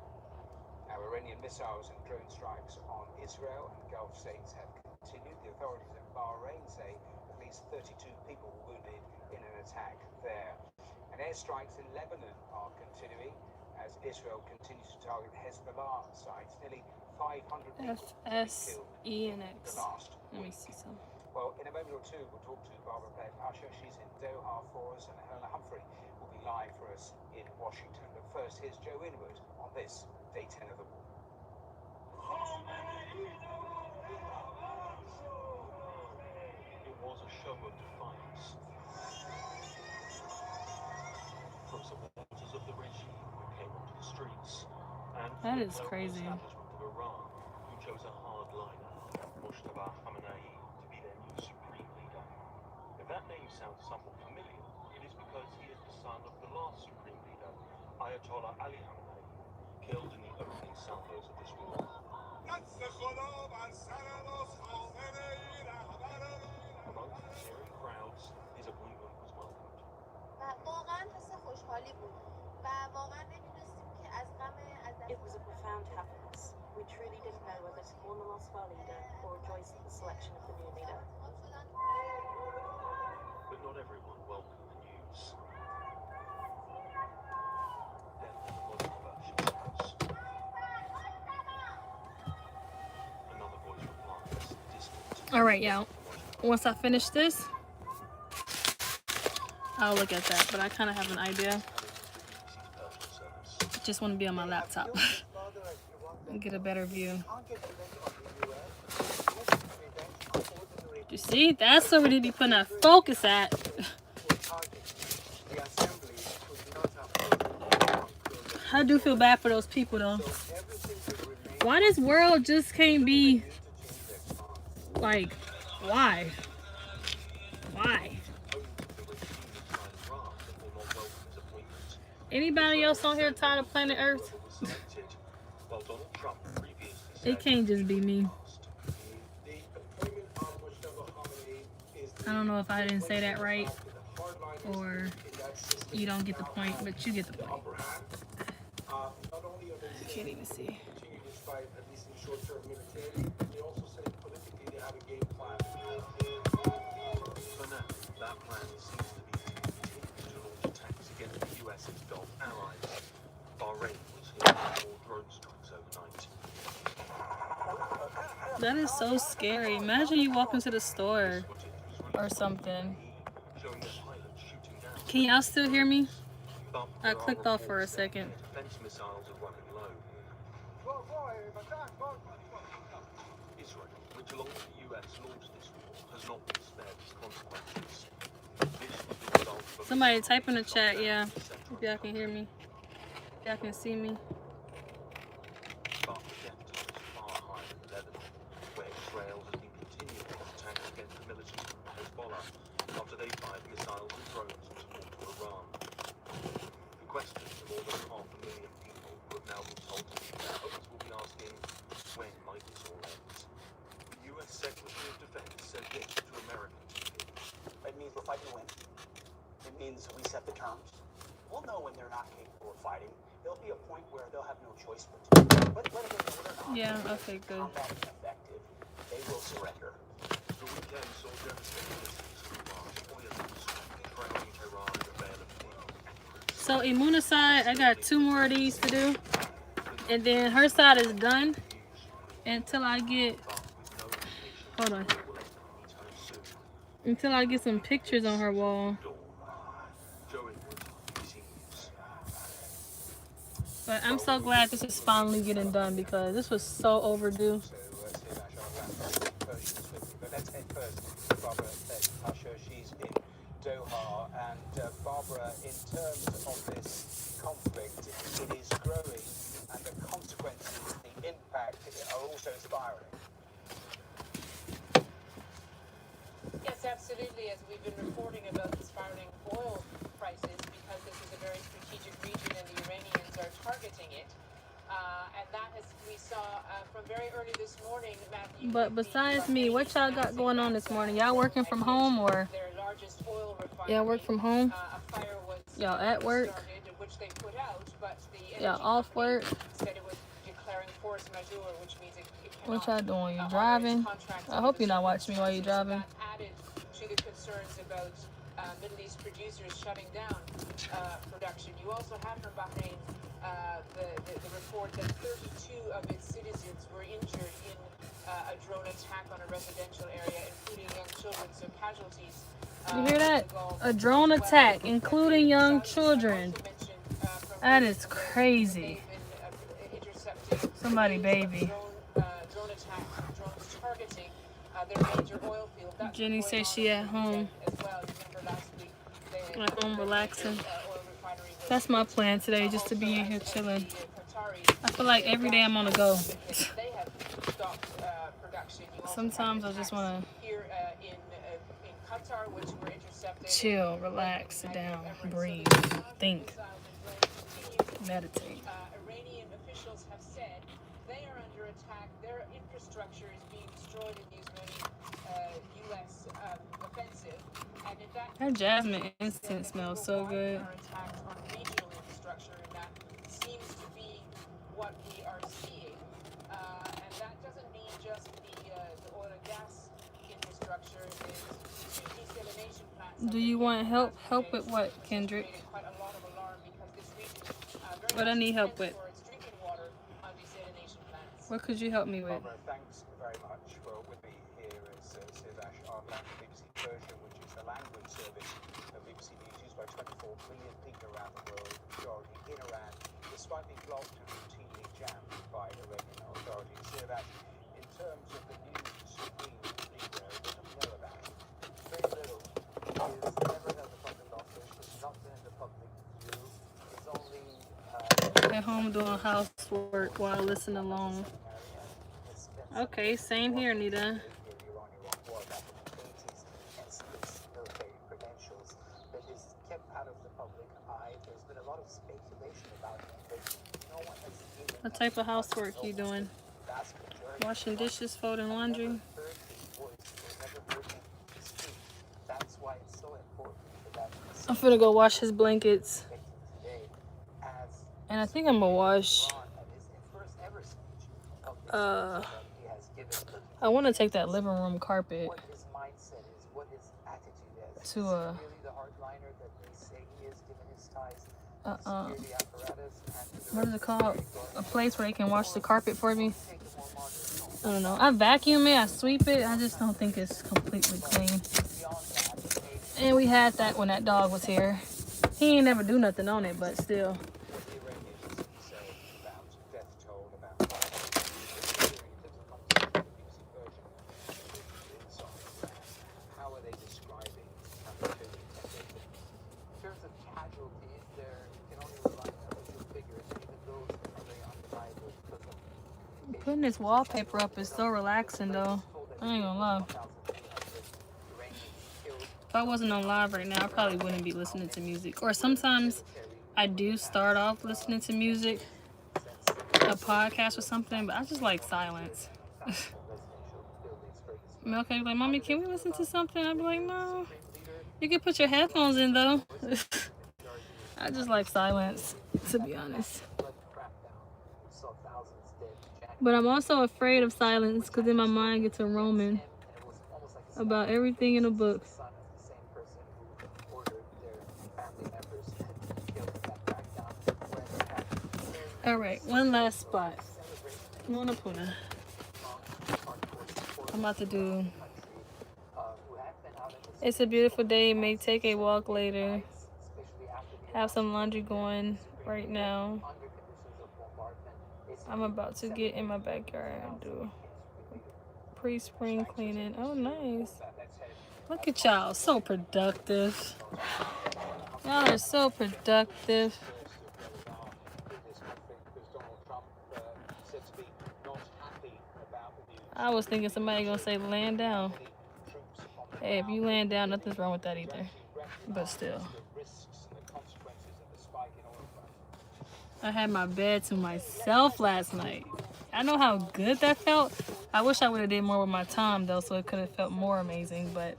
Speaker 7: Now, Iranian missiles and drone strikes on Israel and Gulf states have continued. The authorities in Bahrain say at least 32 people were wounded in an attack there. And airstrikes in Lebanon are continuing as Israel continues to target Hezbollah sites. Nearly 500 people
Speaker 1: FSENX.
Speaker 7: the last
Speaker 1: Let me
Speaker 7: week.
Speaker 1: see some.
Speaker 7: Well, in a moment or two, we'll talk to Barbara Beth Usher. She's in Doha for us, and Helena Humphrey will be live for us in Washington. But first, here's Joe Inwood on this, day 10 of the war.
Speaker 5: It was a show of defiance. From supporters of the regime who came onto the streets, and
Speaker 1: That
Speaker 5: from
Speaker 1: is
Speaker 5: the
Speaker 1: crazy.
Speaker 5: establishment of Iran, who chose a hardliner, Mustafa Khamenei, to be their new supreme leader. If that name sounds somewhat familiar, it is because he is the son of the last supreme leader, Ayatollah Ali Khamenei, killed in the opening salvos of this war. Among the cheering crowds, his appointment was welcomed.
Speaker 10: It was a profound happiness. We truly didn't know whether to mourn the loss of our leader or rejoice at the selection of the new leader.
Speaker 5: But not everyone welcomed the news. Then the modern version sounds. Another voice replies, distant.
Speaker 1: All right, y'all. Once I finish this, I'll look at that. But I kind of have an idea. Just want to be on my laptop and get a better view. You see, that's where we need to be putting our focus at. I do feel bad for those people, though. Why this world just can't be like, why? Why? Anybody else on here tired of planet Earth? It can't just be me. I don't know if I didn't say that right or you don't get the point, but you get the point. I can't even see.
Speaker 5: For now, that plan seems to be to continue to launch attacks against the US and its Gulf allies. Bahrain was hit by more drone strikes overnight.
Speaker 1: That is so scary. Imagine you walk into the store or something. Can y'all still hear me? I clicked off for a second.
Speaker 5: Defense missiles are running low. Israel, which along with the US launched this war, has not been spared its consequences. This was the result of a
Speaker 1: Somebody type in the chat, yeah. If y'all can hear me. If y'all can see me.
Speaker 5: But the death toll is far higher in Lebanon, where Israel has been continuing its attacks against the militants from Hezbollah after they fired missiles and drones in support of Iran. The question to more than 500,000 people who have now been told to leave their homes will be asking, when might this all end? The US Secretary of Defense said this to American TV.
Speaker 9: It means we're fighting to win. It means we set the terms. We'll know when they're not capable of fighting. There'll be a point where they'll have no choice but to. Whether they know it or not.
Speaker 1: Yeah, okay, good.
Speaker 9: Combat is effective. They will surrender.
Speaker 5: The weekend saw devastating listings from Iran's oil industry, drowning Tehran in a veil of oil.
Speaker 1: So immunicide, I got 2 more of these to do.
Speaker 5: The
Speaker 1: And then her side is done until I get, hold on, until I get some pictures on her wall. But I'm so glad this is finally getting done because this was so overdue.
Speaker 7: But let's head first to Barbara Usher. She's in Doha. And Barbara, in terms of this conflict, it is growing and the consequences, the impact are also spiraling.
Speaker 11: Yes, absolutely. As we've been reporting about the spiraling oil prices, because this is a very strategic region and the Iranians are targeting it. And that is, we saw from very early this morning, Matthew.
Speaker 1: But besides me, what y'all got going on this morning? Y'all working from home or
Speaker 11: their largest oil refinery,
Speaker 1: y'all work from home?
Speaker 11: A fire was
Speaker 1: Y'all at work?
Speaker 11: started, which they put out, but the
Speaker 1: Y'all off work?
Speaker 11: said it was declaring force majeure, which means it
Speaker 1: What
Speaker 11: cannot
Speaker 1: y'all doing? You driving? I hope you're not watching me while you're driving.
Speaker 11: added to the concerns about Middle East producers shutting down production. You also have from Bahrain the report that 32 of its citizens were injured in a drone attack on a residential area, including young children, so casualties.
Speaker 1: You hear that? A drone attack, including young children. That is crazy. Somebody baby.
Speaker 11: Drone attacks, drones targeting their major oil field.
Speaker 1: Jenny says she at home. At home relaxing. That's my plan today, just to be in here chilling. I feel like every day I'm on the go. Sometimes I just want to chill, relax, sit down, breathe, think, meditate.
Speaker 11: Iranian officials have said they are under attack. Their infrastructure is being destroyed in the Israeli U.S. Offensive. And in fact,
Speaker 1: That jasmine incense smells so good.
Speaker 11: attacks on regional infrastructure, and that seems to be what we are seeing. And that doesn't mean just the oil and gas infrastructure. There's two desalination plants.
Speaker 1: Do you want help? Help with what, Kendrick?
Speaker 11: Quite a lot of alarm because this region very
Speaker 1: What I need help with?
Speaker 11: for its drinking water on desalination plants.
Speaker 1: What could you help me with?
Speaker 7: Barbara, thanks very much. Well, with me here is Sivash Arlan, BBC Persian, which is the language service of BBC News, used by 24 million people around the world, majority in Iran, despite being blocked and routinely jammed by Iranian authorities. Sivash, in terms of the new supreme leader, what do we know about it?
Speaker 12: Very little. He's never held a public office. He's not been in the public view. He's only
Speaker 1: At home doing housework while listening along. Okay, same here, Nita.
Speaker 12: military credentials, but is kept out of the public eye. There's been a lot of speculation about him, but no one has given
Speaker 1: What type of housework you doing?
Speaker 12: vast majority.
Speaker 1: Washing dishes, folding laundry?
Speaker 12: Never heard his voice. They never heard him speak. That's why it's so important for that
Speaker 1: I'm finna go wash his blankets.
Speaker 12: today as
Speaker 1: And I think I'm gonna wash.
Speaker 12: Ron at his first ever speech of this that he has given.
Speaker 1: I want to take that living room carpet
Speaker 12: What his mindset is, what his attitude is.
Speaker 1: to
Speaker 12: Is he really the hardliner that they say he is, given his ties to the security apparatus and to the
Speaker 1: what is it called? A place where they can wash the carpet for me.
Speaker 12: take a more moderate
Speaker 1: I don't know. I vacuum it, I sweep it. I just don't think it's completely clean.
Speaker 12: beyond that.
Speaker 1: And we had that when that dog was here. He ain't never do nothing on it, but still.
Speaker 7: What the Iranians say about death toll, about how are they describing captivity?
Speaker 12: In terms of casualties, there can only rely on official figures, and even those are very undeniable because of
Speaker 1: Putting this wallpaper up is so relaxing, though. I ain't gonna lie.
Speaker 12: 1,300 Iranians killed.
Speaker 1: If I wasn't on live right now, I probably wouldn't be listening to music. Or sometimes I do start off listening to music, a podcast or something, but I just like silence. Milky like, Mommy, can we listen to something? I'd be like, no. You can put your headphones in, though. I just like silence, to be honest. But I'm also afraid of silence because then my mind gets a roaming about everything in the book. Alright, one last spot. Mona Puna. I'm about to do. It's a beautiful day. May take a walk later. Have some laundry going right now. I'm about to get in my backyard and do pre-spring cleaning. Oh, nice. Look at y'all. So productive. Y'all are so productive. I was thinking somebody gonna say laying down. Hey, if you laying down, nothing's wrong with that either. But still. I had my bed to myself last night. I know how good that felt. I wish I would have did more with my time though, so it could have felt more amazing, but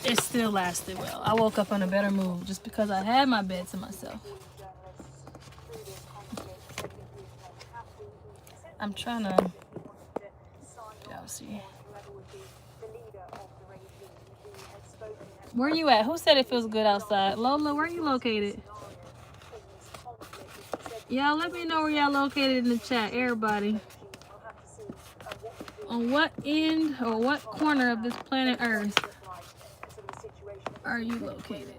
Speaker 1: it still lasted well. I woke up in a better mood just because I had my bed to myself. I'm trying to, y'all see. Where you at? Who said it feels good outside? Lola, where are you located? Y'all let me know where y'all located in the chat, everybody. On what end or what corner of this planet Earth are you located?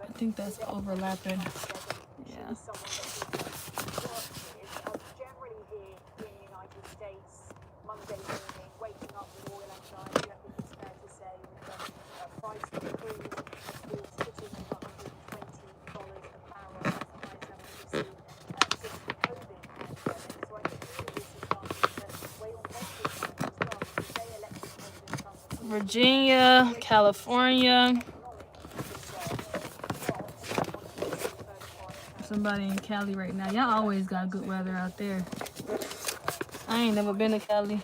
Speaker 1: I think that's overlapping. Yeah. Virginia, California. Somebody in Cali right now. Y'all always got good weather out there. I ain't never been to Cali.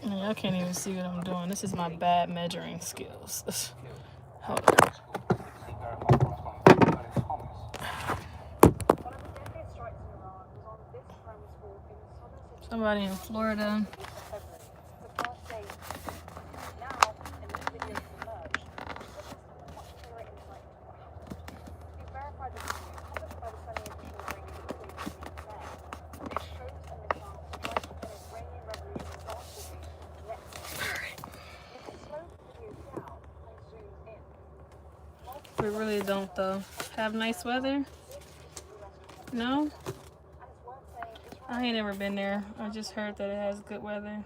Speaker 1: Y'all can't even see what I'm doing. This is my bad measuring skills. Hold on. Somebody in Florida. We really don't though. Have nice weather? No? I ain't never been there. I just heard that it has good weather.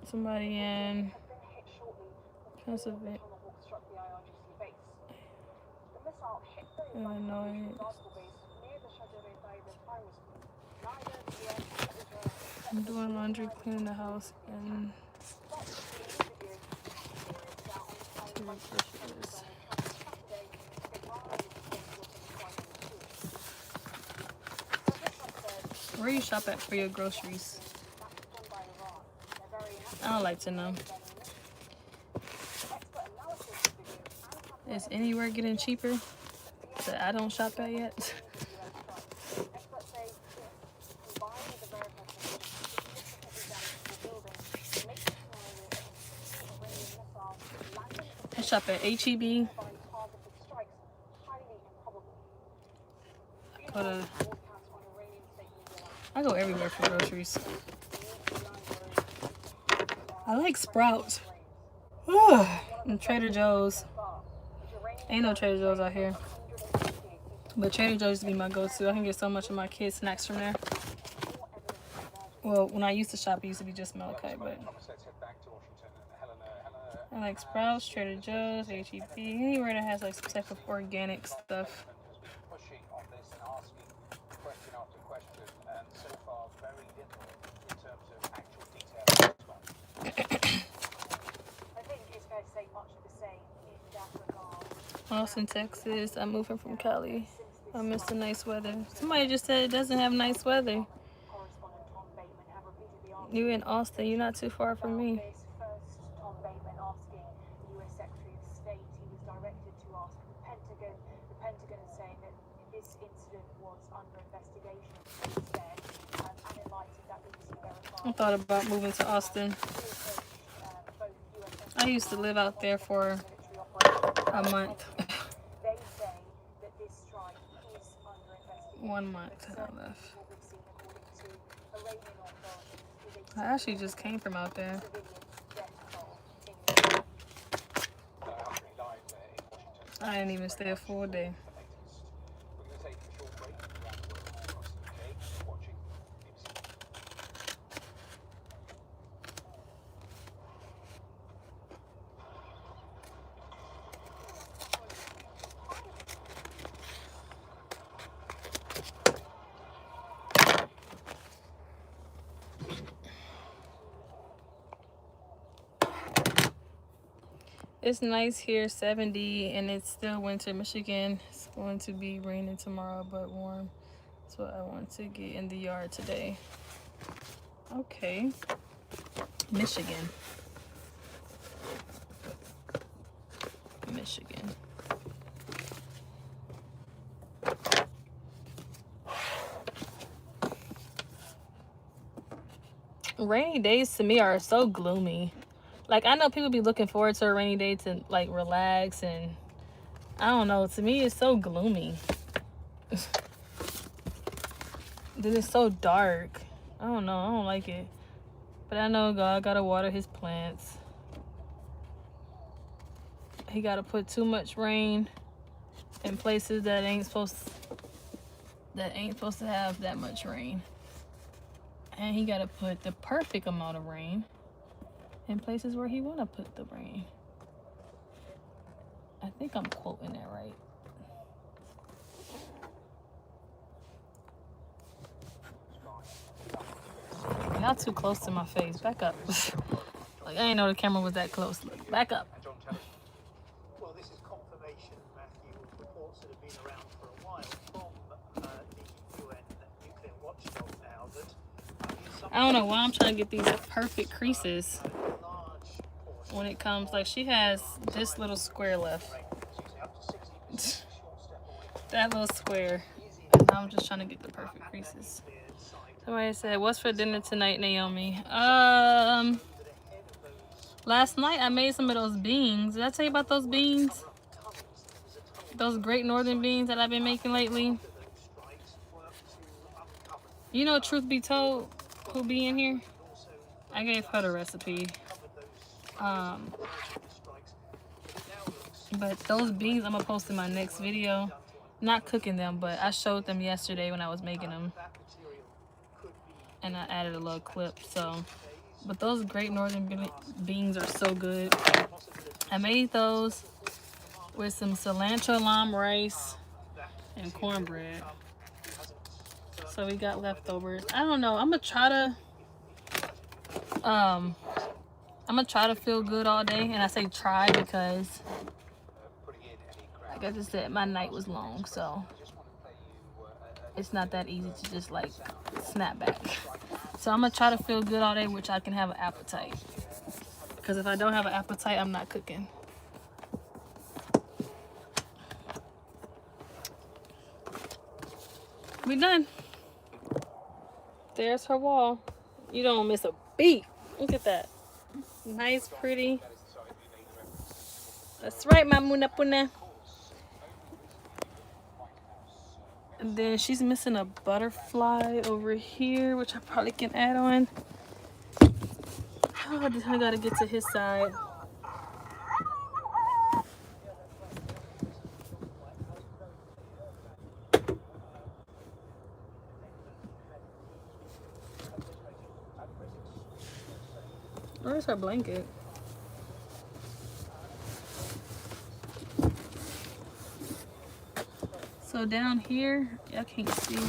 Speaker 1: Somebody in Pennsylvania, Illinois. I'm doing laundry, cleaning the house, and where you shop at for your groceries? I don't like to know. Is anywhere getting cheaper that I don't shop at yet? I shop at H-E-B. I go everywhere for groceries. I like Sprouts. And Trader Joe's. Ain't no Trader Joe's out here. But Trader Joe's used to be my go-to. I can get so much of my kids' snacks from there. Well, when I used to shop, it used to be just Malachi, but I like Sprouts, Trader Joe's, H-E-B, anywhere that has like some type of organic stuff. Austin, Texas. I'm moving from Cali. I miss the nice weather. Somebody just said it doesn't have nice weather. You in Austin? You're not too far from me.
Speaker 8: First, Tom Bateman asking the US Secretary of State. He was directed to ask the Pentagon. The Pentagon is saying that this incident was under investigation instead, and in light of that, BBC verified.
Speaker 1: I thought about moving to Austin. I used to live out there for a month.
Speaker 8: They say that this strike is under investigation.
Speaker 1: 1 month and I left. I actually just came from out there. I didn't even stay a full day. It's nice here, 70, and it's still winter. Michigan, it's going to be raining tomorrow, but warm. That's what I want to get in the yard today. Okay, Michigan. Michigan. Rainy days to me are so gloomy. Like, I know people be looking forward to a rainy day to, like, relax, and I don't know. To me, it's so gloomy. Then it's so dark. I don't know. I don't like it. But I know God gotta water his plants. He gotta put too much rain in places that ain't supposed to have that much rain. And he gotta put the perfect amount of rain in places where he want to put the rain. I think I'm quoting that right. Y'all too close to my face. Back up. Like, I didn't know the camera was that close. Look, back up.
Speaker 9: Well, this is confirmation, Matthew, of reports that have been around for a while from the UN nuclear watchdog now that
Speaker 1: I don't know why I'm trying to get these perfect creases when it comes. Like, she has this little square left. That little square. And I'm just trying to get the perfect creases. Somebody said, what's for dinner tonight, Naomi? Last night I made some of those beans. Did I tell you about those beans? Those Great Northern beans that I've been making lately. You know, truth be told, who be in here? I gave her the recipe. But those beans I'm gonna post in my next video. Not cooking them, but I showed them yesterday when I was making them. And I added a little clip, so. But those Great Northern beans are so good. I made those with some cilantro lime rice and cornbread. So we got leftovers. I don't know. I'm gonna try to feel good all day, and I say try because, like I just said, my night was long, so it's not that easy to just like snap back. So I'm gonna try to feel good all day, which I can have an appetite. Because if I don't have an appetite, I'm not cooking. We done. There's her wall. You don't miss a beat. Look at that. Nice, pretty. That's right, my Muna Puna. And then she's missing a butterfly over here, which I probably can add on. Oh, I gotta get to his side. Where's her blanket? So down here, y'all can't see.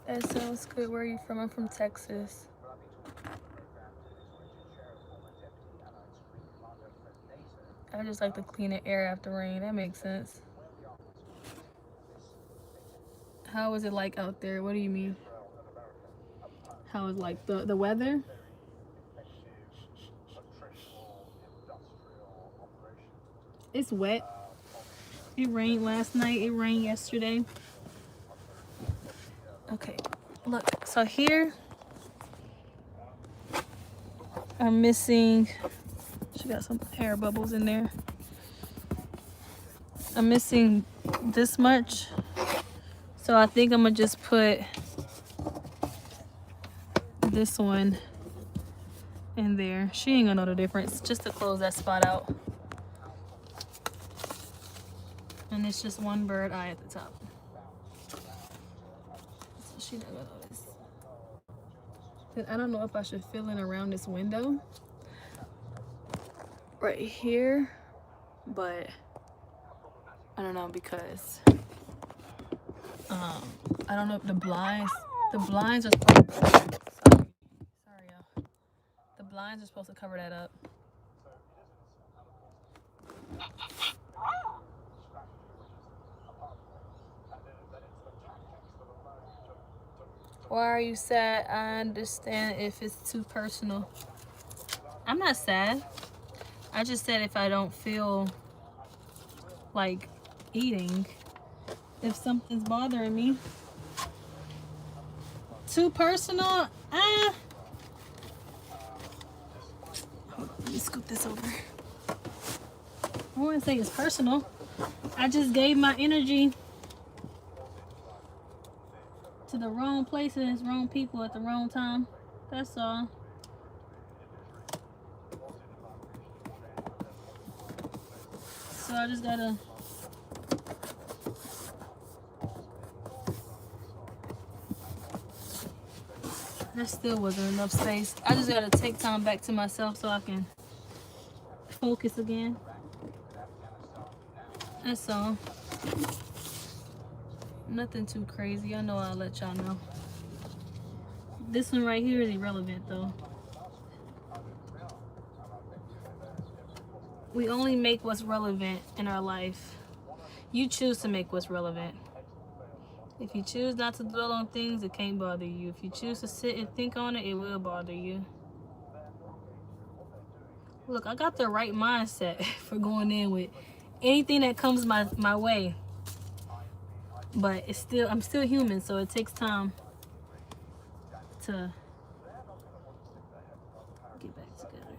Speaker 1: That sounds good. Where are you from? I'm from Texas. I just like to clean the air after rain. That makes sense. How is it like out there? What do you mean? How is like the weather? It's wet. It rained last night. It rained yesterday. Okay, look. So here I'm missing. She got some air bubbles in there. I'm missing this much. So I think I'm gonna just put this one in there. She ain't gonna know the difference, just to close that spot out. And it's just one bird eye at the top. So she not gonna notice. Then I don't know if I should fill in around this window right here, but I don't know because I don't know if the blinds are sorry y'all. The blinds are supposed to cover that up. Why are you sad? I understand if it's too personal. I'm not sad. I just said if I don't feel like eating, if something's bothering me. Too personal? Let me scoop this over. I wouldn't say it's personal. I just gave my energy to the wrong places, wrong people at the wrong time. That's all. So I just gotta there still wasn't enough space. I just gotta take time back to myself so I can focus again. That's all. Nothing too crazy. I know I'll let y'all know. This one right here is irrelevant though. We only make what's relevant in our life. You choose to make what's relevant. If you choose not to dwell on things, it can't bother you. If you choose to sit and think on it, it will bother you. Look, I got the right mindset for going in with anything that comes my way. But I'm still human, so it takes time to get back together.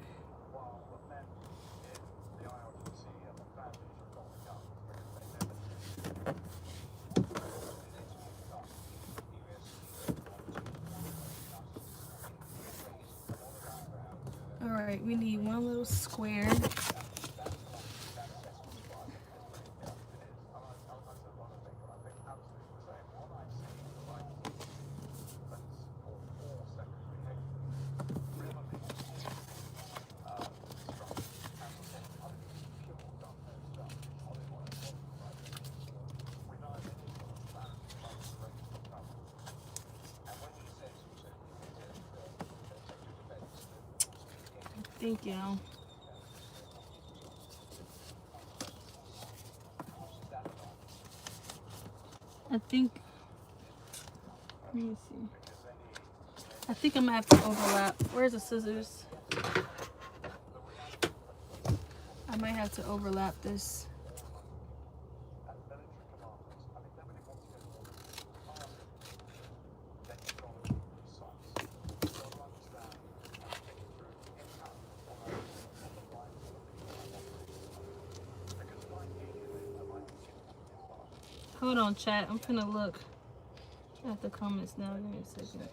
Speaker 1: All right, we need one little square. Thank you. I think, let me see. I think I'm gonna have to overlap. Where's the scissors? I might have to overlap this. Hold on, chat. I'm gonna look at the comments now. Give me a second.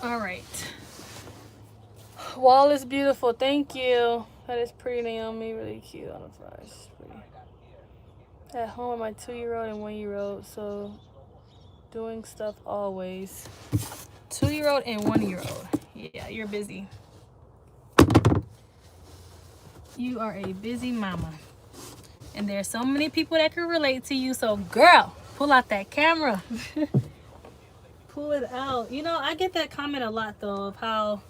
Speaker 1: All right. Wall is beautiful. Thank you. That is pretty, Naomi. Really cute on the flash. Pretty. At home with my 2-year-old and 1-year-old, so doing stuff always. 2-year-old and 1-year-old. Yeah, you're busy. You are a busy mama. And there's so many people that can relate to you. So, girl, pull out that camera. Pull it out. You know, I get that comment a lot, though, of how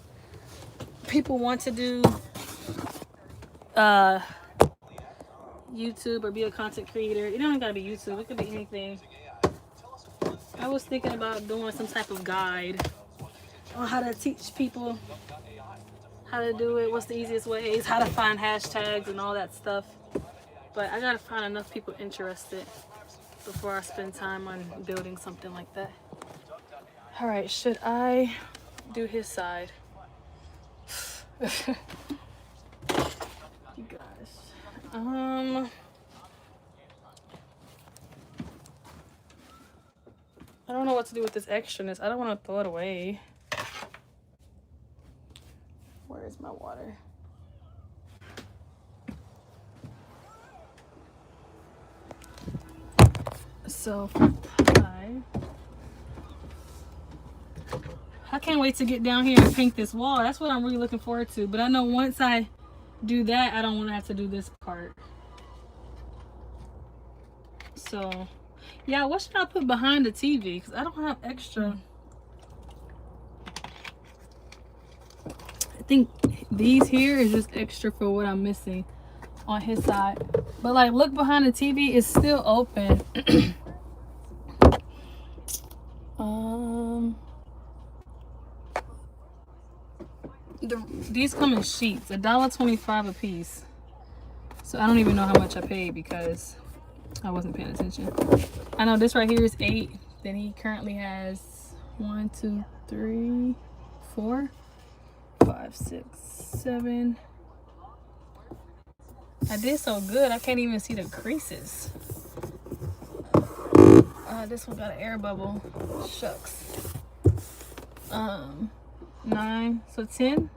Speaker 1: people want to do YouTube or be a content creator. It don't gotta be YouTube. It could be anything. I was thinking about doing some type of guide on how to teach people how to do it, what's the easiest ways, how to find hashtags and all that stuff. But I gotta find enough people interested before I spend time on building something like that. All right, should I do his side? You guys, I don't know what to do with this extraness. I don't want to throw it away. Where is my water? So for pie, I can't wait to get down here and paint this wall. That's what I'm really looking forward to. But I know once I do that, I don't want to have to do this part. So yeah, what should I put behind the TV? Because I don't have extra. I think these here is just extra for what I'm missing on his side. But like, look behind the TV, it's still open. These come in sheets, $1.25 a piece. So I don't even know how much I paid because I wasn't paying attention. I know this right here is 8. Then he currently has 1, 2, 3, 4, 5, 6, 7. I did so good, I can't even see the creases. This one got an air bubble. Shucks. 9, so 10.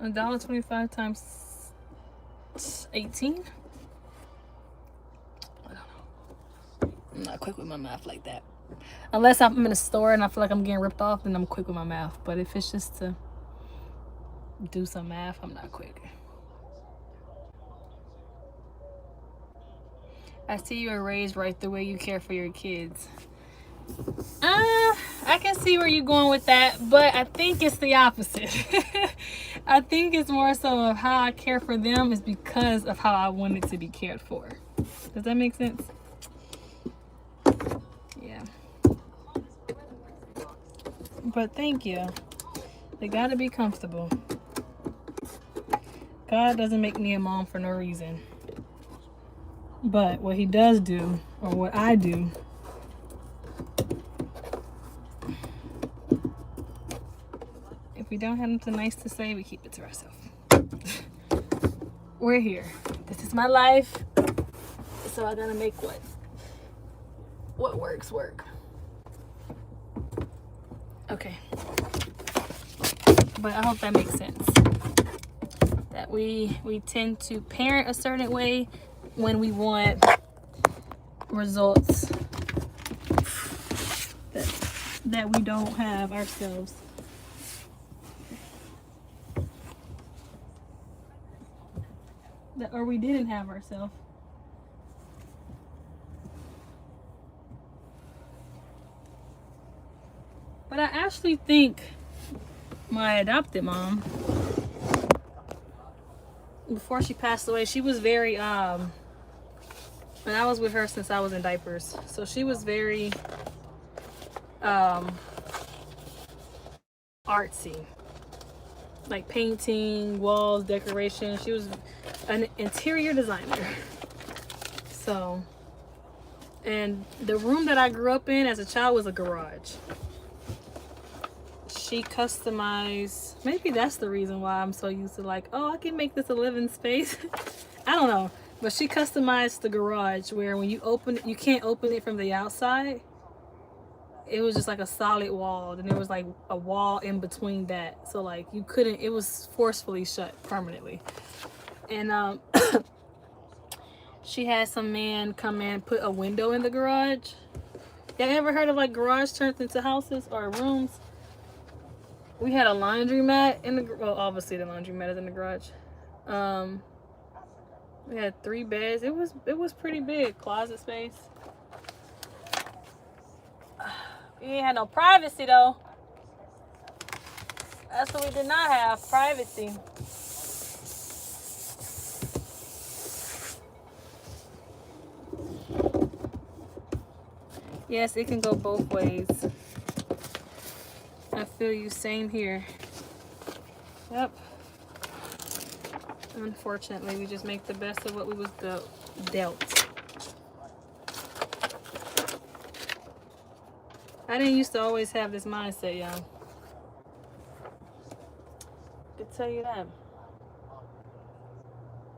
Speaker 1: $1.25 times 18. I don't know. I'm not quick with my math like that. Unless I'm in a store and I feel like I'm getting ripped off, then I'm quick with my math. But if it's just to do some math, I'm not quick. I see you are raised right the way you care for your kids. I can see where you're going with that, but I think it's the opposite. I think it's more so of how I care for them is because of how I want it to be cared for. Does that make sense? Yeah. But thank you. They gotta be comfortable. God doesn't make me a mom for no reason. But what he does do, or what I do, if we don't have something nice to say, we keep it to ourselves. We're here. This is my life. So I gotta make what works work. Okay. But I hope that makes sense. That we tend to parent a certain way when we want results that we don't have ourselves. Or we didn't have ourselves. But I actually think my adopted mom, before she passed away, she was very and I was with her since I was in diapers, so she was very artsy, like painting, walls, decoration. She was an interior designer. So, and the room that I grew up in as a child was a garage. She customized, maybe that's the reason why I'm so used to like, oh, I can make this a living space. I don't know. But she customized the garage where when you open it, you can't open it from the outside. it was just like a solid wall. Then there was like a wall in between that. So like you couldn't, it was forcefully shut permanently. And she had some man come in and put a window in the garage. Y'all ever heard of like garage turned into houses or rooms? We had a laundromat in the, well, obviously the laundromat is in the garage. We had 3 beds. It was pretty big, closet space. We ain't had no privacy though. That's what we did not have, privacy. Yes, it can go both ways. I feel you, same here. Yep. Unfortunately, we just make the best of what we was dealt. I didn't used to always have this mindset, y'all. I could tell you that.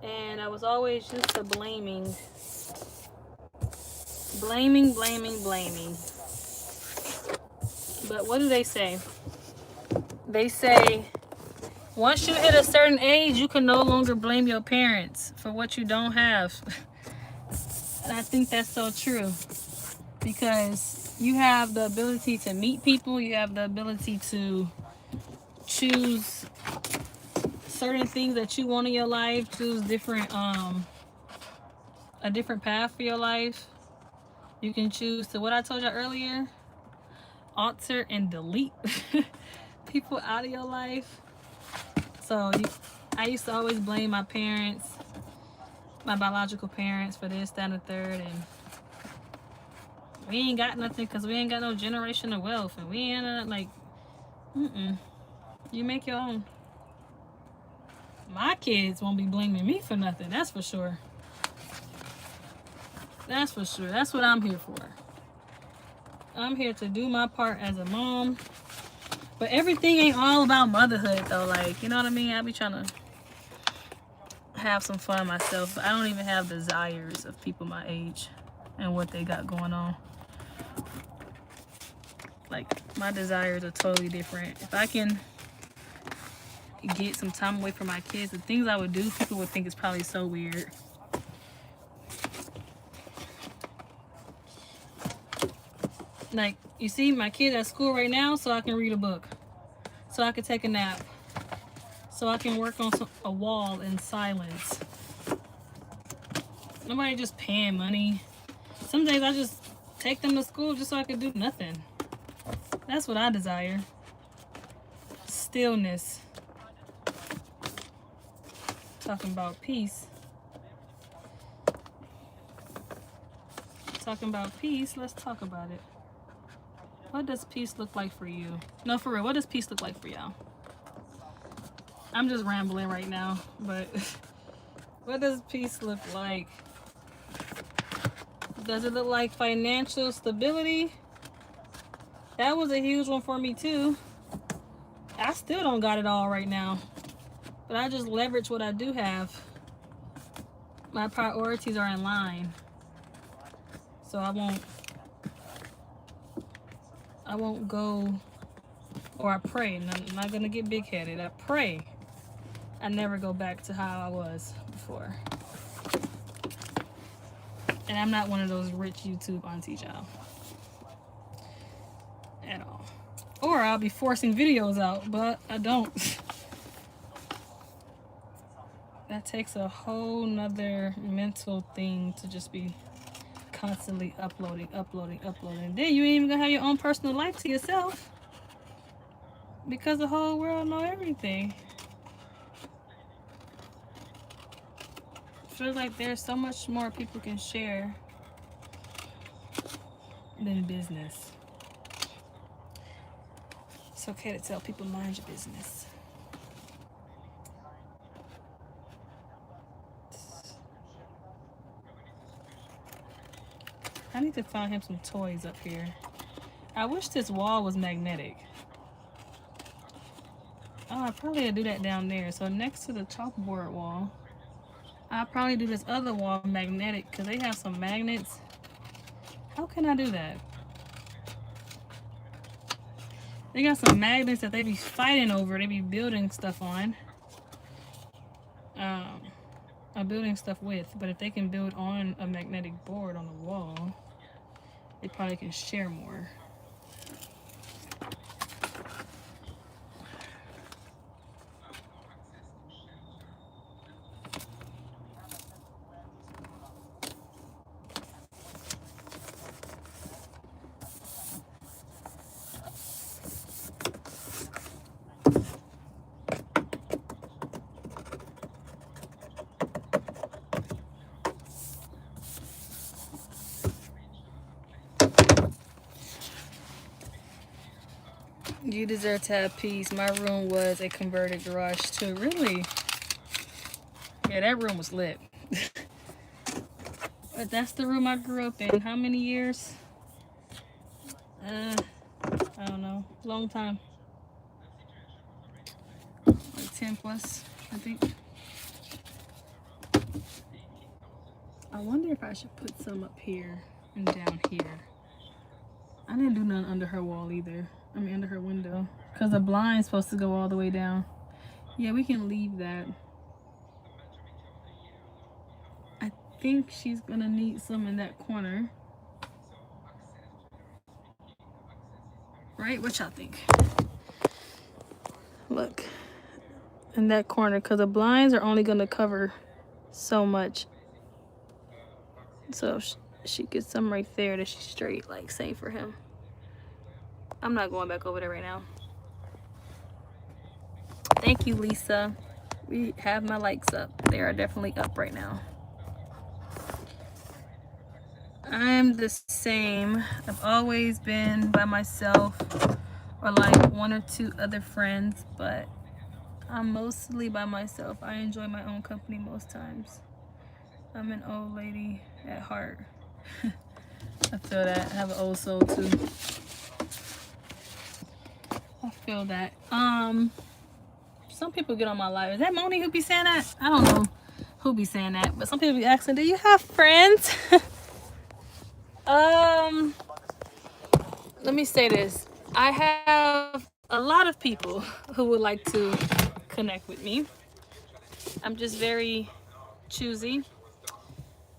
Speaker 1: And I was always used to blaming. Blaming. But what do they say? They say, once you hit a certain age, you can no longer blame your parents for what you don't have. And I think that's so true. Because you have the ability to meet people. You have the ability to choose certain things that you want in your life. Choose different, a different path for your life. You can choose to, what I told you earlier, alter and delete people out of your life. So I used to always blame my parents, my biological parents, for this, that, and the third. And we ain't got nothing because we ain't got no generational wealth. And we ain't like, you make your own. My kids won't be blaming me for nothing. That's for sure. That's for sure. That's what I'm here for. I'm here to do my part as a mom. But everything ain't all about motherhood, though. Like, you know what I mean? I be trying to have some fun myself. But I don't even have desires of people my age and what they got going on. Like, my desires are totally different. If I can get some time away from my kids, the things I would do, people would think it's probably so weird. Like, you see, my kid's at school right now, so I can read a book. So I can take a nap. So I can work on a wall in silence. Nobody just paying money. Some days I just take them to school just so I can do nothing. That's what I desire. Stillness. Talking about peace. Talking about peace, let's talk about it. What does peace look like for you? No, for real, what does peace look like for y'all? I'm just rambling right now, but what does peace look like? Does it look like financial stability? That was a huge one for me too. I still don't got it all right now, but I just leverage what I do have. My priorities are in line, so I won't go, or I pray. I'm not gonna get big-headed. I pray I never go back to how I was before. And I'm not one of those rich YouTube aunties, y'all. At all. Or I'll be forcing videos out, but I don't. That takes a whole nother mental thing to just be constantly uploading. Then you ain't even gonna have your own personal life to yourself. Because the whole world know everything. I feel like there's so much more people can share than business. It's okay to tell people mind your business. I need to find him some toys up here. I wish this wall was magnetic. Oh, I probably would do that down there. So next to the chalkboard wall, I'll probably do this other wall magnetic because they have some magnets. How can I do that? They got some magnets that they be fighting over. They be building stuff on. Building stuff with. But if they can build on a magnetic board on the wall, they probably can share more. You deserve to have peace. My room was a converted garage too. Really? Yeah, that room was lit. But that's the room I grew up in. How many years? I don't know. Long time. Like 10 plus, I think. I wonder if I should put some up here and down here. I didn't do none under her wall either. I mean, under her window. Because the blind's supposed to go all the way down. Yeah, we can leave that. I think she's going to need some in that corner. Right? What y'all think? Look. In that corner. Because the blinds are only going to cover so much. So she gets some right there that she's straight. Like, same for him. I'm not going back over there right now. Thank you, Lisa. We have my likes up. They are definitely up right now. I'm the same. I've always been by myself or like one or two other friends, but I'm mostly by myself. I enjoy my own company most times. I'm an old lady at heart. I feel that. I have an old soul too. I feel that. Some people get on my live. Is that Moni who be saying that? I don't know who be saying that, but some people be asking, do you have friends? Let me say this. I have a lot of people who would like to connect with me. I'm just very choosy,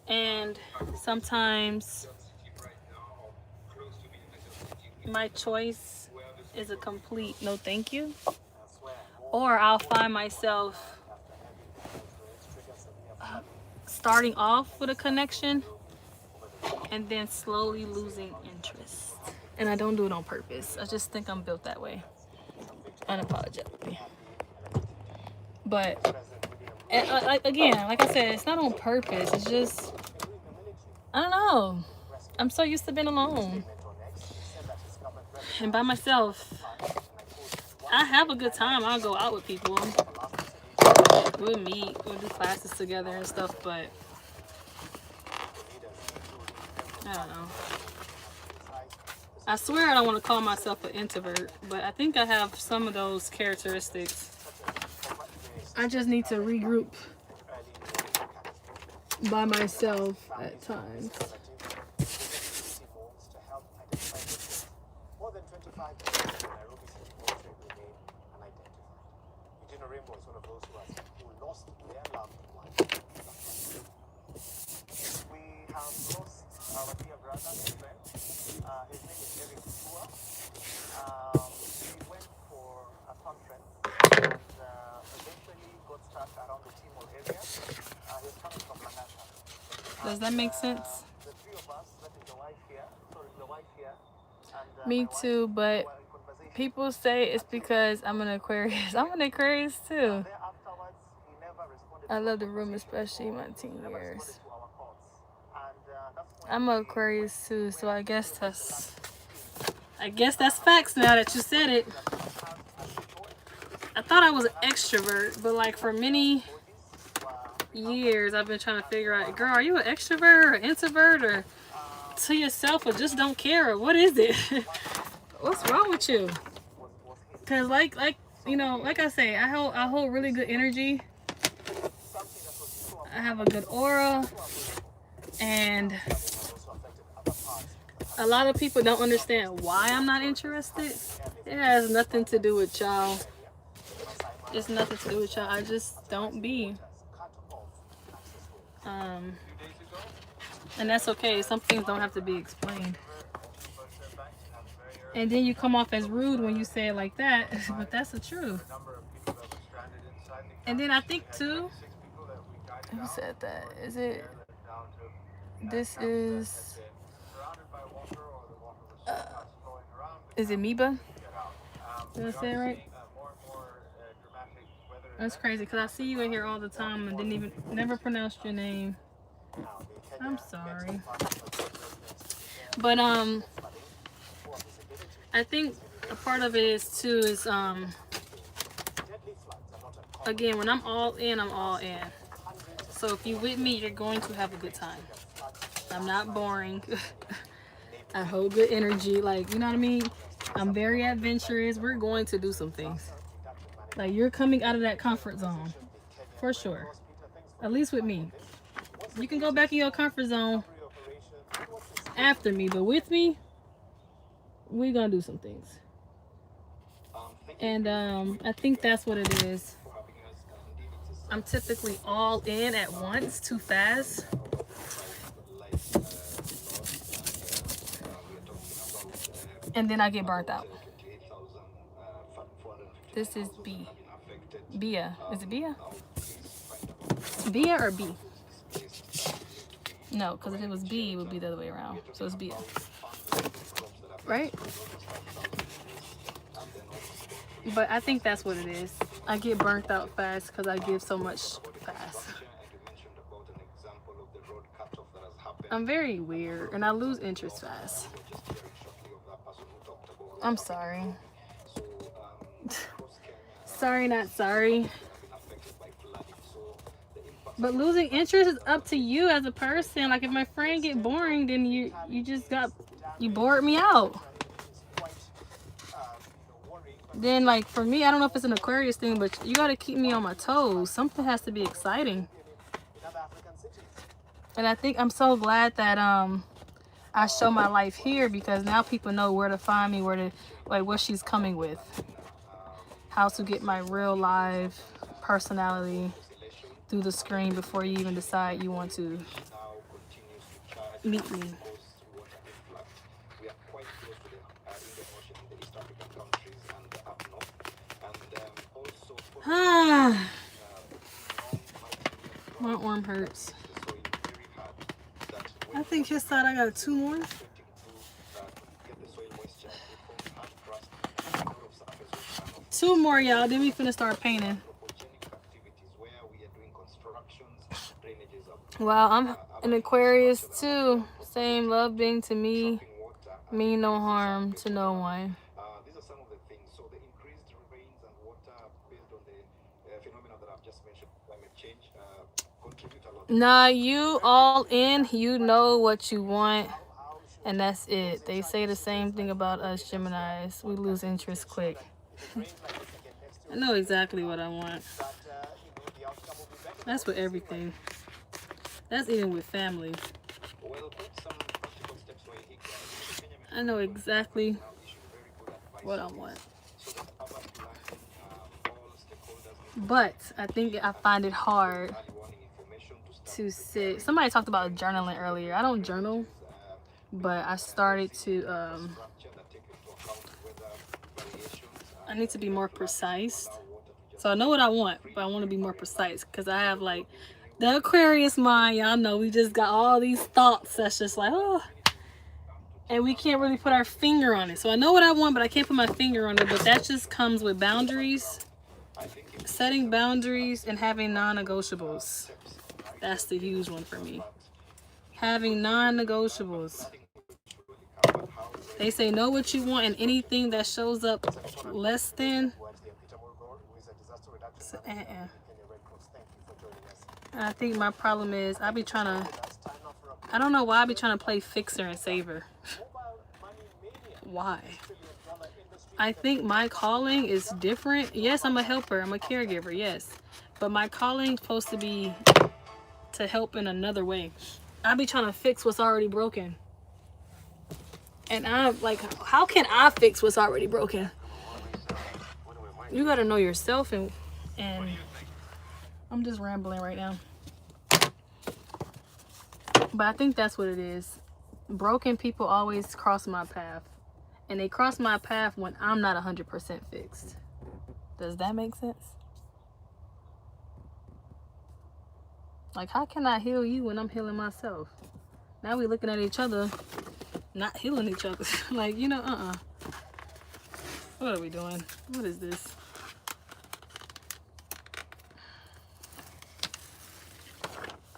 Speaker 1: and sometimes my choice is a complete no thank you, or I'll find myself starting off with a connection and then slowly losing interest. And I don't do it on purpose. I just think I'm built that way, unapologetically. But again, like I said, it's not on purpose. It's just, I don't know. I'm so used to being alone and by myself. I have a good time. I'll go out with people. We'll meet. We'll do classes together and stuff. But I don't know. I swear I don't want to call myself an introvert, but I think I have some of those characteristics. I just need to regroup by myself at times. Does that make sense? Me too, but people say it's because I'm an Aquarius. I'm an Aquarius too. I love the room, especially my teen years. I'm an Aquarius too, so I guess that's facts now that you said it. I thought I was an extrovert, but like for many years I've been trying to figure out, girl, are you an extrovert or introvert or to yourself or just don't care, or what is it? What's wrong with you? Because like you know, like I say, I hold really good energy. I have a good aura, and a lot of people don't understand why I'm not interested. It has nothing to do with y'all. It's nothing to do with y'all. I just don't be. And that's okay. Some things don't have to be explained. And then you come off as rude when you say it like that, but that's the truth. And then I think too, who said that? Is it, this is it Meba? Did I say it right? That's crazy because I see you in here all the time and never pronounced your name. I'm sorry. But I think a part of it is too is again, when I'm all in, I'm all in. So if you're with me, you're going to have a good time. I'm not boring. I hold good energy, like, you know what I mean? I'm very adventurous. We're going to do some things. Like, you're coming out of that comfort zone for sure. At least with me. You can go back in your comfort zone after me, but with me, we're gonna do some things. And I think that's what it is. I'm typically all in at once, too fast. And then I get burnt out. This is B. Bia. Is it Bia? Bia or B? No, because if it was B, it would be the other way around. So it's Bia. Right? But I think that's what it is. I get burnt out fast because I give so much fast. I'm very weird and I lose interest fast. I'm sorry. Sorry, not sorry. But losing interest is up to you as a person. Like if my friend get boring, then you bored me out. Then like for me, I don't know if it's an Aquarius thing, but you gotta keep me on my toes. Something has to be exciting. And I think I'm so glad that I show my life here because now people know where to find me, where to like what she's coming with. How to get my real live personality through the screen before you even decide you want to meet me. My arm hurts. I think his side I got 2 more. Two more, y'all. Then we finna start painting. Wow, I'm an Aquarius too. Same, love being to me, mean no harm to no one.
Speaker 3: These are some of the things. So the increased rains and water based on the phenomena that I've just mentioned, climate change, contribute a lot.
Speaker 1: Nah, you all in, you know what you want, and that's it. They say the same thing about us Geminis. We lose interest quick. I know exactly what I want. That's with everything. That's even with family. I know exactly what I want. But I think I find it hard to sit. Somebody talked about journaling earlier. I don't journal, but I started to I need to be more precise. So I know what I want, but I want to be more precise because I have like the Aquarius mind. Y'all know we just got all these thoughts that's just like, oh, and we can't really put our finger on it. So I know what I want, but I can't put my finger on it. But that just comes with boundaries, setting boundaries, and having non-negotiables. That's the huge one for me. Having non-negotiables. They say know what you want, and anything that shows up less than. I think my problem is I don't know why I be trying to play fixer and saver. Why? I think my calling is different. Yes, I'm a helper. I'm a caregiver. Yes. But my calling is supposed to be to help in another way. I be trying to fix what's already broken. And I'm like, how can I fix what's already broken? You gotta know yourself, and I'm just rambling right now. But I think that's what it is. Broken people always cross my path. And they cross my path when I'm not 100% fixed. Does that make sense? Like, how can I heal you when I'm healing myself? Now we looking at each other, not healing each other. Like, you know, What are we doing? What is this?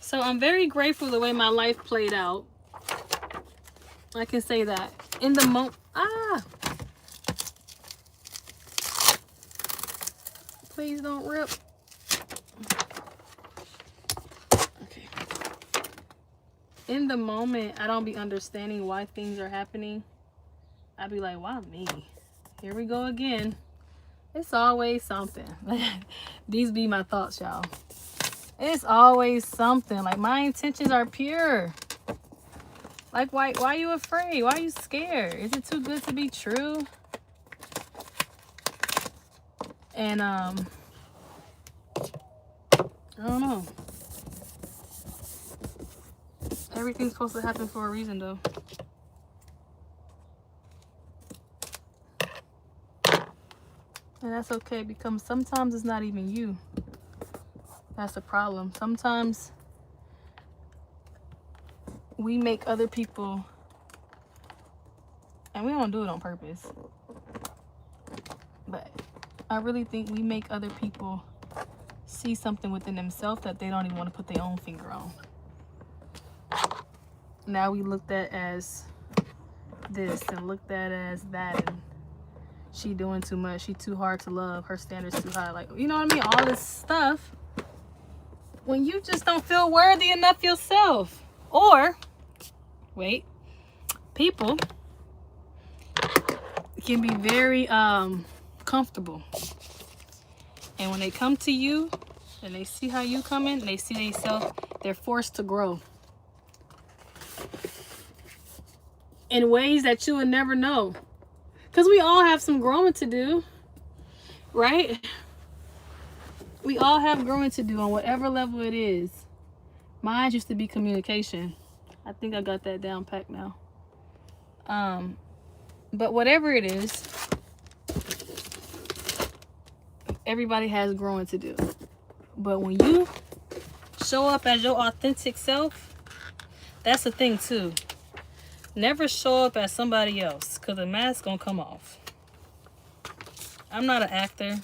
Speaker 1: So I'm very grateful the way my life played out. I can say that. In the moment, please don't rip. Okay. In the moment, I don't be understanding why things are happening. I be like, why me? Here we go again. It's always something. These be my thoughts, y'all. It's always something. Like, my intentions are pure. Like, why are you afraid? Why are you scared? Is it too good to be true? And I don't know. Everything's supposed to happen for a reason, though. And that's okay, because sometimes it's not even you. That's the problem. Sometimes we make other people, and we don't do it on purpose, but I really think we make other people see something within themselves that they don't even want to put their own finger on. Now we looked at as this and looked at as that, and she doing too much, she too hard to love, her standards too high, like, you know what I mean? All this stuff when you just don't feel worthy enough yourself. Or wait, people can be very comfortable, and when they come to you and they see how you come in, they see themselves, they're forced to grow in ways that you would never know. Because we all have some growing to do, right? We all have growing to do on whatever level it is. Mine used to be communication. I think I got that down packed now. But whatever it is, everybody has growing to do. But when you show up as your authentic self, that's the thing too. Never show up as somebody else, because the mask gonna come off. I'm not an actor.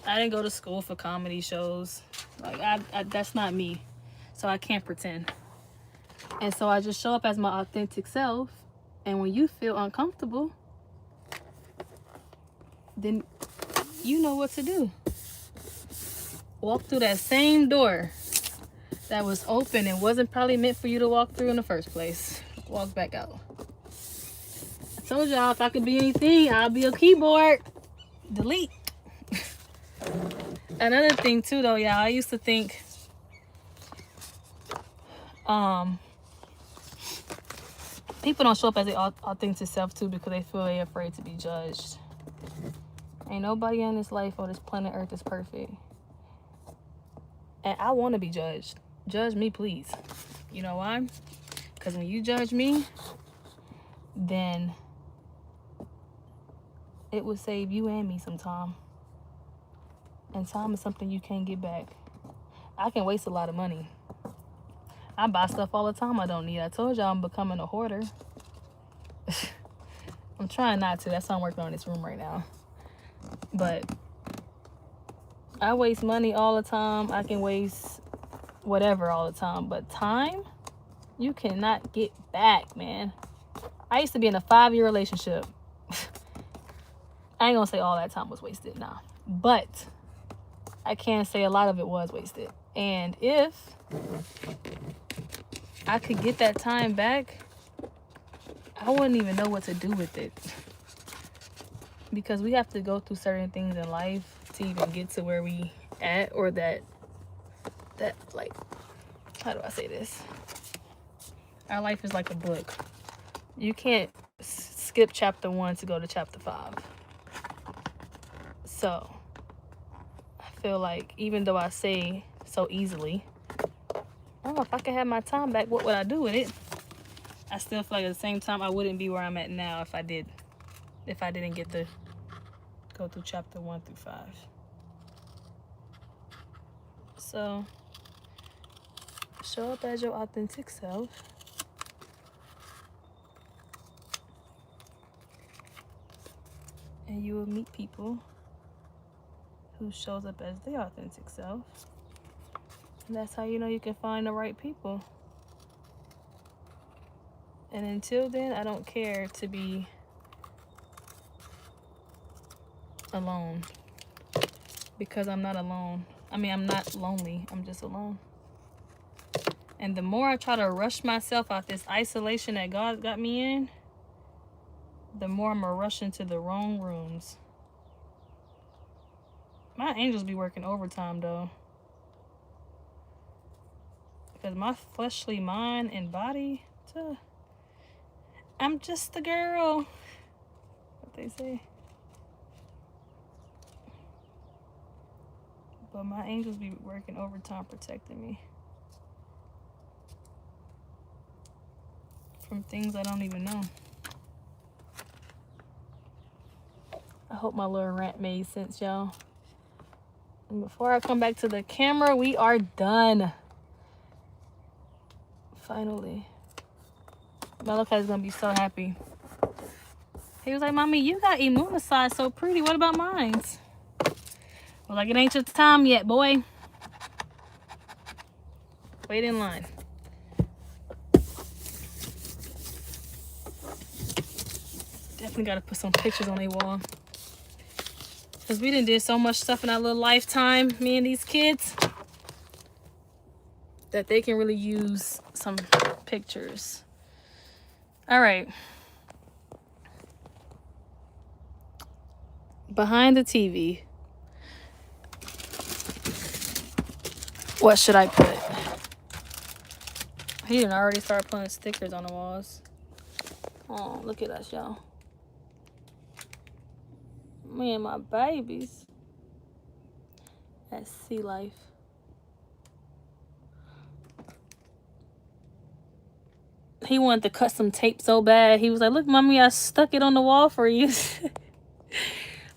Speaker 1: I didn't go to school for comedy shows. Like, I that's not me. So I can't pretend. And so I just show up as my authentic self. And when you feel uncomfortable, then you know what to do. Walk through that same door that was open and wasn't probably meant for you to walk through in the first place. Walk back out. I told y'all, if I could be anything, I'll be a keyboard. Delete. Another thing too, though, y'all, I used to think people don't show up as their authentic self too because they feel they're afraid to be judged. Ain't nobody on this life or this planet Earth is perfect. And I want to be judged. Judge me, please. You know why? Because when you judge me, then it will save you and me some time. And time is something you can't get back. I can waste a lot of money. I buy stuff all the time I don't need. I told y'all I'm becoming a hoarder. I'm trying not to. That's why I'm working on this room right now. But I waste money all the time. I can waste whatever all the time. But time, you cannot get back, man. I used to be in a 5-year relationship. I ain't gonna say all that time was wasted now. But I can say a lot of it was wasted. And if I could get that time back, I wouldn't even know what to do with it. Because we have to go through certain things in life to even get to where we at, or that like, how do I say this? Our life is like a book. You can't skip chapter 1 to go to chapter 5. So I feel like even though I say so easily, oh, if I could have my time back, what would I do with it? I still feel like at the same time I wouldn't be where I'm at now if I didn't get to go through chapter 1 through 5. So show up as your authentic self. And you will meet people who shows up as their authentic self. And that's how you know you can find the right people. And until then, I don't care to be alone. Because I'm not alone. I mean, I'm not lonely. I'm just alone. And the more I try to rush myself out this isolation that God got me in, the more I'm going to rush into the wrong rooms. My angels be working overtime, though. Because my fleshly mind and body, I'm just a girl. What they say. But my angels be working overtime protecting me from things I don't even know. I hope my little rant made sense, y'all. And before I come back to the camera, we are done. Finally. Malachi's gonna be so happy. He was like, Mommy, you got immunicized so pretty. What about mine? Well, like, it ain't your time yet, boy. Wait in line. Definitely gotta put some pictures on their wall. Because we done did so much stuff in our little lifetime, me and these kids, that they can really use some pictures. All right. Behind the TV. What should I put? He didn't already start putting stickers on the walls. Oh, look at us, y'all. Me and my babies. That's sea life. He wanted to cut some tape so bad. He was like, look, Mommy, I stuck it on the wall for you.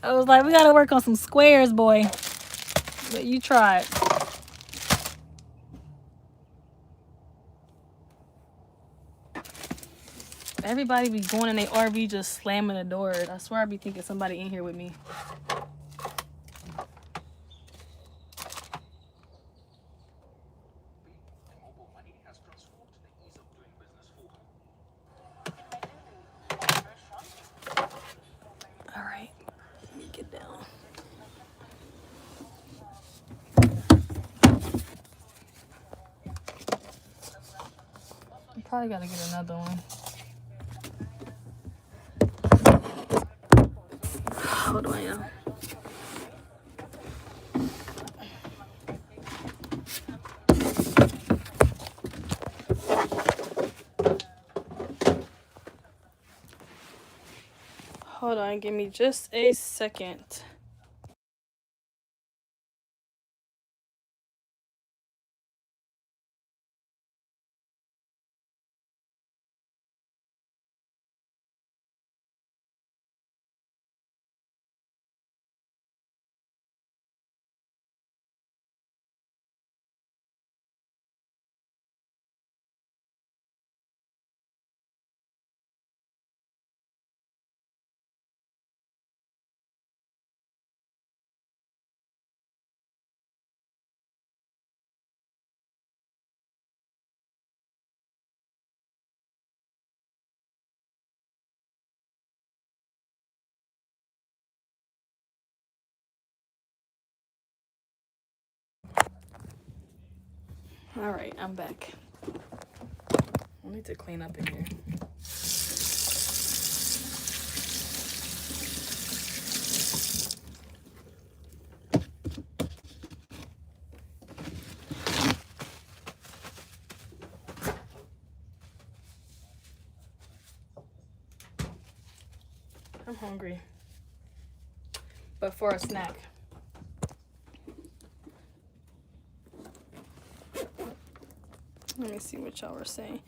Speaker 1: I was like, we gotta work on some squares, boy. But you tried. Everybody be going in their RV just slamming the door. I swear I be thinking somebody in here with me. All right, let me get down. I probably gotta get another one. Hold on, y'all. Hold on, give me just a second. All right, I'm back. I need to clean up in here. I'm hungry. But for a snack. Let me see what y'all were saying.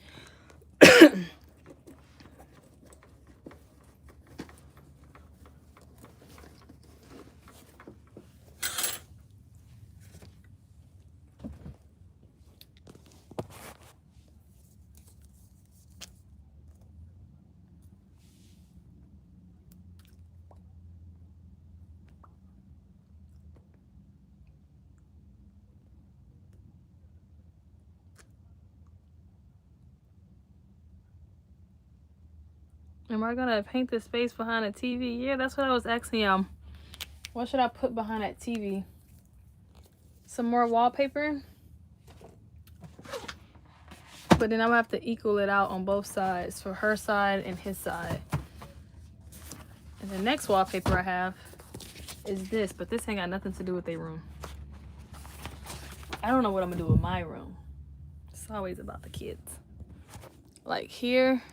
Speaker 1: Am I gonna paint the space behind the TV? Yeah, that's what I was asking y'all. What should I put behind that TV? Some more wallpaper? But then I'm gonna have to equal it out on both sides, for her side and his side. And the next wallpaper I have is this, but this ain't got nothing to do with their room. I don't know what I'm gonna do with my room. It's always about the kids. Like here,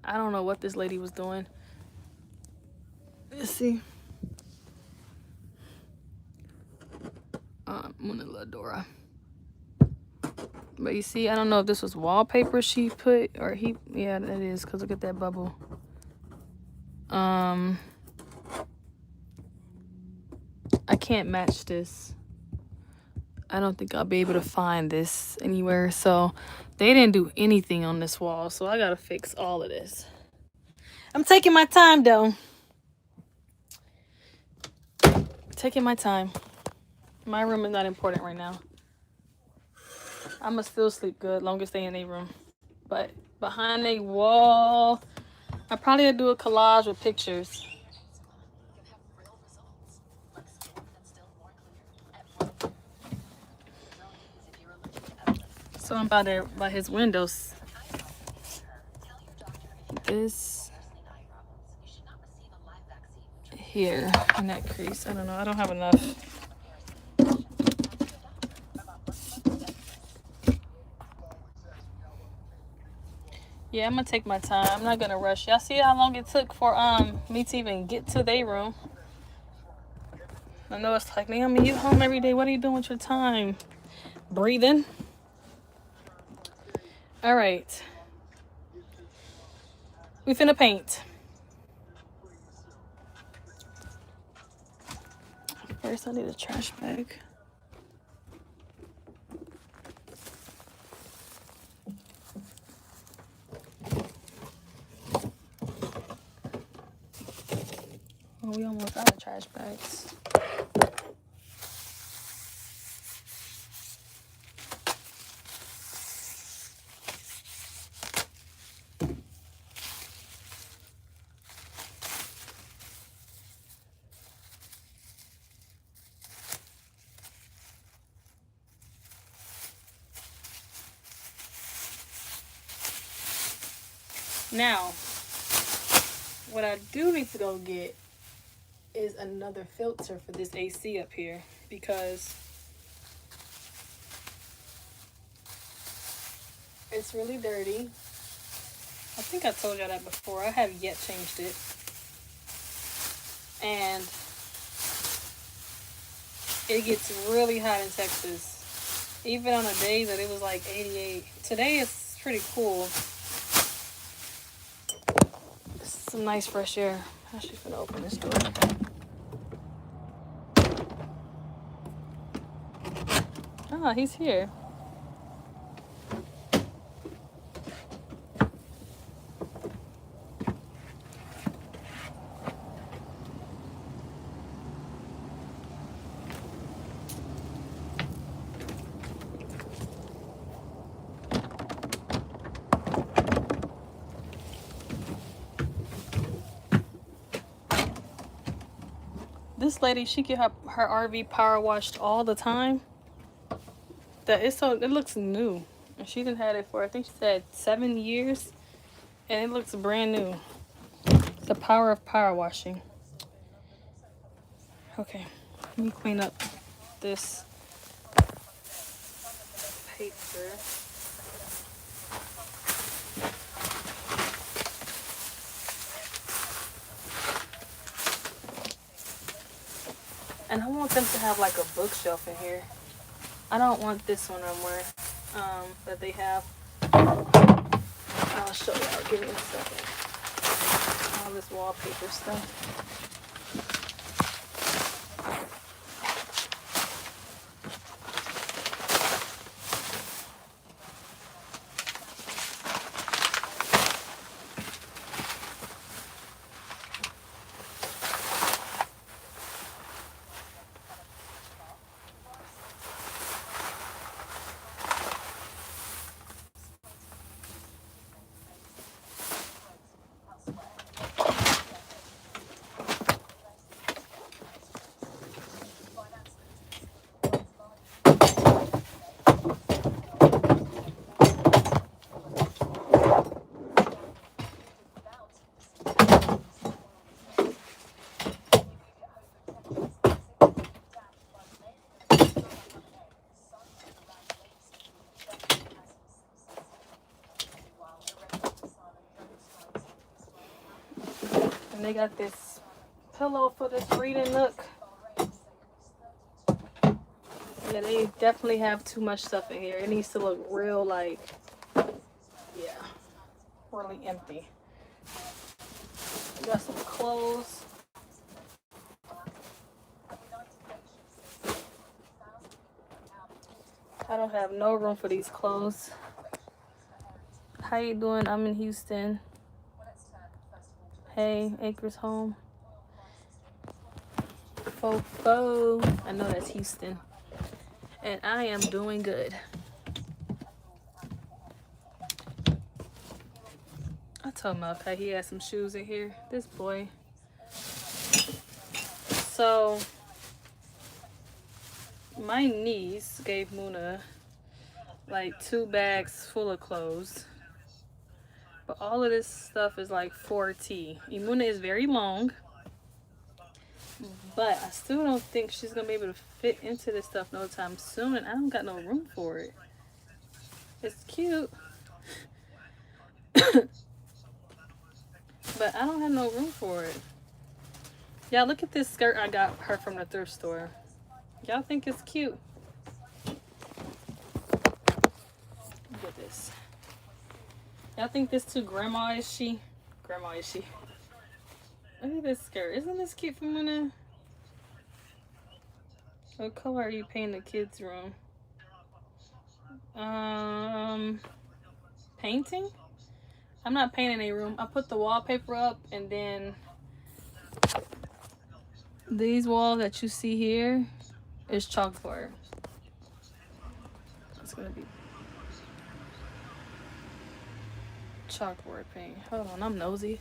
Speaker 1: I don't know what this lady was doing. Let's see. Ladora. But you see, I don't know if this was wallpaper she put or he. Yeah, that is, because look at that bubble. I can't match this. I don't think I'll be able to find this anywhere. So they didn't do anything on this wall. So I gotta fix all of this. I'm taking my time though. Taking my time. My room is not important right now. I'ma still sleep good long as they in their room. But behind a wall, I probably gonna do a collage with pictures. So I'm by his windows. This here in that crease. I don't know. I don't have enough. Yeah, I'm gonna take my time. I'm not gonna rush. Y'all see how long it took for me to even get to their room? I know it's like, Naomi, you home every day. What are you doing with your time? Breathing. All right. We finna paint. First, I need a trash bag. Oh, we almost out of trash bags. Now, what I do need to go get is another filter for this AC up here, because it's really dirty. I think I told y'all that before. I have yet changed it. And it gets really hot in Texas. Even on a day that it was like 88. Today it's pretty cool. Some nice fresh air. I'm actually gonna open this door. Ah, he's here. This lady, she get her RV power washed all the time. It looks new. And she didn't have it for, I think she said 7 years. And it looks brand new. The power of power washing. Okay, let me clean up this paper. And I want them to have like a bookshelf in here. I don't want this one somewhere that they have. I'll show y'all. Give me a second. All this wallpaper stuff. And they got this pillow for this reading nook. Yeah, they definitely have too much stuff in here. It needs to look real, like, yeah, really empty. We got some clothes. I don't have no room for these clothes. How you doing? I'm in Houston. Hey, Acres Home. Fofo. I know that's Houston. And I am doing good. I told Malachi he had some shoes in here. This boy. So, my niece gave Muna like 2 bags full of clothes. But all of this stuff is like 4T. Imuna is very long. But I still don't think she's going to be able to fit into this stuff no time soon. And I don't got no room for it. It's cute. But I don't have no room for it. Y'all, look at this skirt I got her from the thrift store. Y'all think it's cute? Look at this. Y'all think this too grandma-ish-y? Grandma-ish-y. Look at this skirt. Isn't this cute for Muna? What color are you painting the kids' room? Painting? I'm not painting a room. I put the wallpaper up, and then these walls that you see here is chalkboard. It's gonna be chalkboard paint. Hold on, I'm nosy.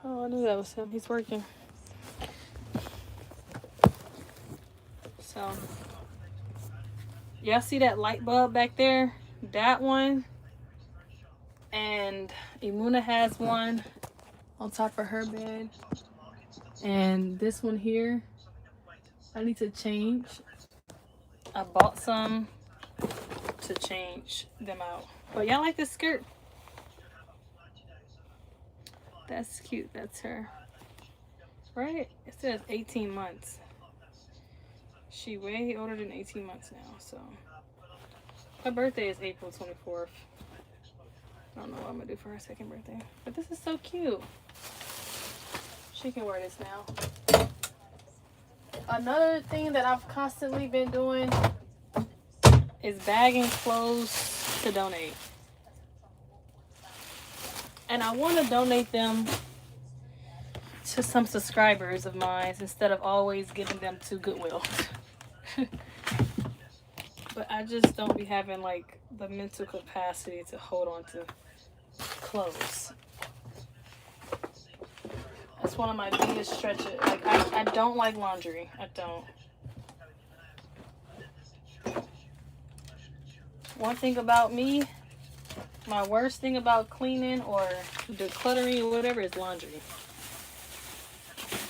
Speaker 1: Oh, I knew that was him. He's working. So, y'all see that light bulb back there? That one. And Imuna has one on top of her bed. And this one here, I need to change. I bought some to change them out. But y'all like this skirt? That's cute. That's her. Right? It says 18 months. She way older than 18 months now, so. Her birthday is April 24th. I don't know what I'm gonna do for her 2nd birthday. But this is so cute. She can wear this now. Another thing that I've constantly been doing is bagging clothes to donate. And I want to donate them to some subscribers of mine instead of always giving them to Goodwill. But I just don't be having like the mental capacity to hold on to clothes. That's one of my biggest stretches. Like I don't like laundry. I don't. One thing about me, my worst thing about cleaning or decluttering or whatever is laundry.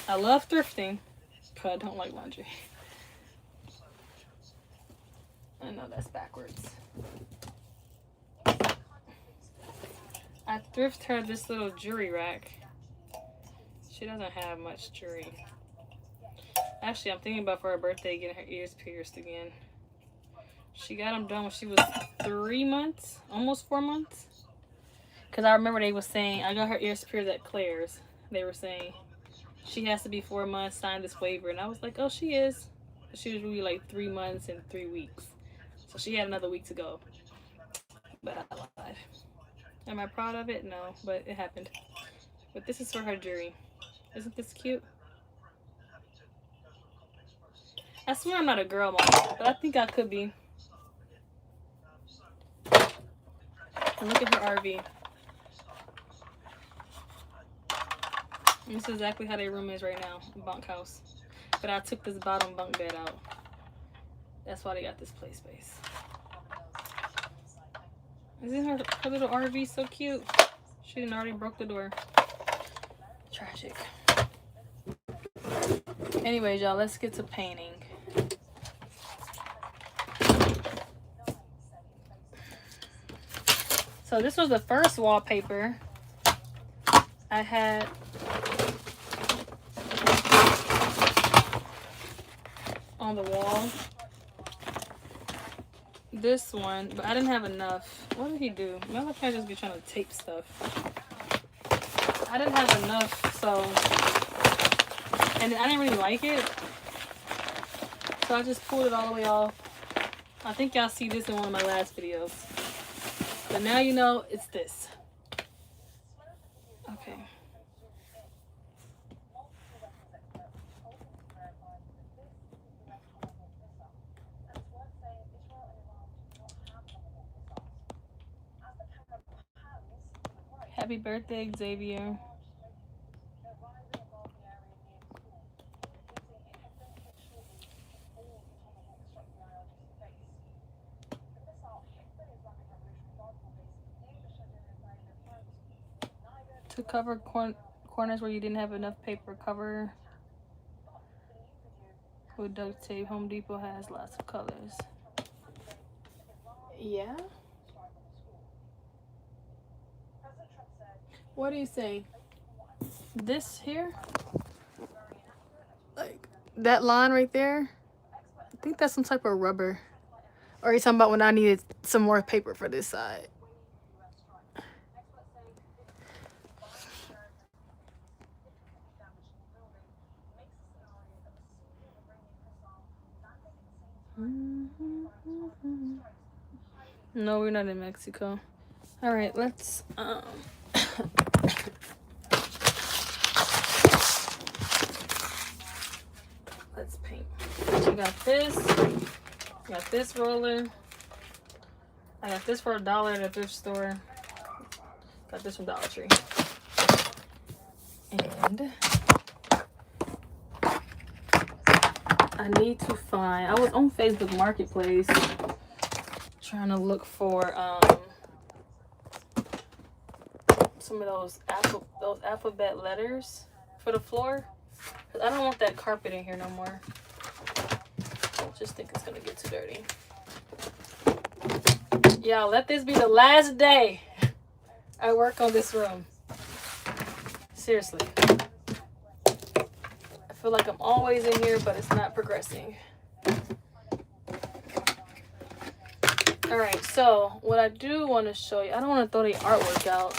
Speaker 1: I love thrifting, but I don't like laundry. I know that's backwards. I thrift her this little jewelry rack. She doesn't have much jewelry. Actually, I'm thinking about for her birthday getting her ears pierced again. She got them done when she was 3 months, almost 4 months. Because I remember they were saying, I got her ears pierced at Claire's. They were saying she has to be 4 months, sign this waiver. And I was like, oh, she is. She was really like 3 months and 3 weeks. So she had another week to go. But I lied. Am I proud of it? No, but it happened. But this is for her jewelry. Isn't this cute? I swear I'm not a girl mom, but I think I could be. And look at her RV. And this is exactly how their room is right now, bunkhouse. But I took this bottom bunk bed out. That's why they got this play space. Isn't her little RV so cute? She done already broke the door. Tragic. Anyways, y'all, let's get to painting. So this was the first wallpaper I had. On the wall. This one, but I didn't have enough. What did he do? Maybe I can't just be trying to tape stuff. I didn't have enough, so, and I didn't really like it, so I just pulled it all the way off. I think y'all see this in one of my last videos, but now you know it's this. Okay. Happy birthday, Xavier. To cover corners where you didn't have enough paper, cover with duct tape. Home Depot has lots of colors. Yeah? What do you say? This here? Like that line right there? I think that's some type of rubber. Or are you talking about when I needed some more paper for this side? No, we're not in Mexico. All right, let's let's paint. I got this roller. I got this for $1 at a thrift store. Got this from Dollar Tree. And I need to find, I was on Facebook Marketplace trying to look for some of those alphabet letters for the floor. 'Cause I don't want that carpet in here no more. I just think it's gonna get too dirty. Y'all, let this be the last day I work on this room. Seriously. I feel like I'm always in here, but it's not progressing. Alright, so what I do want to show you, I don't want to throw the artwork out.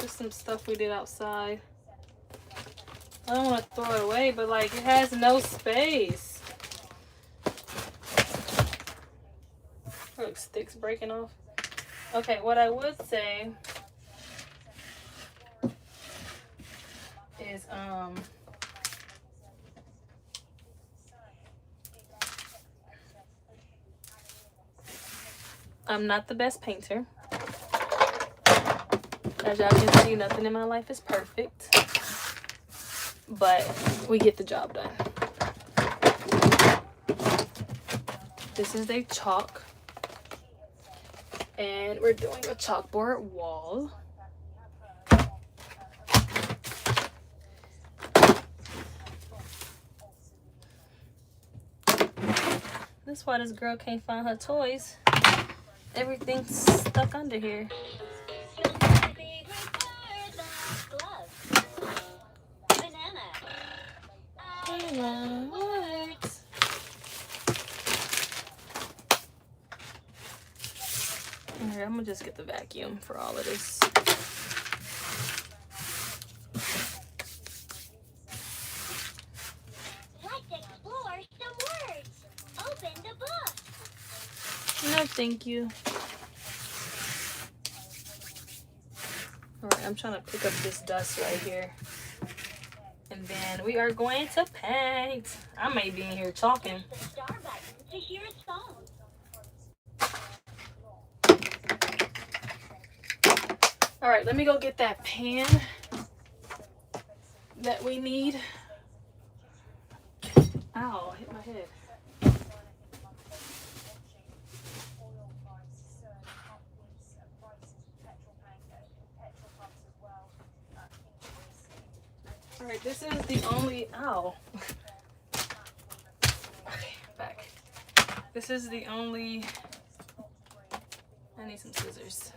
Speaker 1: Just some stuff we did outside. I don't want to throw it away, but like it has no space. Look, sticks breaking off. Okay, what I would say is I'm not the best painter. As y'all can see, nothing in my life is perfect. But we get the job done. This is a chalk. And we're doing a chalkboard wall. That's why this girl can't find her toys. Everything's stuck under here. Alright, I'm gonna just get the vacuum for all of this.
Speaker 13: Let's explore some words. Open the book.
Speaker 1: No, thank you. Alright, I'm trying to pick up this dust right here. And then we are going to paint. I might be in here talking.
Speaker 13: The star button to hear a song.
Speaker 1: Alright, let me go get that pan that we need. Ow, hit my head. Alright, this is the only, ow. Okay, back. This is the only, I need some scissors.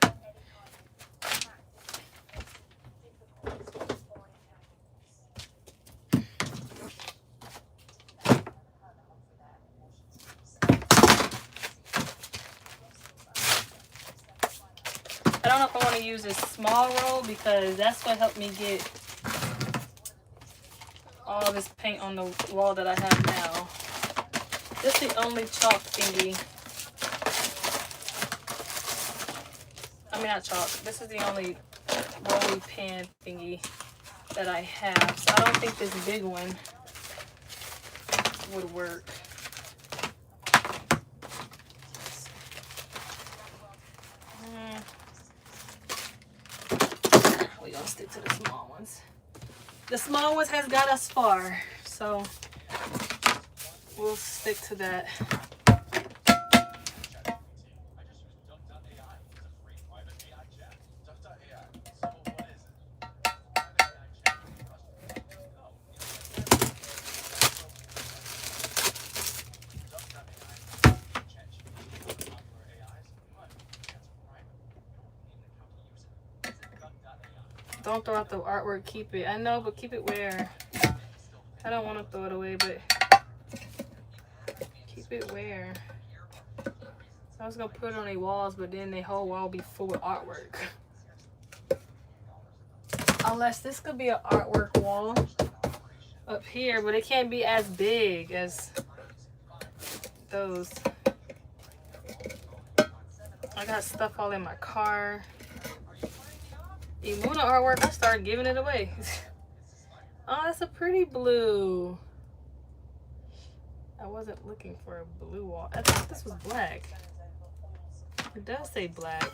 Speaker 1: I don't know if I want to use this small roll because that's what helped me get all this paint on the wall that I have now. This is the only chalk thingy. I mean, not chalk. This is the only rolling pan thingy that I have. So I don't think this big one would work. We're gonna stick to the small ones. The small ones has got us far, so we'll stick to that. Don't throw out the artwork, keep it. I know, but keep it where? I don't want to throw it away, but keep it where? I was going to put it on the walls, but then the whole wall will be full of artwork. Unless this could be an artwork wall up here, but it can't be as big as those. I got stuff all in my car. The Muna artwork, I started giving it away. Oh, that's a pretty blue. I wasn't looking for a blue wall. I thought this was black. It does say black.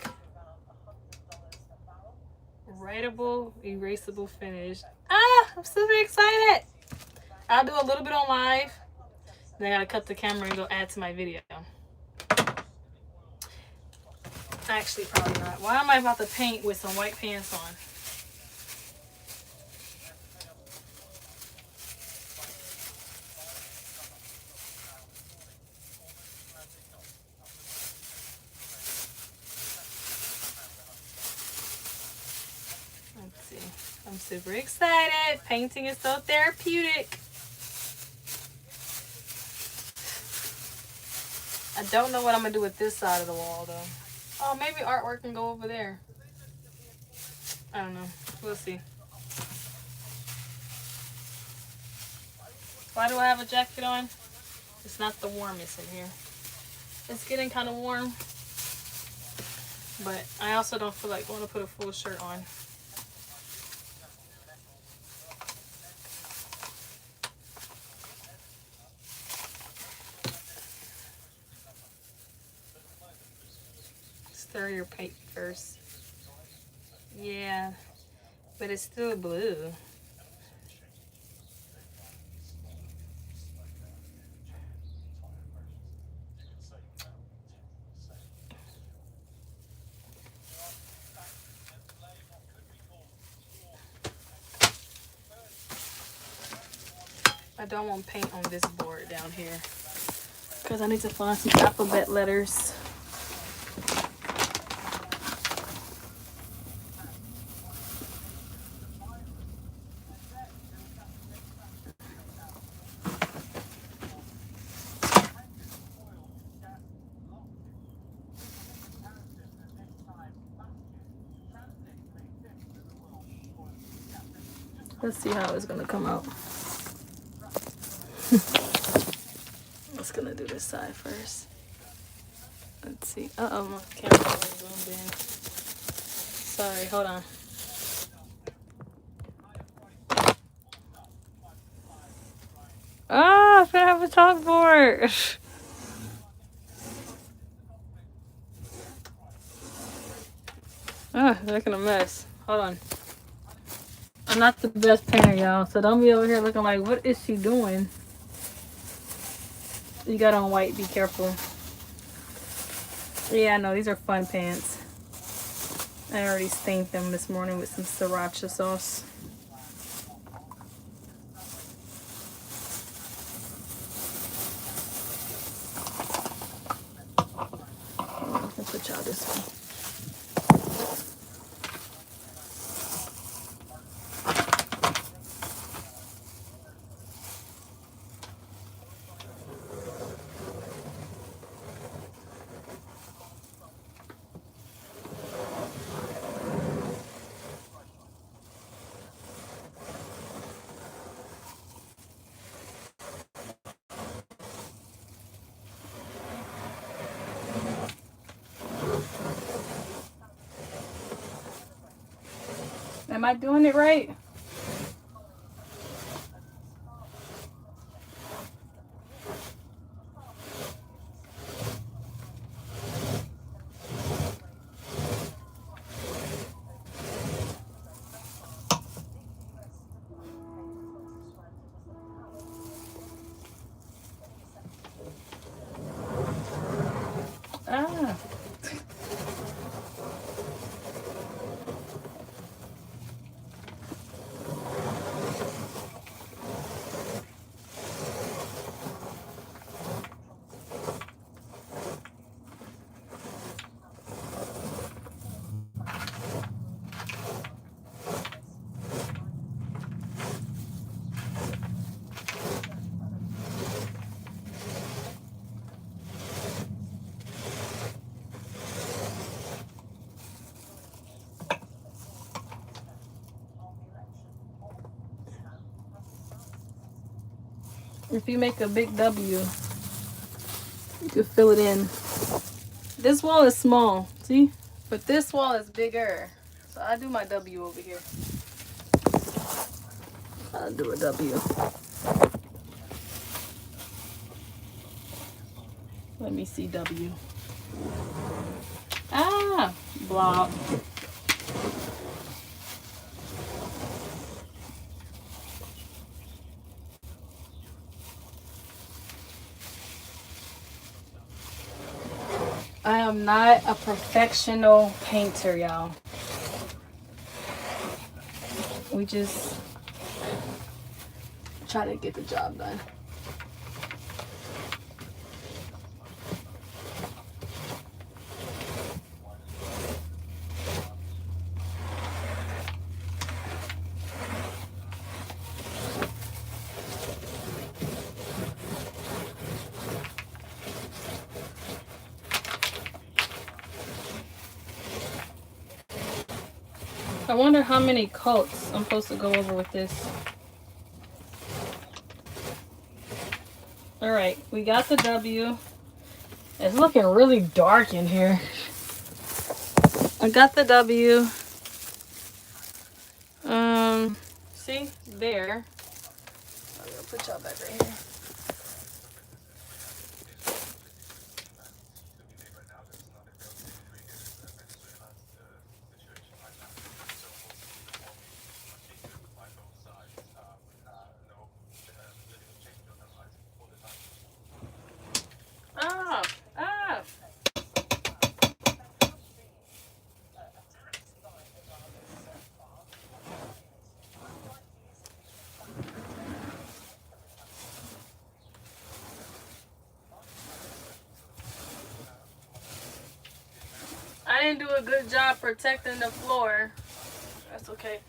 Speaker 1: Writable, erasable finish. Ah, I'm super excited. I'll do a little bit on live. Then I gotta cut the camera and go add to my video. Actually, probably not. Why am I about to paint with some white pants on? Let's see. I'm super excited. Painting is so therapeutic. I don't know what I'm going to do with this side of the wall, though. Oh, maybe artwork can go over there. I don't know. We'll see. Why do I have a jacket on? It's not the warmest in here. It's getting kind of warm. But I also don't feel like going to put a full shirt on. Stir your paint first. Yeah, but it's still blue. I don't want paint on this board down here because I need to find some alphabet letters. Let's see how it's gonna come out. Just gonna do this side first. Let's see. Uh-oh, my camera zoomed in. Sorry, hold on. Ah, I have a chalkboard. Ah, making a mess. Hold on. I'm not the best painter, y'all, so don't be over here looking like, what is she doing? You got on white, be careful. Yeah, I know, these are fun pants. I already stained them this morning with some sriracha sauce. I'll put y'all this way. Am I doing it right? Ah. If you make a big W, you can fill it in. This wall is small, see? But this wall is bigger. So I do my W over here. I'll do a W. Let me see W. Ah, blob. I am not a professional painter, y'all. We just try to get the job done. I wonder how many coats I'm supposed to go over with this. All right, we got the W. It's looking really dark in here. I got the W. See there. I'm gonna put y'all back right here. I didn't do a good job protecting the floor. That's okay.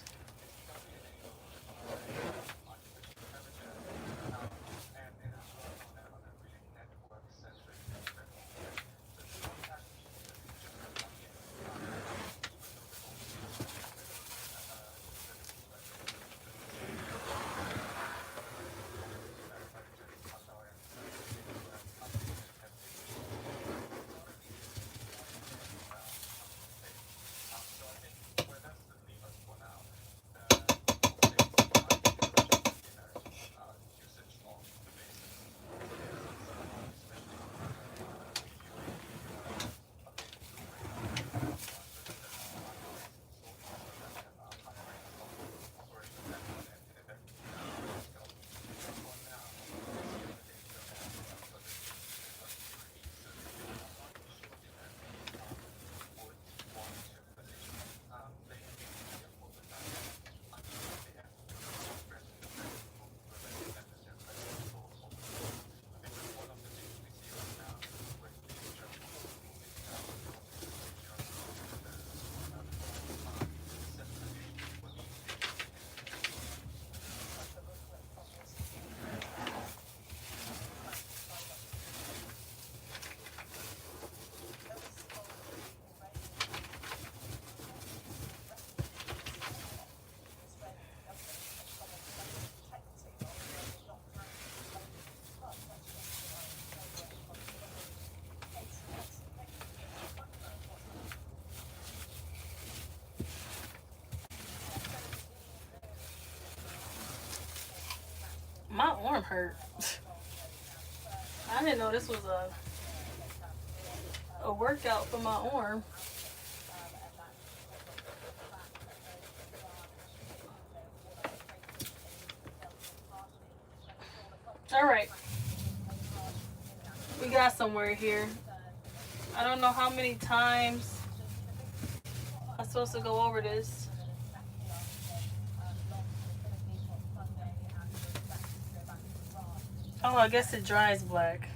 Speaker 1: hurt. I didn't know this was a workout for my arm. All right, we got somewhere here. I don't know how many times I'm supposed to go over this. Oh, I guess it dries black.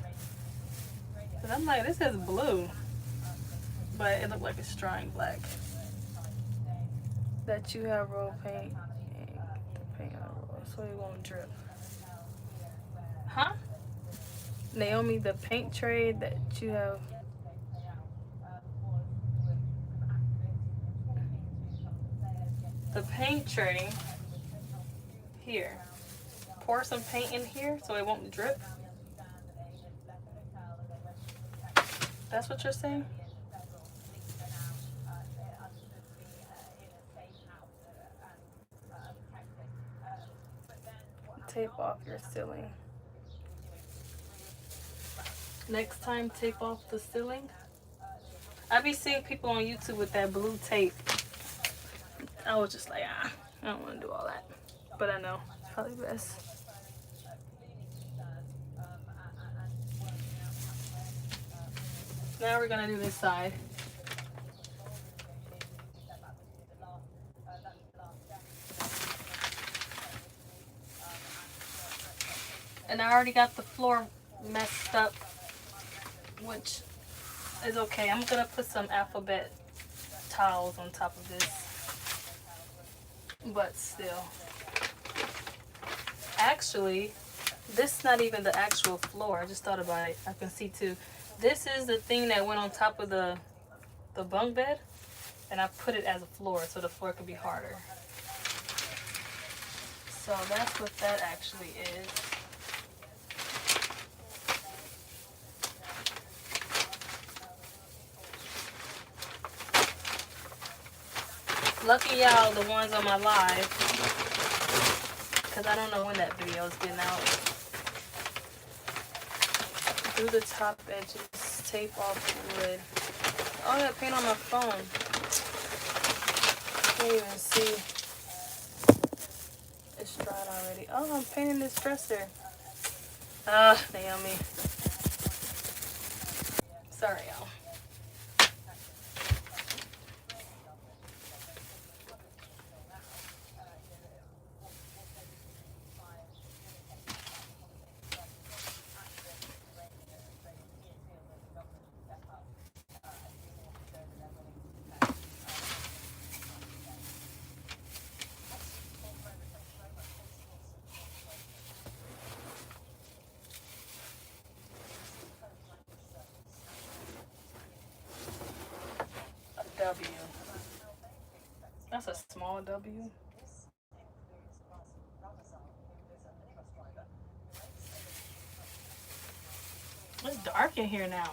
Speaker 1: But I'm like, this is blue. But it looked like it's drying black. That you have roll paint. Paint on roll so it won't drip. Huh? Naomi, the paint tray that you have. The paint tray here. Pour some paint in here so it won't drip. That's what you're saying? Tape off your ceiling. Next time, tape off the ceiling. I be seeing people on YouTube with that blue tape. I was just like, I don't want to do all that. But I know, it's probably best. Now we're gonna do this side. And I already got the floor messed up, which is okay. I'm gonna put some alphabet tiles on top of this. But still. Actually, this is not even the actual floor. I just thought about it. I can see too. This is the thing that went on top of the bunk bed, and I put it as a floor so the floor could be harder. So that's what that actually is. Lucky y'all, the ones on my live, because I don't know when that video is getting out. Do the top edges, tape off the wood. Oh, I got paint on my phone. I can't even see. It's dried already. Oh, I'm painting this dresser. Ah, Naomi. Sorry, y'all. W. That's a small W. It's dark in here now.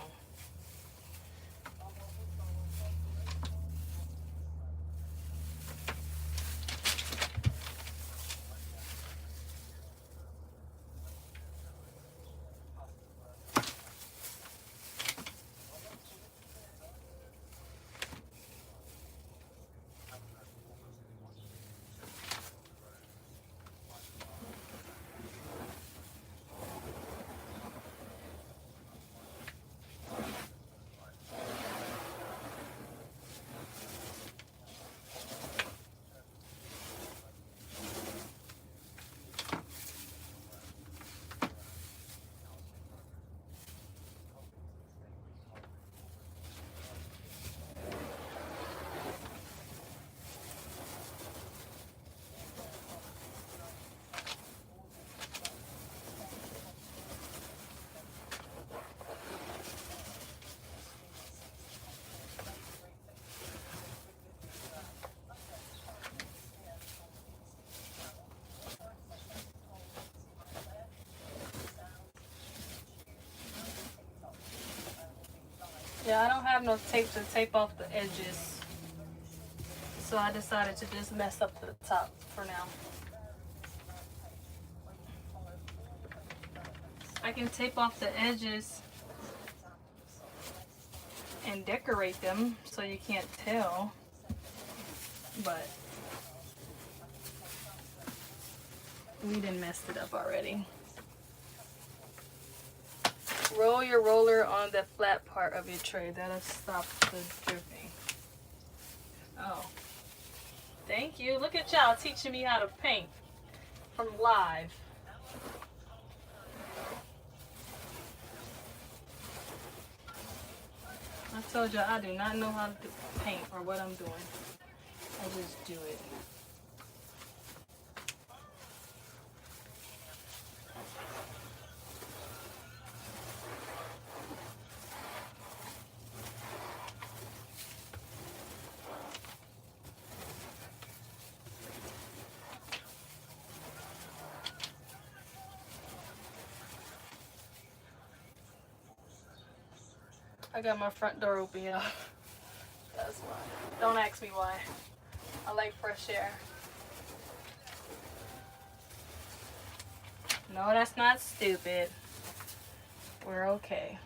Speaker 1: Yeah, I don't have no tape to tape off the edges. So I decided to just mess up the top for now. I can tape off the edges and decorate them so you can't tell, but we done messed it up already. Roll your roller on the flat part of your tray. That'll stop the dripping. Oh, thank you. Look at y'all teaching me how to paint from live. I told you I do not know how to paint or what I'm doing. I just do it. I got my front door open, y'all. That's why. Don't ask me why. I like fresh air. No, that's not stupid. We're okay.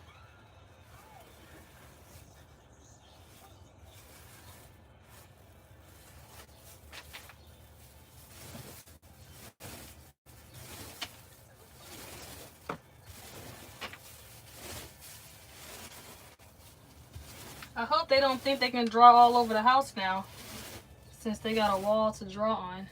Speaker 1: I hope they don't think they can draw all over the house now, since they got a wall to draw on.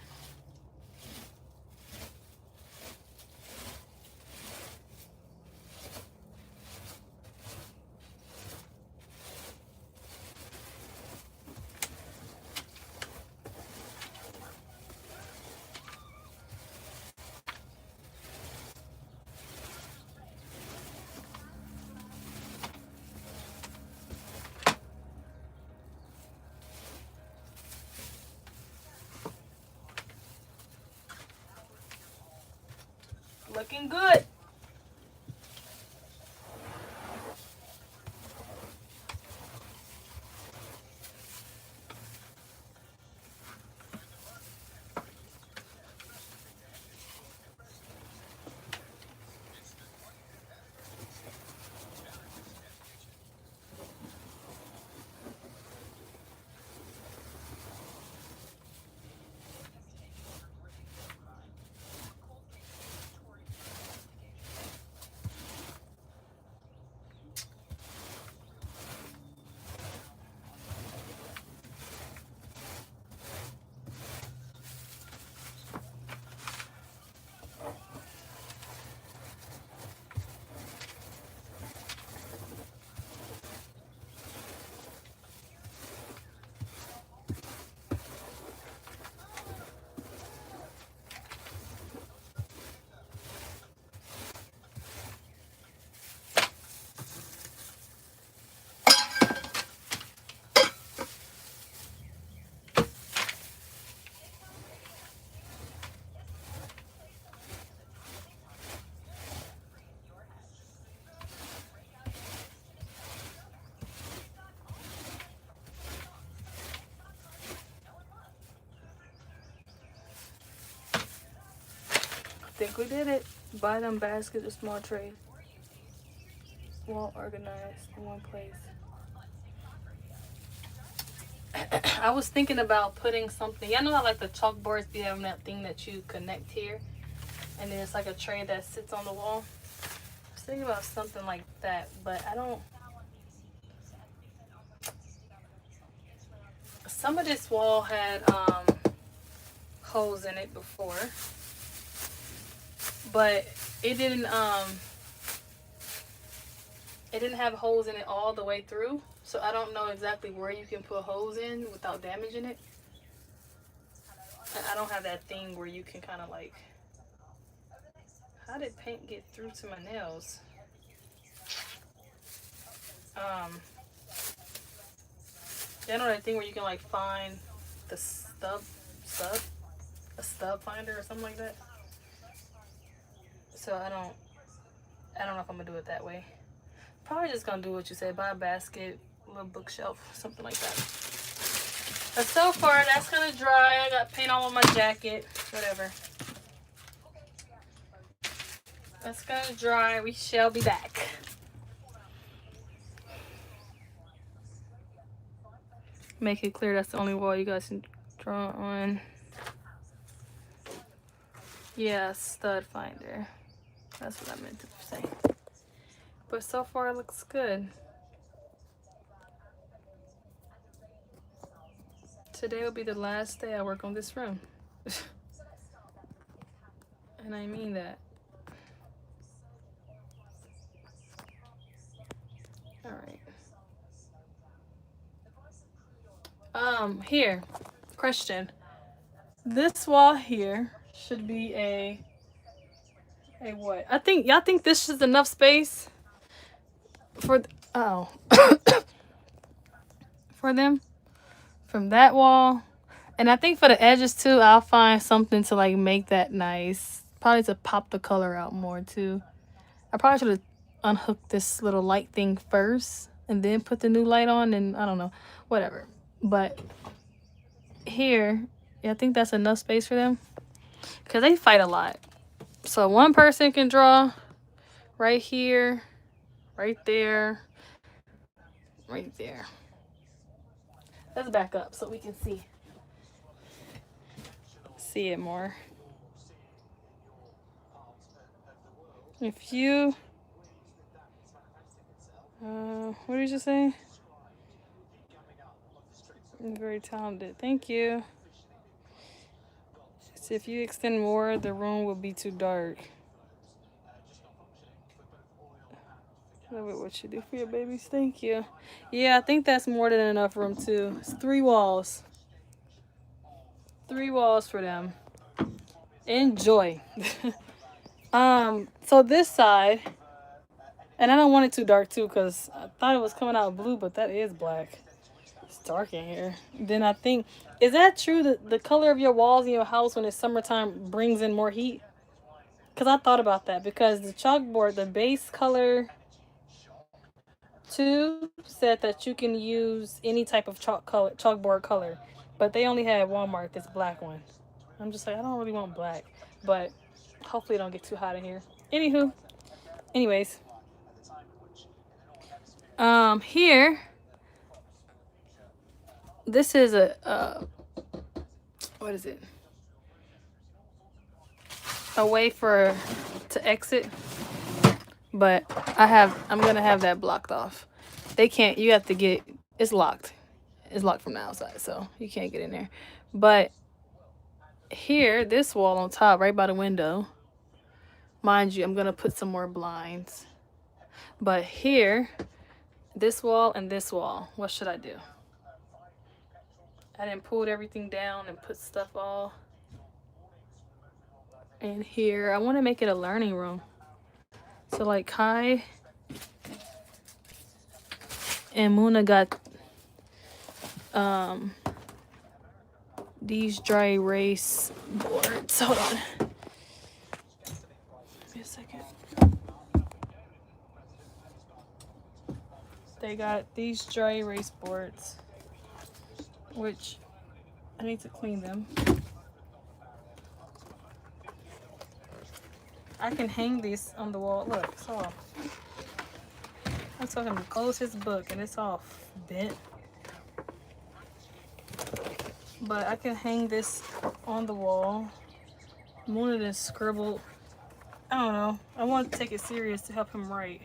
Speaker 1: Looking good. I think we did it. Buy them baskets or small trays. Well organized in one place. I was thinking about putting something. Y'all know how like the chalkboards be having that thing that you connect here, and then it's like a tray that sits on the wall. I was thinking about something like that, but I don't. Some of this wall had holes in it before, but it didn't have holes in it all the way through, so I don't know exactly where you can put holes in without damaging it. And I don't have that thing where you can kind of like, how did paint get through to my nails? You know that thing where you can like find the a stub finder or something like that. So I don't know if I'm gonna do it that way. Probably just gonna do what you said, buy a basket, a little bookshelf, something like that. But so far that's gonna dry. I got paint all on my jacket, whatever. That's gonna dry. We shall be back. Make it clear that's the only wall you guys can draw on. Yeah, stud finder. That's what I meant to say. But so far it looks good. Today will be the last day I work on this room. And I mean that. Alright. Here. Question. This wall here should be a what? Y'all think this is enough space for for them from that wall, and I think for the edges too, I'll find something to like make that nice. Probably to pop the color out more too. I probably should have unhooked this little light thing first and then put the new light on, and I don't know, whatever. But here, yeah, I think that's enough space for them because they fight a lot. So one person can draw right here, right there, right there. Let's back up so we can see it more. If you, what did you say? You're very talented. Thank you. So if you extend more, the room will be too dark. Love it what you do for your babies. Thank you. Yeah, I think that's more than enough room too. It's 3 walls. 3 walls for them. Enjoy. So this side, and I don't want it too dark too because I thought it was coming out blue, but that is black. It's dark in here. Then I think, is that true that the color of your walls in your house when it's summertime brings in more heat? Because I thought about that because the chalkboard, the base color 2 said that you can use any type of chalkboard color, but they only had Walmart this black one. I'm just like, I don't really want black, but hopefully it don't get too hot in here. Anyways, here, this is a what is it? A way to exit, but I'm gonna have that blocked off. They can't. You have to get. It's locked. It's locked from the outside, so you can't get in there. But here, this wall on top, right by the window. Mind you, I'm gonna put some more blinds. But here, this wall and this wall, what should I do? I didn't pull everything down and put stuff all in here. I want to make it a learning room. So like Kai and Muna got these dry erase boards. Hold on. Give me a second. They got these dry erase boards, which I need to clean them. I can hang these on the wall. Look, it's off. I told him to close his book and it's all bent. But I can hang this on the wall. Mona done scribbled. I don't know. I want to take it serious to help him write.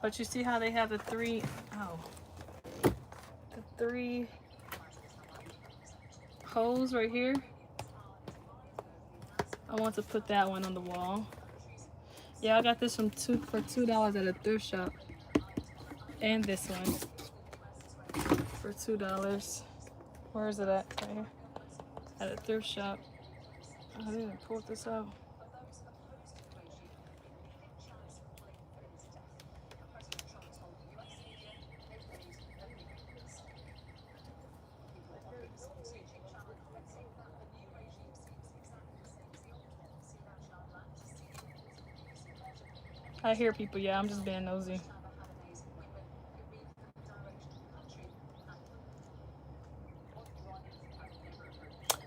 Speaker 1: But you see how they have the three holes right here? I want to put that one on the wall. Yeah, I got this for $2 at a thrift shop. And this one for $2. Where is it at? Right here. At a thrift shop. I didn't pull this out. I hear people, yeah, I'm just being nosy.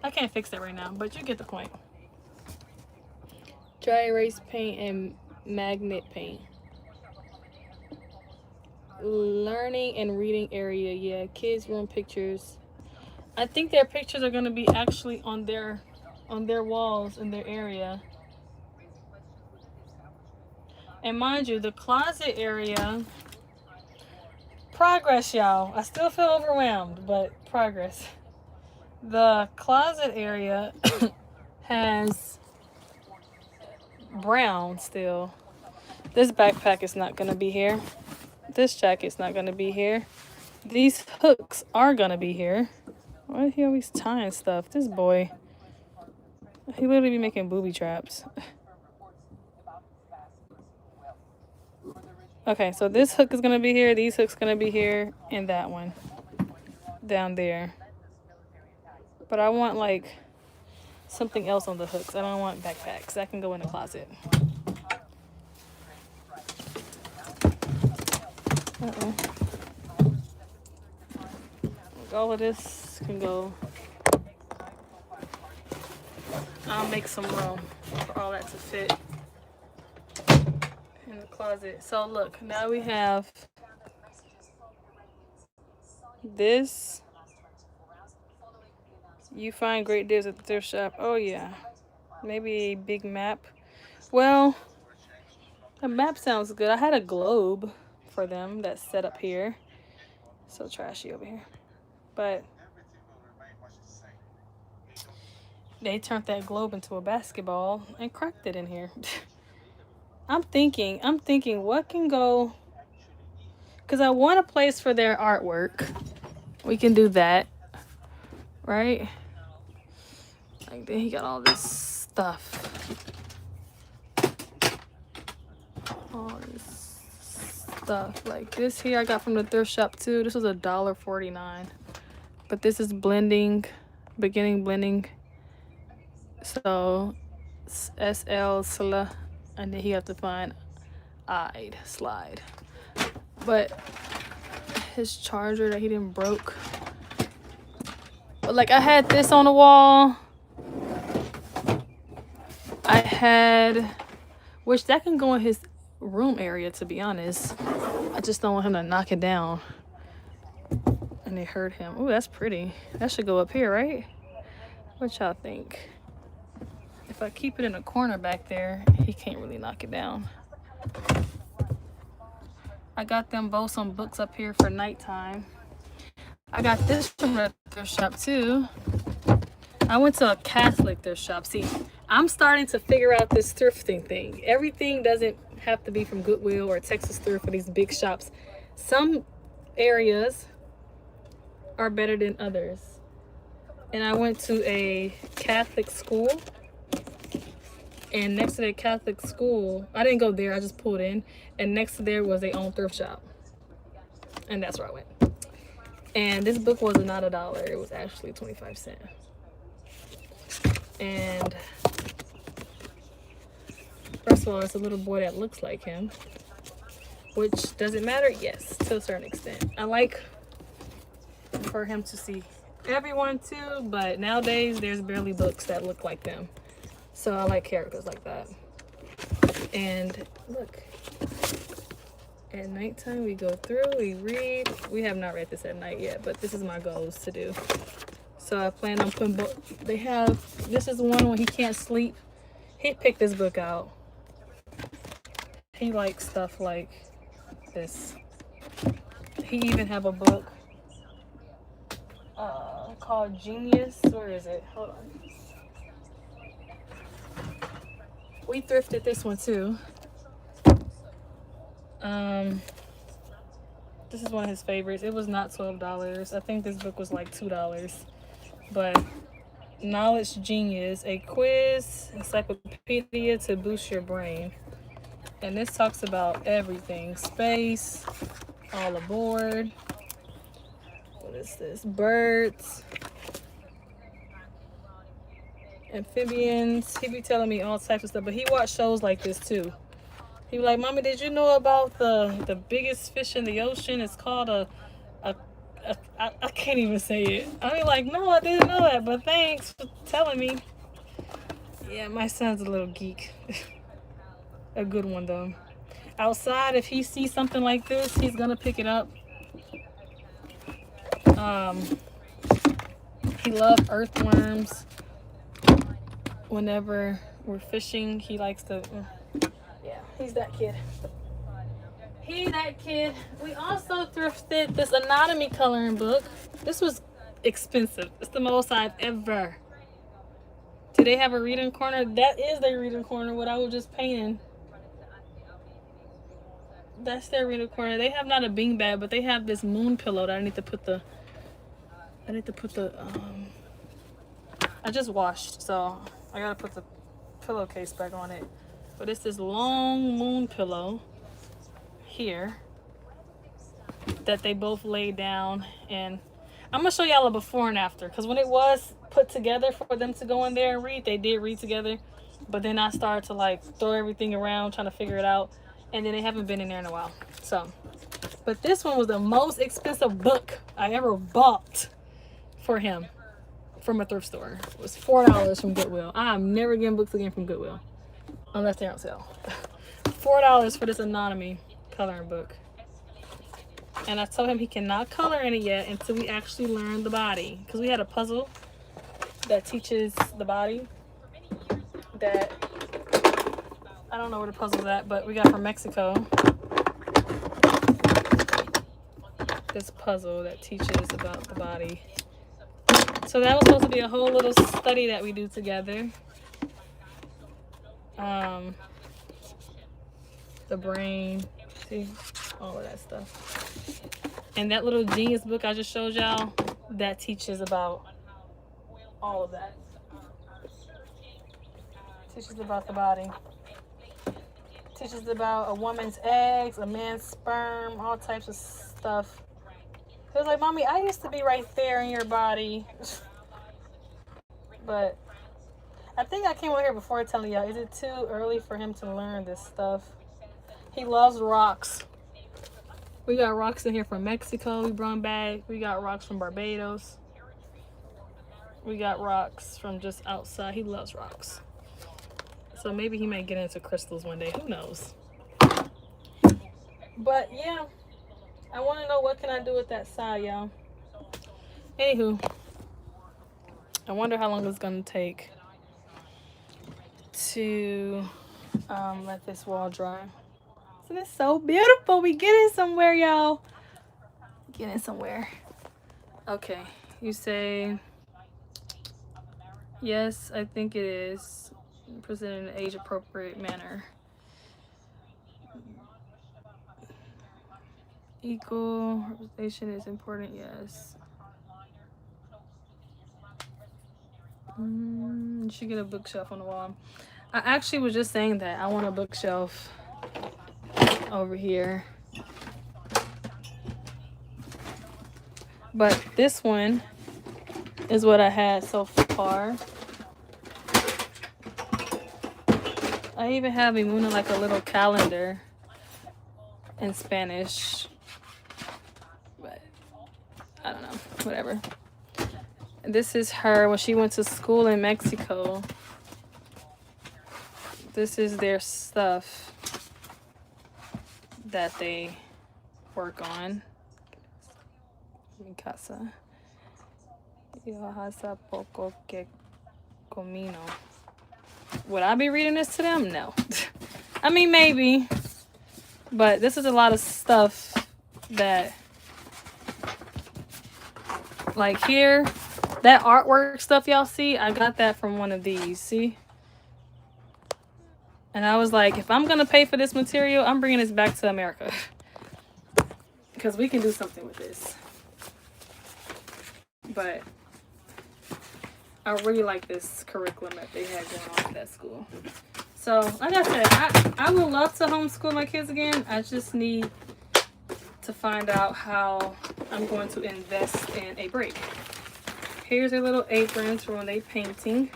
Speaker 1: I can't fix that right now, but you get the point. Dry erase paint and magnet paint. Learning and reading area. Yeah, kids room pictures. I think their pictures are going to be actually on their walls in their area. And mind you, the closet area, progress, y'all. I still feel overwhelmed, but progress. The closet area has brown still. This backpack is not going to be here. This jacket's not going to be here. These hooks are going to be here. Why is he always tying stuff? This boy, he literally be making booby traps. Okay, so this hook is going to be here. These hooks going to be here. And that one down there. But I want like something else on the hooks. I don't want backpacks. That can go in the closet. Uh-oh. All of this can go. I'll make some room for all that to fit in the closet. So look, now we have this. You find great deals at the thrift shop. Oh yeah. Maybe a big map. Well, a map sounds good. I had a globe for them that's set up here. So trashy over here. But they turned that globe into a basketball and cracked it in here. I'm thinking what can go, because I want a place for their artwork. We can do that, right? Like then he got all this stuff. All this stuff. Like this here I got from the thrift shop too. This was $1.49. But this is blending, beginning blending. So SL SLA, and then he have to find I'd slide. But his charger that he didn't broke. But like I had this on the wall. I had, which that can go in his room area, to be honest. I just don't want him to knock it down and it hurt him. Oh, that's pretty. That should go up here, right? What y'all think? If I keep it in a corner back there, he can't really knock it down. I got them both some books up here for nighttime. I got this from the thrift shop too. I went to a Catholic thrift shop. See, I'm starting to figure out this thrifting thing. Everything doesn't have to be from Goodwill or Texas Thrift or these big shops. Some areas are better than others. And I went to a Catholic school. And next to the Catholic school, I didn't go there, I just pulled in. And next to there was their own thrift shop. And that's where I went. And this book was not $1. It was actually 25 cents. And first of all, it's a little boy that looks like him. Which, does it matter? Yes, to a certain extent. I like for him to see everyone too, but nowadays there's barely books that look like them. So I like characters like that. And look, at nighttime we go through, we read. We have not read this at night yet, but this is my goals to do. So I plan on putting they have, this is one when he can't sleep. He picked this book out. He likes stuff like this. He even have a book called Genius. Where is it? Hold on. We thrifted this one too. This is one of his favorites. It was not $12. I think this book was like $2. But Knowledge Genius, a quiz encyclopedia to boost your brain. And this talks about everything. Space, all aboard. What is this? Birds. Amphibians. He be telling me all types of stuff, but he watched shows like this too. He be like, Mommy, did you know about the biggest fish in the ocean? It's called a I can't even say it. I mean, like, no, I didn't know that, but thanks for telling me. Yeah, my son's a little geek. A good one, though. Outside, if he sees something like this, he's gonna pick it up. He loves earthworms. Whenever we're fishing, he likes to... yeah, he's that kid. He's that kid. We also thrifted this anatomy coloring book. This was expensive. It's the most I've ever. Do they have a reading corner? That is their reading corner, what I was just painting. That's their reading corner. They have not a beanbag, but they have this moon pillow that I need to put the I just washed, so I gotta put the pillowcase back on it. But it's this long moon pillow here that they both laid down, and I'm gonna show y'all a before and after, because when it was put together for them to go in there and read, they did read together, but then I started to like throw everything around trying to figure it out, and then they haven't been in there in a while. So, but this one was the most expensive book I ever bought for him from a thrift store. It was $4 from Goodwill. I'm never getting books again from Goodwill unless they're on sale. $4 for this anatomy coloring book. And I told him he cannot color in it yet until we actually learn the body, because we had a puzzle that teaches the body that I don't know where the puzzle's at, but we got from Mexico. This puzzle that teaches about the body. So that was supposed to be a whole little study that we do together. The brain, see, all of that stuff. And that little genius book I just showed y'all, that teaches about all of that. Teaches about the body. Teaches about a woman's eggs, a man's sperm, all types of stuff. It was like, Mommy, I used to be right there in your body. But I think I came over here before telling y'all, is it too early for him to learn this stuff? He loves rocks. We got rocks in here from Mexico we brought back. We got rocks from Barbados. We got rocks from just outside. He loves rocks. So maybe he may get into crystals one day. Who knows? But yeah, I want to know what can I do with that side, y'all. Anywho, I wonder how long it's going to take to let this wall dry. Isn't it so beautiful? We getting somewhere, y'all. Getting somewhere. Okay, you say, yes, I think it is. Presented in an age-appropriate manner. Equal representation is important, yes. You should get a bookshelf on the wall. I actually was just saying that. I want a bookshelf over here. But this one is what I had so far. I even have Imuna like a little calendar in Spanish. But I don't know. Whatever. This is her when she went to school in Mexico. This is their stuff that they work on. Mi casa. Yo hace poco que comino. Would I be reading this to them? No. I mean, maybe. But this is a lot of stuff that, like here, that artwork stuff y'all see, I got that from one of these, see? And I was like, if I'm going to pay for this material, I'm bringing this back to America. Because we can do something with this. But I really like this curriculum that they had going on at that school. So, like I said, I would love to homeschool my kids again. I just need to find out how I'm going to invest in a break. Here's a little aprons for when they painting,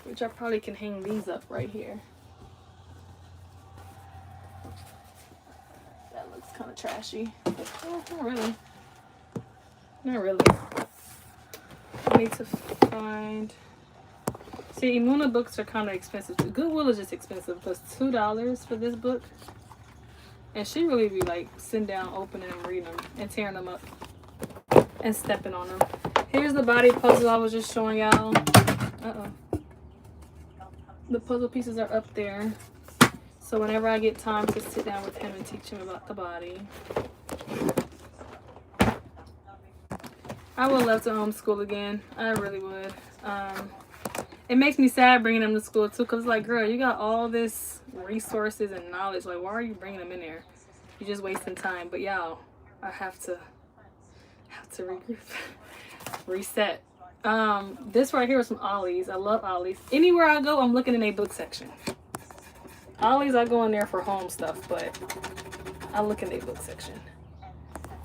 Speaker 1: which I probably can hang these up right here. That looks kind of trashy. But, not really. Not really. I need to find... See, Imuna books are kind of expensive. Goodwill is just expensive. Plus $2 for this book. And she really be like sitting down, opening them, reading them, and tearing them up. And stepping on them. Here's the body puzzle I was just showing y'all. The puzzle pieces are up there. So whenever I get time to sit down with him and teach him about the body. I would love to homeschool again. I really would. It makes me sad bringing them to school too, because it's like, girl, you got all this resources and knowledge. Like, why are you bringing them in there? You're just wasting time. But y'all, I have to regroup. Reset. This right here is from Ollie's. I love Ollie's. Anywhere I go, I'm looking in a book section. Ollie's, I go in there for home stuff, but I look in a book section.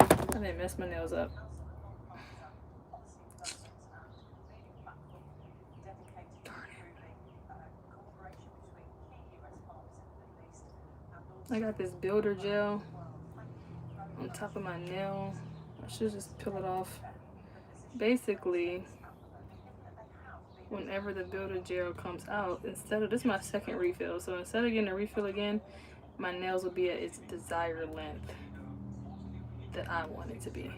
Speaker 1: I didn't mess my nails up. I got this builder gel on top of my nail. I should just peel it off. Basically, whenever the builder gel comes out, instead of, this is my second refill, so instead of getting a refill again, my nails will be at its desired length that I want it to be.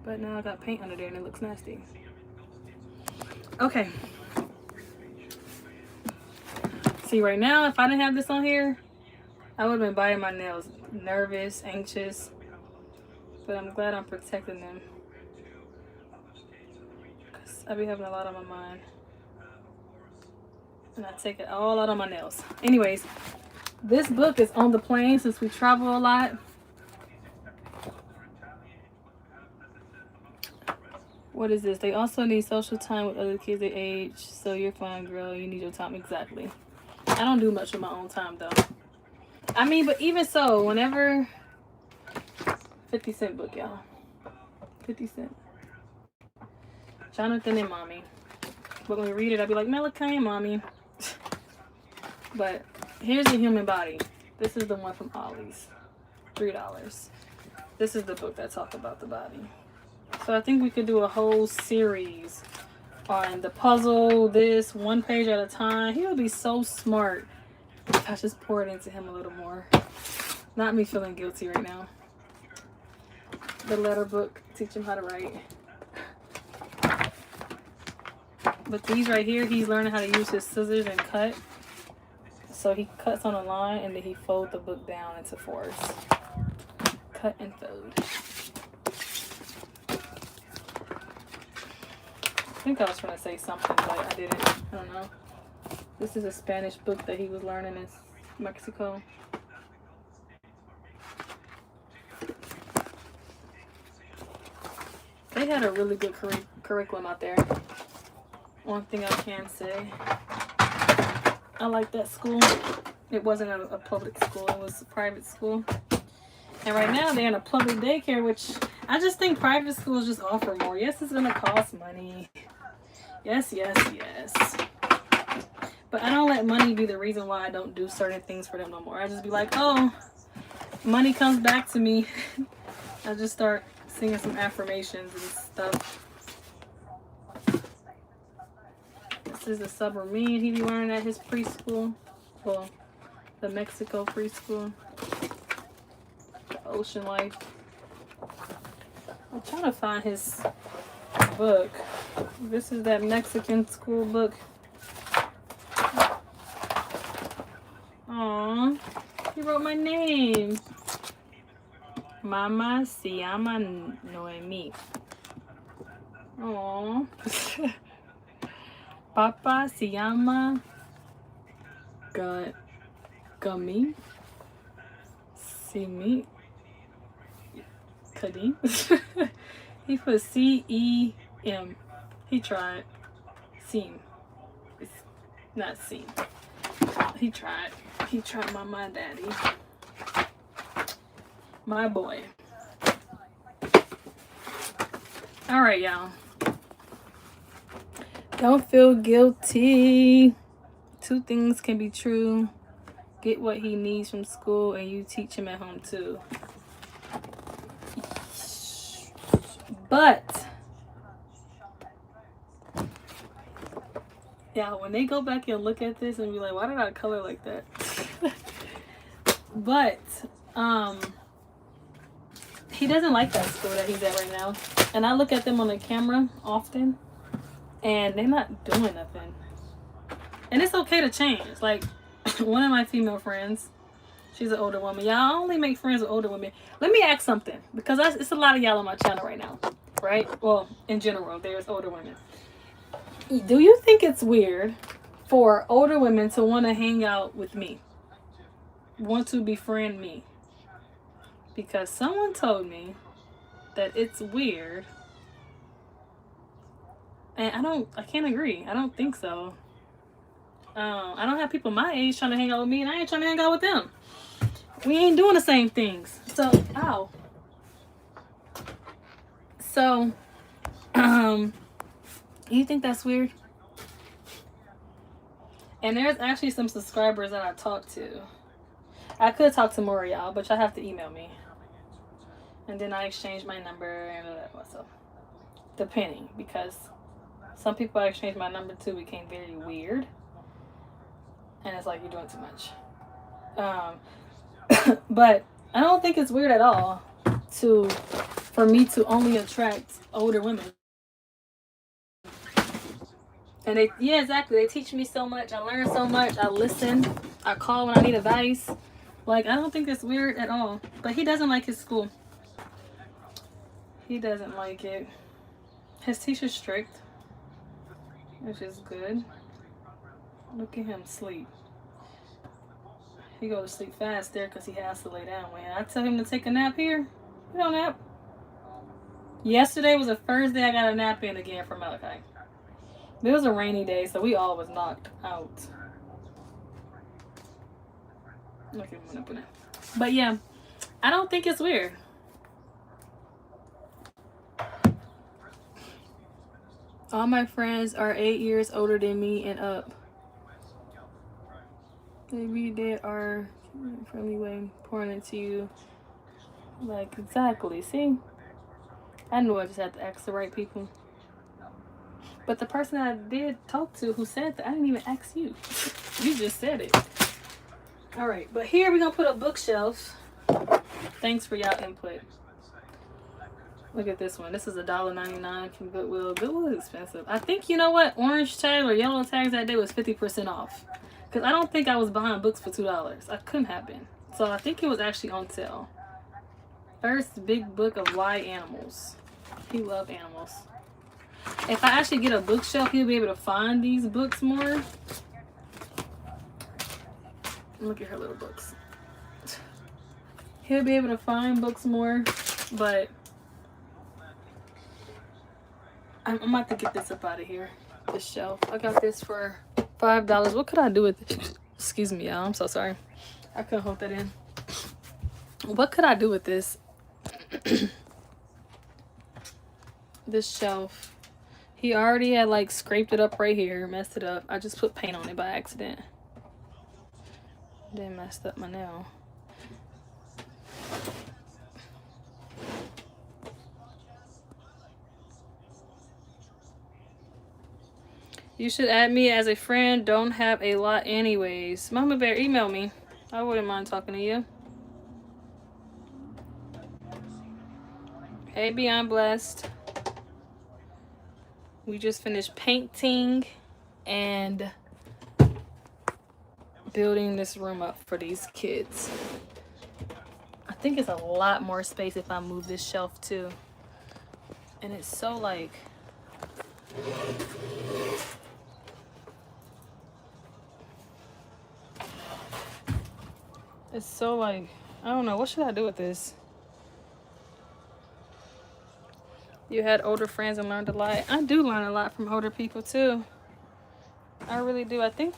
Speaker 1: But now I got paint under there and it looks nasty. Okay. See, right now, if I didn't have this on here, I would have been biting my nails, nervous, anxious, but I'm glad I'm protecting them, because I be having a lot on my mind, and I take it all out on my nails. Anyways, this book is on the plane since we travel a lot. What is this? They also need social time with other kids their age, so you're fine, girl. You need your time. Exactly. I don't do much with my own time, though. I mean, but even so, whenever 50-cent book, y'all. 50 cents. Jonathan and Mommy. But when we read it, I'd be like, Malachi and Mommy. But here's the human body. This is the one from Ollie's. $3. This is the book that talks about the body. So I think we could do a whole series on the puzzle, this, one page at a time. He'll be so smart if I just pour it into him a little more. Not me feeling guilty right now. The letter book, teach him how to write. But these right here, he's learning how to use his scissors and cut. So he cuts on a line and then he folds the book down into fours. Cut and fold. I think I was trying to say something, but I didn't. I don't know. This is a Spanish book that he was learning in Mexico. They had a really good curriculum out there. One thing I can say, I like that school. It wasn't a public school, it was a private school. And right now they're in a public daycare, which I just think private schools just offer more. Yes, it's gonna cost money. Yes, yes, yes. But I don't let money be the reason why I don't do certain things for them no more. I just be like, oh, money comes back to me. I just start singing some affirmations and stuff. This is the submarine he be learning at his preschool. Well, the Mexico preschool. The ocean life. I'm trying to find his book. This is that Mexican school book. Aww, he wrote my name. Mama se llama Noemi. Aww. Papa se llama Gummy. Simi. Kadim. He put C-E-M. He tried. Seam. It's not seam. He tried. He tried Mama and Daddy. My boy. Alright, y'all. Don't feel guilty. 2 things can be true. Get what he needs from school and you teach him at home too. But yeah, when they go back and look at this and be like, why did I color like that? But he doesn't like that school that he's at right now. And I look at them on the camera often, and they're not doing nothing. And it's okay to change. Like, one of my female friends, she's an older woman. Y'all only make friends with older women. Let me ask something, because it's a lot of y'all on my channel right now, right? Well, in general, there's older women. Do you think it's weird for older women to want to hang out with me? Want to befriend me? Because someone told me that it's weird. And I can't agree. I don't think so. I don't have people my age trying to hang out with me, and I ain't trying to hang out with them. We ain't doing the same things. So, ow. So, you think that's weird? And there's actually some subscribers that I talked to. I could talk to more of y'all, but y'all have to email me. And then I exchange my number and so, depending, because some people I exchanged my number to became very weird. And it's like, you're doing too much. But I don't think it's weird at all for me to only attract older women. And yeah, exactly. They teach me so much. I learn so much. I listen. I call when I need advice. Like, I don't think it's weird at all. But he doesn't like his school. He doesn't like it. His teacher's strict, which is good. Look at him sleep. He go to sleep fast there because he has to lay down. When I tell him to take a nap here, he don't nap. Yesterday was the first day I got a nap in again for Malachi. It was a rainy day, so we all was knocked out. Look at him. But yeah, I don't think it's weird. All my friends are 8 years older than me and up. Maybe they are friendly way pouring into you. Like, exactly. See? I knew I just had to ask the right people. But the person I did talk to who said that, I didn't even ask you. You just said it. Alright, but here we're going to put a bookshelf. Thanks for y'all input. Look at this one. This is $1.99 from Goodwill. Goodwill is expensive. I think, you know what? Orange tag or yellow tags that day was 50% off. Because I don't think I was buying books for $2. I couldn't have been. So I think it was actually on sale. First big book of live animals. He loves animals. If I actually get a bookshelf, he'll be able to find these books more. Look at her little books. He'll be able to find books more, but I'm about to get this up out of here. This shelf. I got this for $5. What could I do with it? Excuse me, y'all. I'm so sorry. I couldn't hold that in. What could I do with this? This shelf. He already had like scraped it up right here, messed it up. I just put paint on it by accident. Then messed up my nail. You should add me as a friend. Don't have a lot anyways. Mama Bear, email me. I wouldn't mind talking to you. Hey, Beyond Blessed. We just finished painting and building this room up for these kids. I think it's a lot more space if I move this shelf too. And it's so like... It's so like... I don't know. What should I do with this? You had older friends and learned a lot. I do learn a lot from older people too. I really do. I think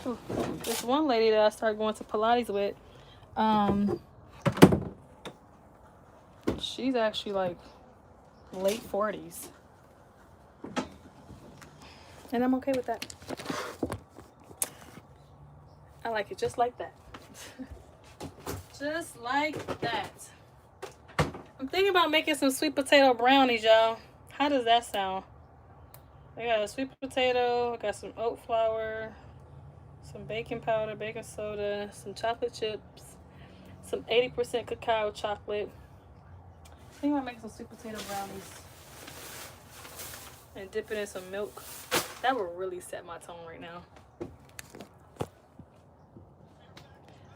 Speaker 1: this one lady that I started going to Pilates with, she's actually like late 40s. And I'm okay with that. I like it just like that. Just like that. I'm thinking about making some sweet potato brownies, y'all. How does that sound? I got a sweet potato, I got some oat flour, some baking powder, baking soda, some chocolate chips, some 80% cacao chocolate. I think I'll make some sweet potato brownies and dip it in some milk. That will really set my tone right now.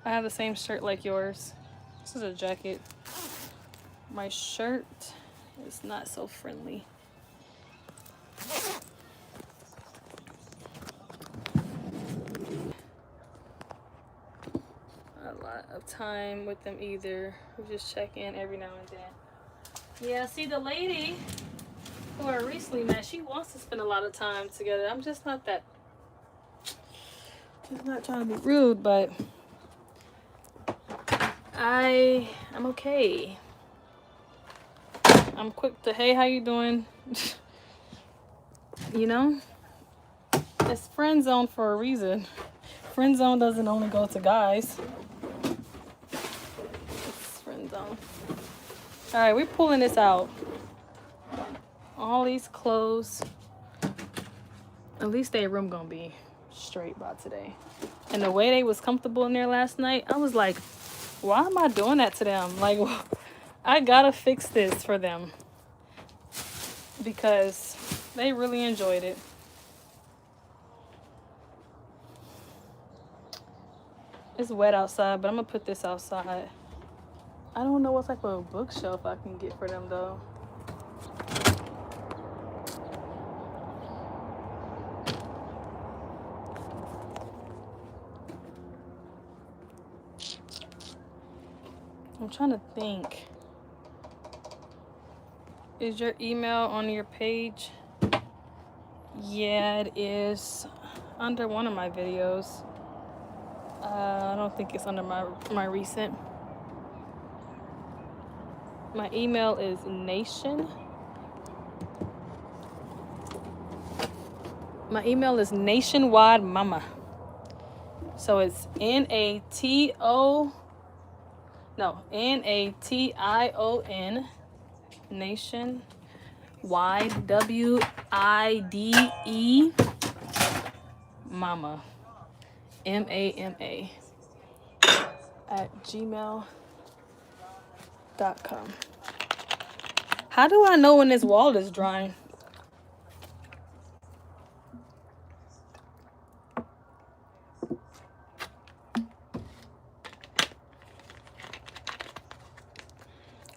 Speaker 1: I have the same shirt like yours. This is a jacket. My shirt is not so friendly. A lot of time with them either. We just check in every now and then. Yeah, see, the lady who I recently met, she wants to spend a lot of time together. I'm just not that. Just not trying to be rude, but I'm okay. I'm quick to, hey, how you doing? You know, it's friend zone for a reason. Friend zone doesn't only go to guys. It's friend zone. All right, we're pulling this out. All these clothes. At least their room gonna be straight by today. And the way they was comfortable in there last night, I was like, why am I doing that to them? Like, I gotta fix this for them because they really enjoyed it. It's wet outside, but I'm gonna put this outside. I don't know what type of bookshelf I can get for them though. I'm trying to think. Is your email on your page? Yeah, it is. Under one of my videos. I don't think it's under my recent. My email is nation. My email is nationwide mama. So it's N-A-T-I-O-N, nation, Y-W-I-D-E, mama, M-A-M-A, at gmail.com. How do I know when this wall is drying?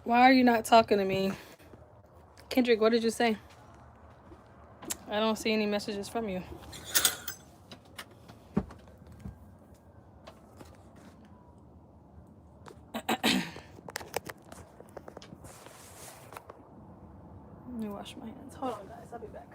Speaker 1: Why are you not talking to me? Kendrick, what did you say? I don't see any messages from you. Let me wash my hands. Hold on, guys. I'll be back.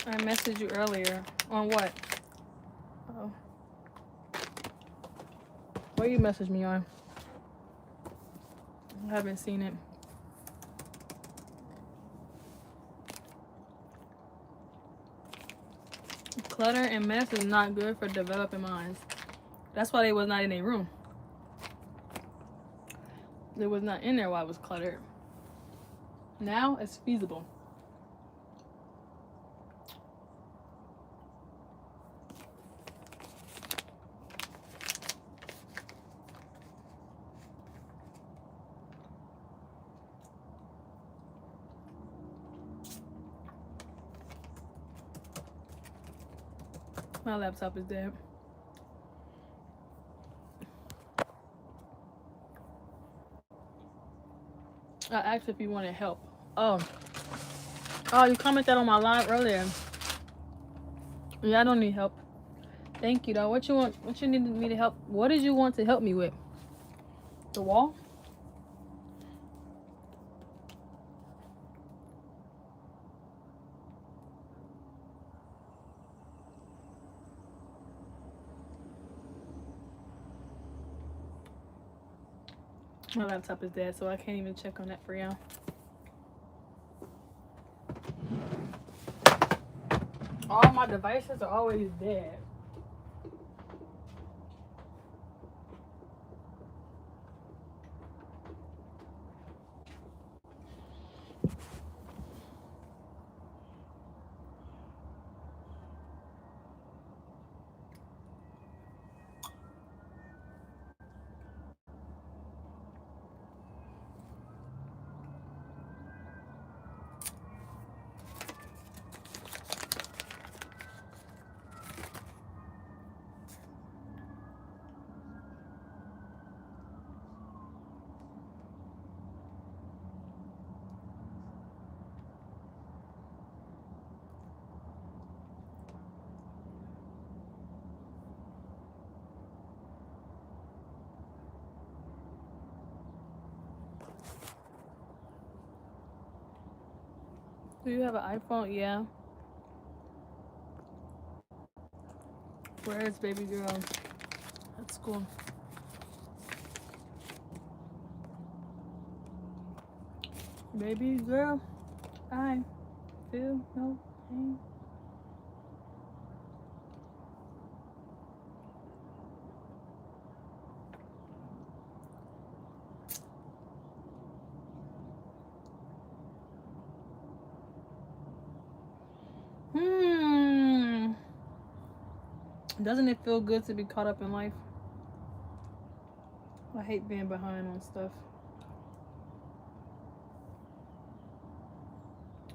Speaker 1: I messaged you earlier. On what? Oh. What you messaged me on? I haven't seen it. Clutter and mess is not good for developing minds. That's why they was not in a room. They was not in there while it was cluttered. Now it's feasible. My laptop is dead. I asked if you wanted help. Oh, you commented on my live earlier. Yeah, I don't need help. Thank you, though. What you want? What you needed me to help? What did you want to help me with? The wall? My laptop is dead, so I can't even check on that for y'all. All my devices are always dead. Do you have an iPhone? Yeah. Where is baby girl? At school. Baby girl, I feel no pain. Doesn't it feel good to be caught up in life? I hate being behind on stuff.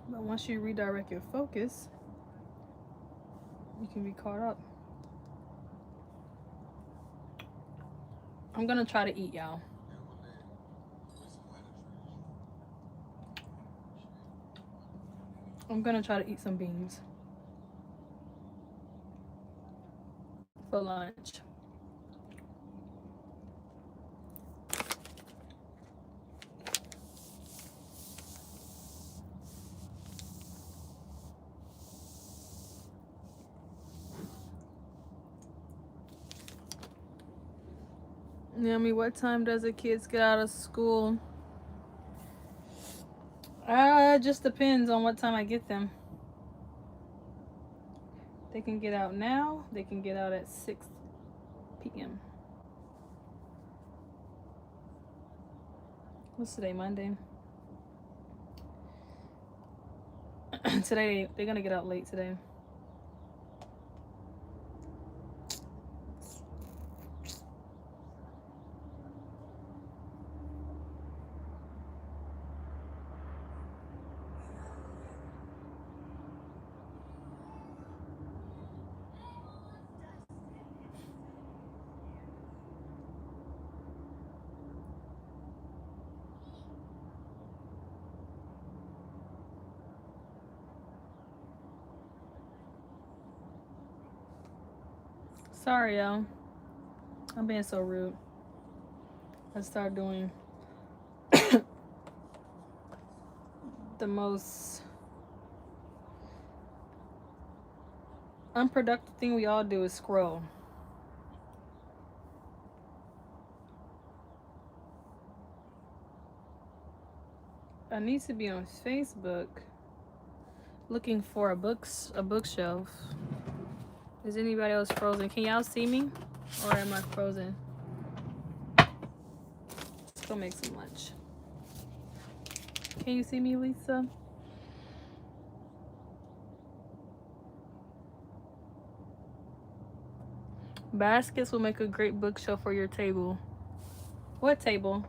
Speaker 1: But once you redirect your focus, you can be caught up. I'm gonna try to eat, y'all. I'm gonna try to eat some beans for lunch. Naomi, what time does the kids get out of school? It just depends on what time I get them. They can get out now. They can get out at 6 p.m. What's today, Monday? Today, they're gonna get out late today. Sorry, y'all. I'm being so rude. Let's start doing the most unproductive thing we all do is scroll. I need to be on Facebook looking for a bookshelf. Is anybody else frozen? Can y'all see me? Or am I frozen? Let's go make some lunch. Can you see me, Lisa? Baskets will make a great bookshelf for your table. What table?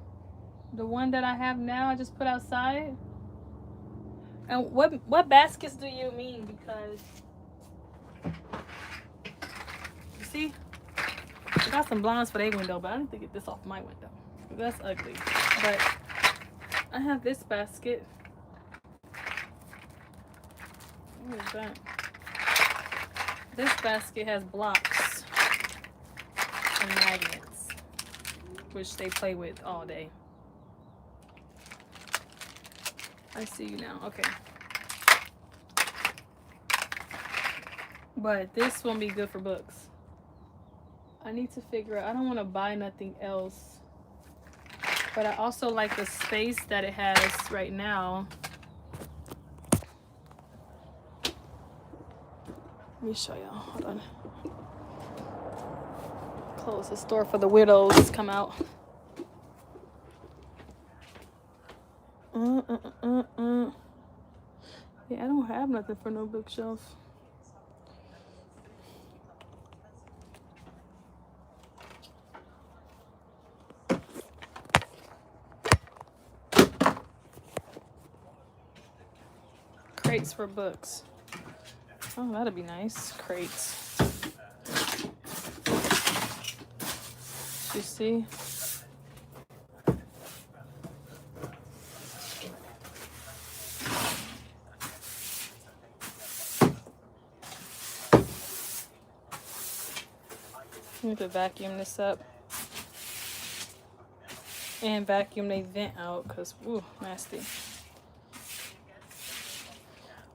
Speaker 1: The one that I have now I just put outside? And what baskets do you mean? Because you see, I got some blinds for their window, but I need to get this off my window. That's ugly. But I have this basket. What is that? This basket has blocks and magnets, which they play with all day. I see you now. Okay. But this won't be good for books. I need to figure out. I don't want to buy nothing else. But I also like the space that it has right now. Let me show y'all. Hold on. Close the door for the widows come out. Yeah, I don't have nothing for no bookshelf. Crates for books. Oh, that'd be nice. Crates. You see? I need to vacuum this up. And vacuum the vent out because, ooh, nasty.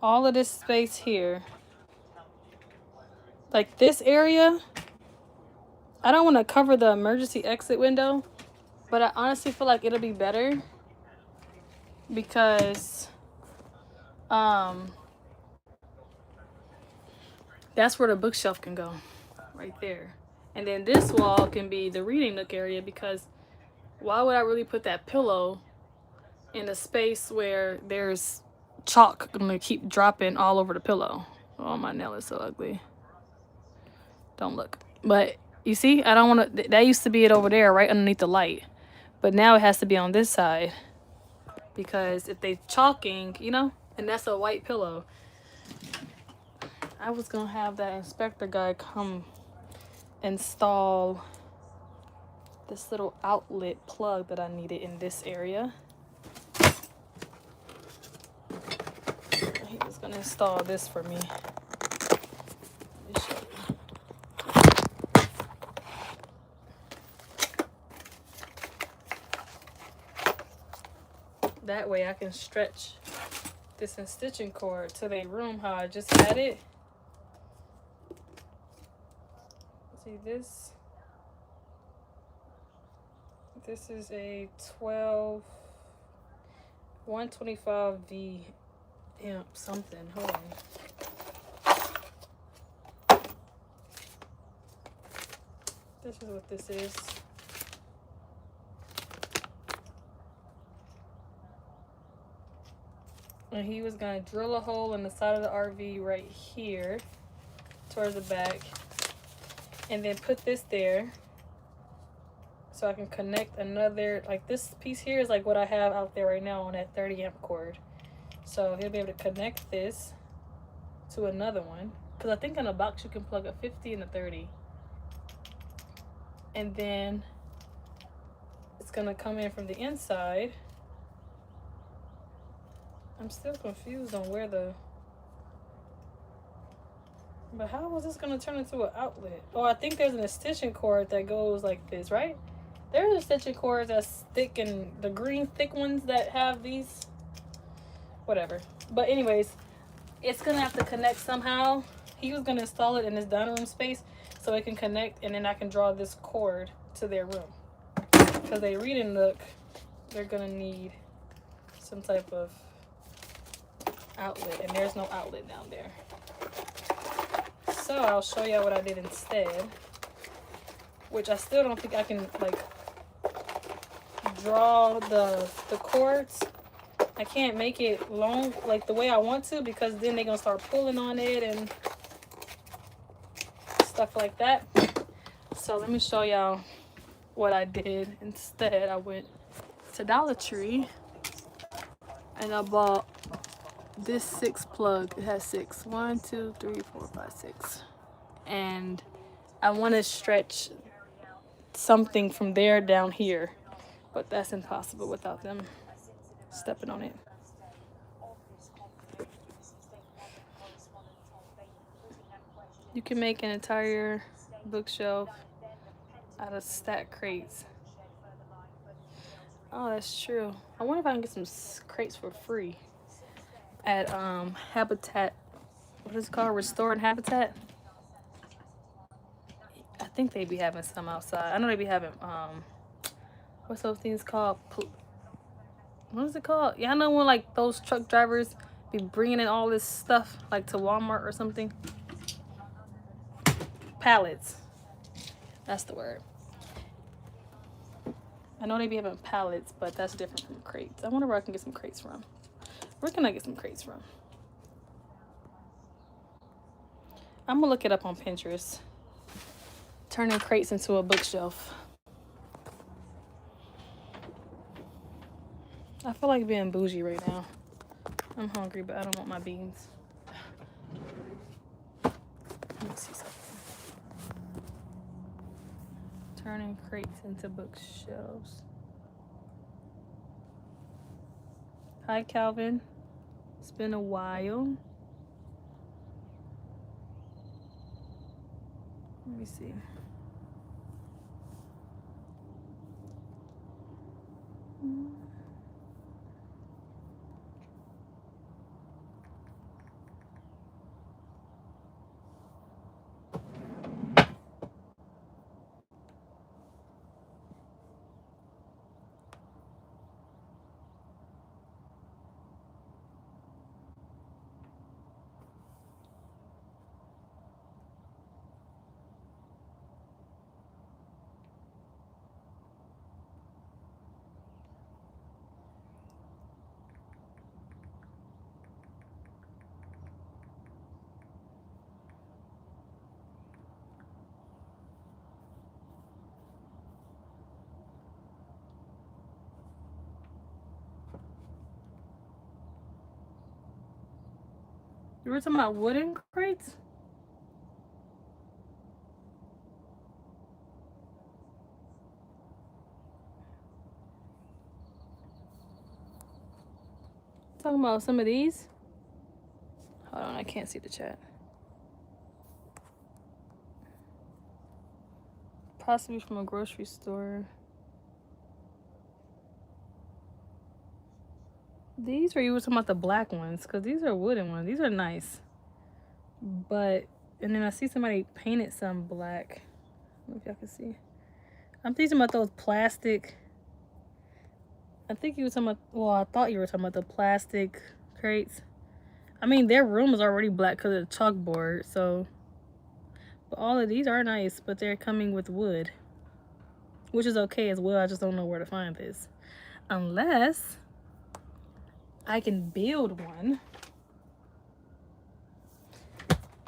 Speaker 1: All of this space here. Like this area, I don't want to cover the emergency exit window, but I honestly feel like it'll be better because that's where the bookshelf can go, right there. And then this wall can be the reading nook area because why would I really put that pillow in a space where there's chalk gonna keep dropping all over the pillow? Oh, my nail is so ugly. Don't look. But you see, I don't want to, that used to be it over there right underneath the light. But now it has to be on this side because if they chalking, you know, and that's a white pillow. I was gonna have that inspector guy come install this little outlet plug that I needed in this area. He was gonna install this for me. Let me show you. That way I can stretch this and stitching cord to their room how I just had it. See this? This is a 125V amp something. Hold on. This is what this is. And he was gonna drill a hole in the side of the RV right here towards the back and then put this there so I can connect another, like this piece here is like what I have out there right now on that 30 amp cord. So he'll be able to connect this to another one because I think in a box you can plug a 50 and a 30. And then it's gonna come in from the inside. I'm still confused on where the, but how was this gonna turn into an outlet? Oh, I think there's an extension cord that goes like this, right? There's extension cords that's thick and the green thick ones that have these, whatever. But anyways, it's gonna have to connect somehow. He was gonna install it in his dining room space so it can connect, and then I can draw this cord to their room. Because they reading nook, they're gonna need some type of outlet, and there's no outlet down there. So I'll show y'all what I did instead, which I still don't think I can like draw the cords. I can't make it long like the way I want to because then they're gonna start pulling on it and stuff like that. So let me show y'all what I did instead. I went to Dollar Tree and I bought this 6 plug. It has 6. 1, 2, 3, 4, 5, 6. And I want to stretch something from there down here, but that's impossible without them stepping on it. You can make an entire bookshelf out of stacked crates. Oh, that's true. I wonder if I can get some crates for free at Habitat. What is it called? Restored Habitat. I think they be having some outside. I know they be having What's those things called? What is it called? Yeah, I know when like those truck drivers be bringing in all this stuff like to Walmart or something. Pallets. That's the word. I know they be having pallets, but that's different from crates. I wonder where I can get some crates from. Where can I get some crates from? I'm gonna look it up on Pinterest. Turning crates into a bookshelf. I feel like being bougie right now. I'm hungry, but I don't want my beans. Let me see something. Turning crates into bookshelves. Hi, Calvin. It's been a while. Let me see. You were talking about wooden crates? Talking about some of these? Hold on, I can't see the chat. Possibly from a grocery store. These, or you were talking about the black ones? Because these are wooden ones. These are nice. But, and then I see somebody painted some black. I don't know if y'all can see. I'm thinking about those plastic. I think you were talking about, well, I thought you were talking about the plastic crates. I mean, their room is already black because of the chalkboard, so. But all of these are nice, but they're coming with wood. Which is okay as well. I just don't know where to find this. Unless I can build one.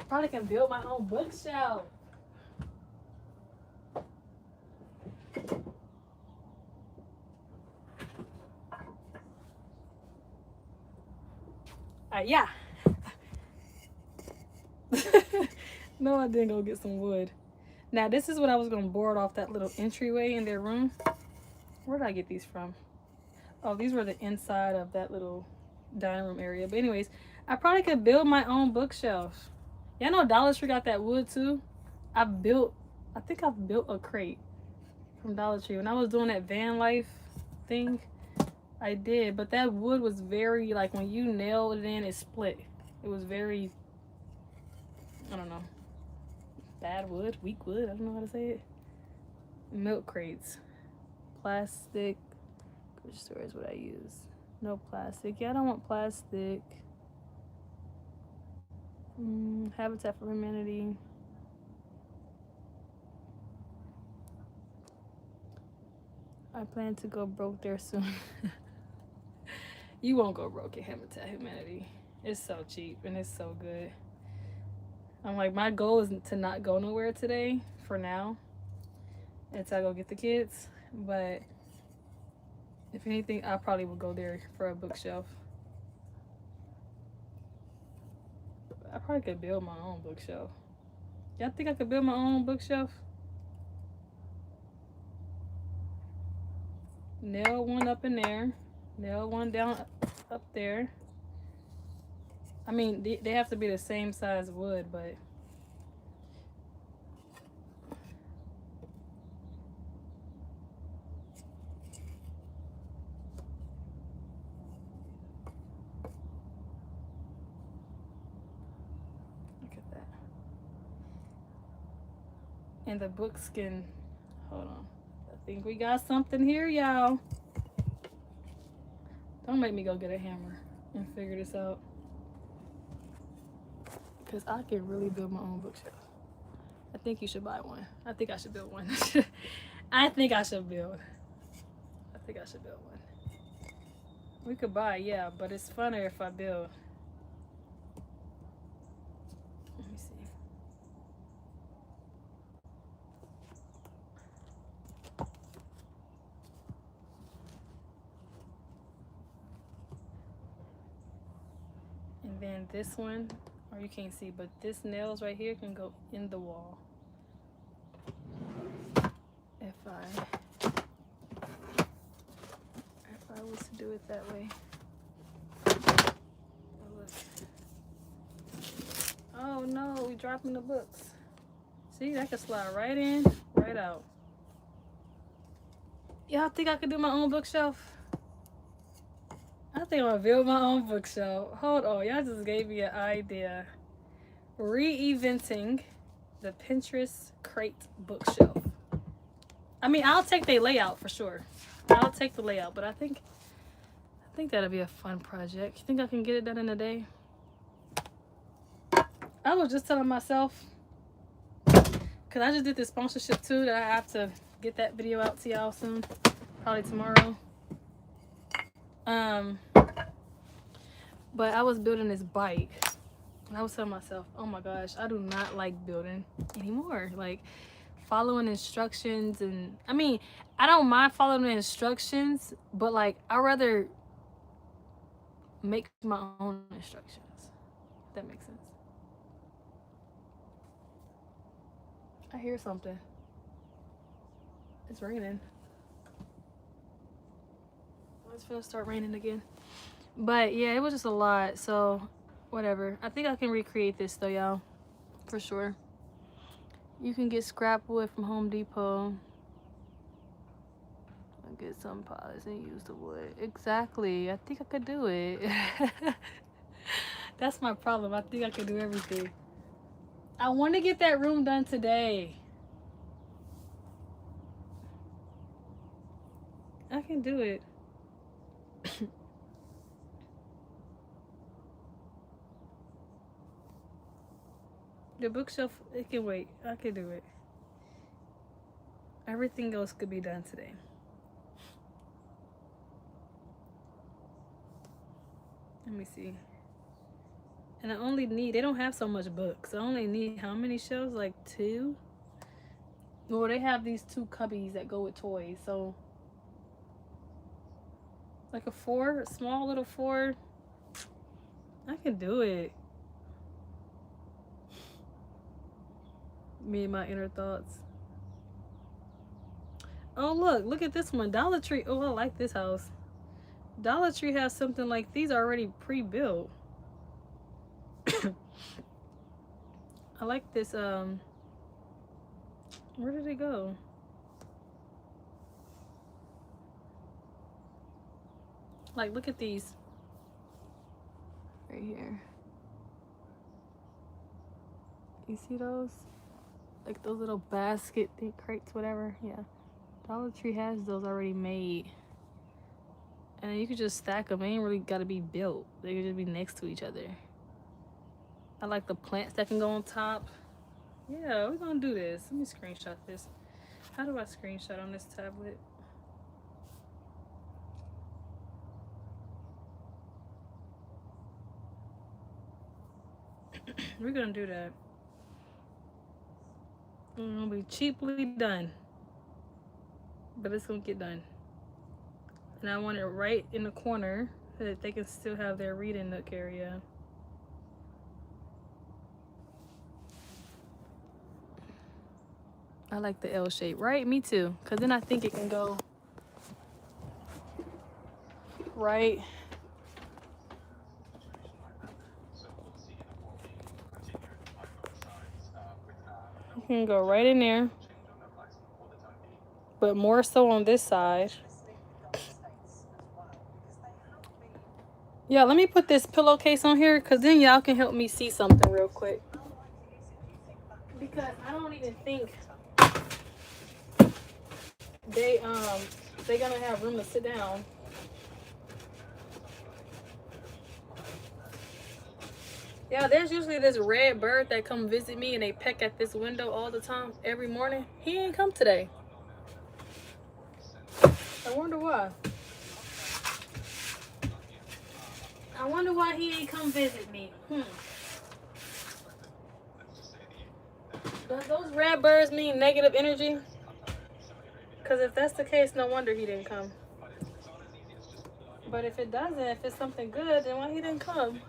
Speaker 1: Probably can build my own bookshelf. Yeah. No, I didn't go get some wood. Now, this is what I was going to board off that little entryway in their room. Where did I get these from? Oh, these were the inside of that little dining room area. But anyways, I probably could build my own bookshelf. Y'all know Dollar Tree got that wood too? I think I've built a crate from Dollar Tree. When I was doing that van life thing, I did. But that wood was very, like, when you nailed it in, it split. It was very, I don't know, bad wood, weak wood. I don't know how to say it. Milk crates. Plastic. Which store is what I use? No plastic. Yeah, I don't want plastic. Habitat for Humanity. I plan to go broke there soon. You won't go broke at Habitat Humanity. It's so cheap and it's so good. I'm like, my goal is to not go nowhere today for now until I go get the kids. But if anything, I probably would go there for a bookshelf. I probably could build my own bookshelf. Y'all think I could build my own bookshelf? Nail one up in there. Nail one down up there. I mean, they have to be the same size wood, but look at that. And the books can, hold on. think we got something here, y'all. Don't make me go get a hammer and figure this out. Because I can really build my own bookshelf. I think you should buy one. I think I should build one. I think I should build one. We could buy, yeah, but it's funner if I build. Let me see. And then this one, or you can't see, but this nails right here can go in the wall. If I was to do it that way. Oh no, we dropping the books. See, that could slide right in, right out. Y'all think I could do my own bookshelf? I think I'm gonna build my own bookshelf. Hold on, y'all just gave me an idea. Re-eventing the Pinterest crate bookshelf. I mean, I'll take the layout for sure. I'll take the layout, but I think that'll be a fun project. You think I can get it done in a day? I was just telling myself, because I just did this sponsorship too, that I have to get that video out to y'all soon, probably tomorrow. But I was building this bike, and I was telling myself, oh my gosh, I do not like building anymore. Like, following instructions, and I mean, I don't mind following the instructions, but like, I'd rather make my own instructions. If that makes sense. I hear something. It's raining. It's gonna start raining again. But yeah, it was just a lot. So whatever. I think I can recreate this though, y'all. For sure. You can get scrap wood from Home Depot. And get some polish and use the wood. Exactly. I think I could do it. That's my problem. I think I could do everything. I want to get that room done today. I can do it. The bookshelf, it can wait. I can do it. Everything else could be done today. Let me see. And I only need, they don't have so much books. I only need how many shelves? Like 2? Well, they have these 2 cubbies that go with toys. So, like a 4, a small little 4. I can do it. Me and my inner thoughts. Oh, look at this one. Dollar Tree. Oh, I like this house. Dollar Tree has something like these already pre-built. I like this. Where did it go? Like, look at these. Right here. You see those? Like those little basket crates, whatever. Yeah. Dollar Tree has those already made. And then you could just stack them. They ain't really got to be built. They could just be next to each other. I like the plants that can go on top. Yeah, we're going to do this. Let me screenshot this. How do I screenshot on this tablet? We're going to do that. It's going to be cheaply done. But it's going to get done. And I want it right in the corner so that they can still have their reading nook area. I like the L shape, right? Me too. Because then I think it can go right. It can go right in there. But more so on this side. Yeah, let me put this pillowcase on here because then y'all can help me see something real quick. Because I don't even think they're gonna have room to sit down. Yeah, there's usually this red bird that come visit me and they peck at this window all the time, every morning. He ain't come today. I wonder why. I wonder why he ain't come visit me. Does those red birds mean negative energy? Because if that's the case, no wonder he didn't come. But if it doesn't, if it's something good, then why he didn't come?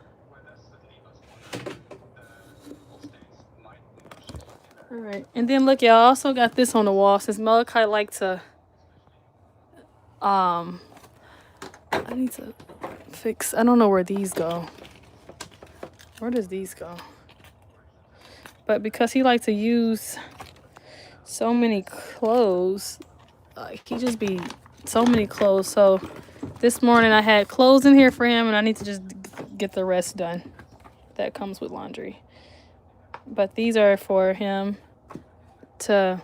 Speaker 1: All right, and then look, y'all, also got this on the wall. Since Malachi like to, I need to fix, I don't know where these go. Where does these go? But because he likes to use so many clothes, like he just be so many clothes. So this morning I had clothes in here for him and I need to just get the rest done. That comes with laundry. But these are for him to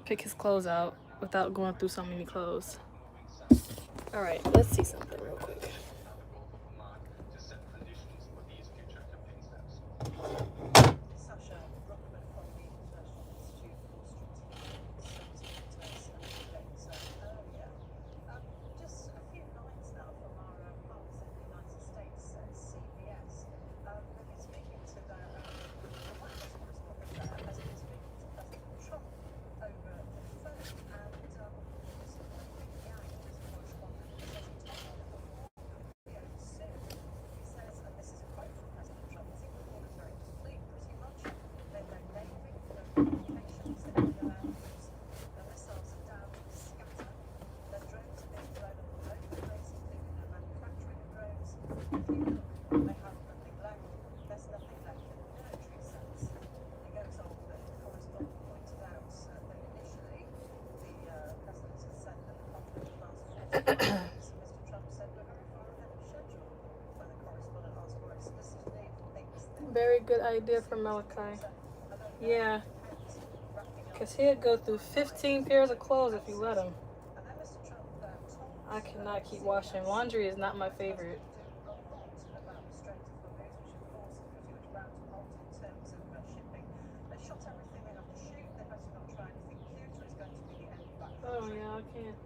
Speaker 1: pick his clothes out without going through so many clothes. All right, let's see something real quick. Very good idea for Malachi. Yeah, because he'd go through 15 pairs of clothes if you let him. I cannot keep washing. Laundry is not my favorite. Oh yeah, I can't.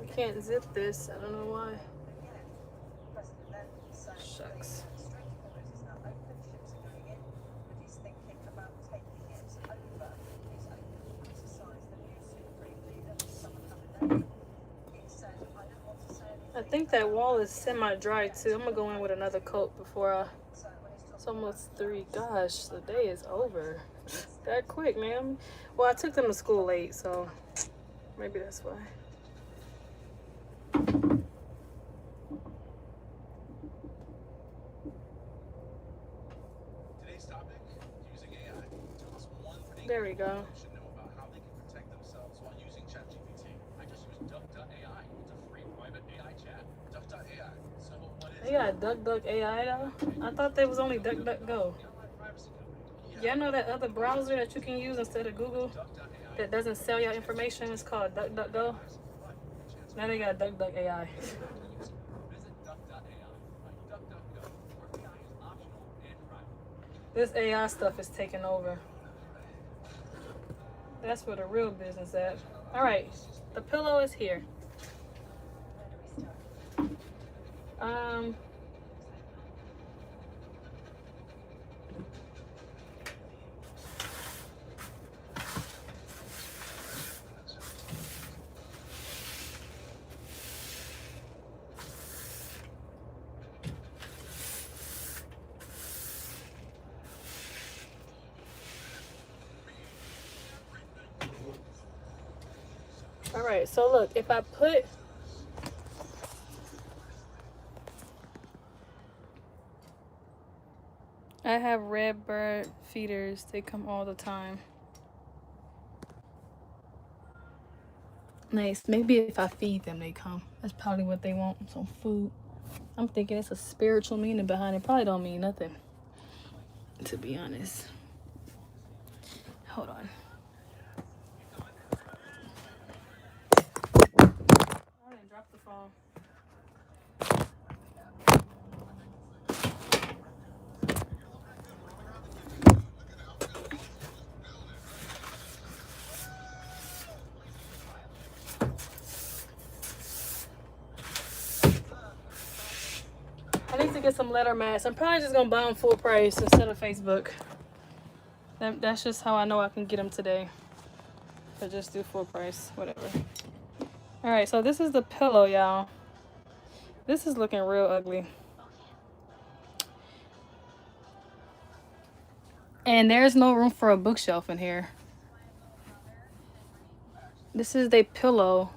Speaker 1: I can't zip this. I don't know why. Shucks. I think that wall is semi-dry too. I'm gonna go in with another coat before it's almost 3. Gosh, the day is over. That quick, man. Well, I took them to school late, so maybe that's why.
Speaker 14: Today's topic, using AI. Tell us one thing
Speaker 1: there we go.
Speaker 14: Should know about how they can protect themselves while using ChatGPT. I just used Duck.ai. It's a free private AI chat. Duck.ai. So what is
Speaker 1: They got Duck.ai though? I thought there was only DuckDuckGo. Yeah, I know that other browser that you can use instead of Google that doesn't sell your information is called DuckDuckGo. Now they got Duck.ai. This AI stuff is taking over. That's where the real business at. All right, the pillow is here. All right, so look, if I put I have red bird feeders. They come all the time. Nice. Maybe if I feed them, they come. That's probably what they want, some food. I'm thinking it's a spiritual meaning behind it. Probably don't mean nothing, to be honest. Hold on. phone. I need to get some letter mats. I'm probably just gonna buy them full price instead of Facebook. That's just how I know I can get them today. So just do full price, whatever. All right, so this is the pillow, y'all. This is looking real ugly. And there's no room for a bookshelf in here. This is the pillow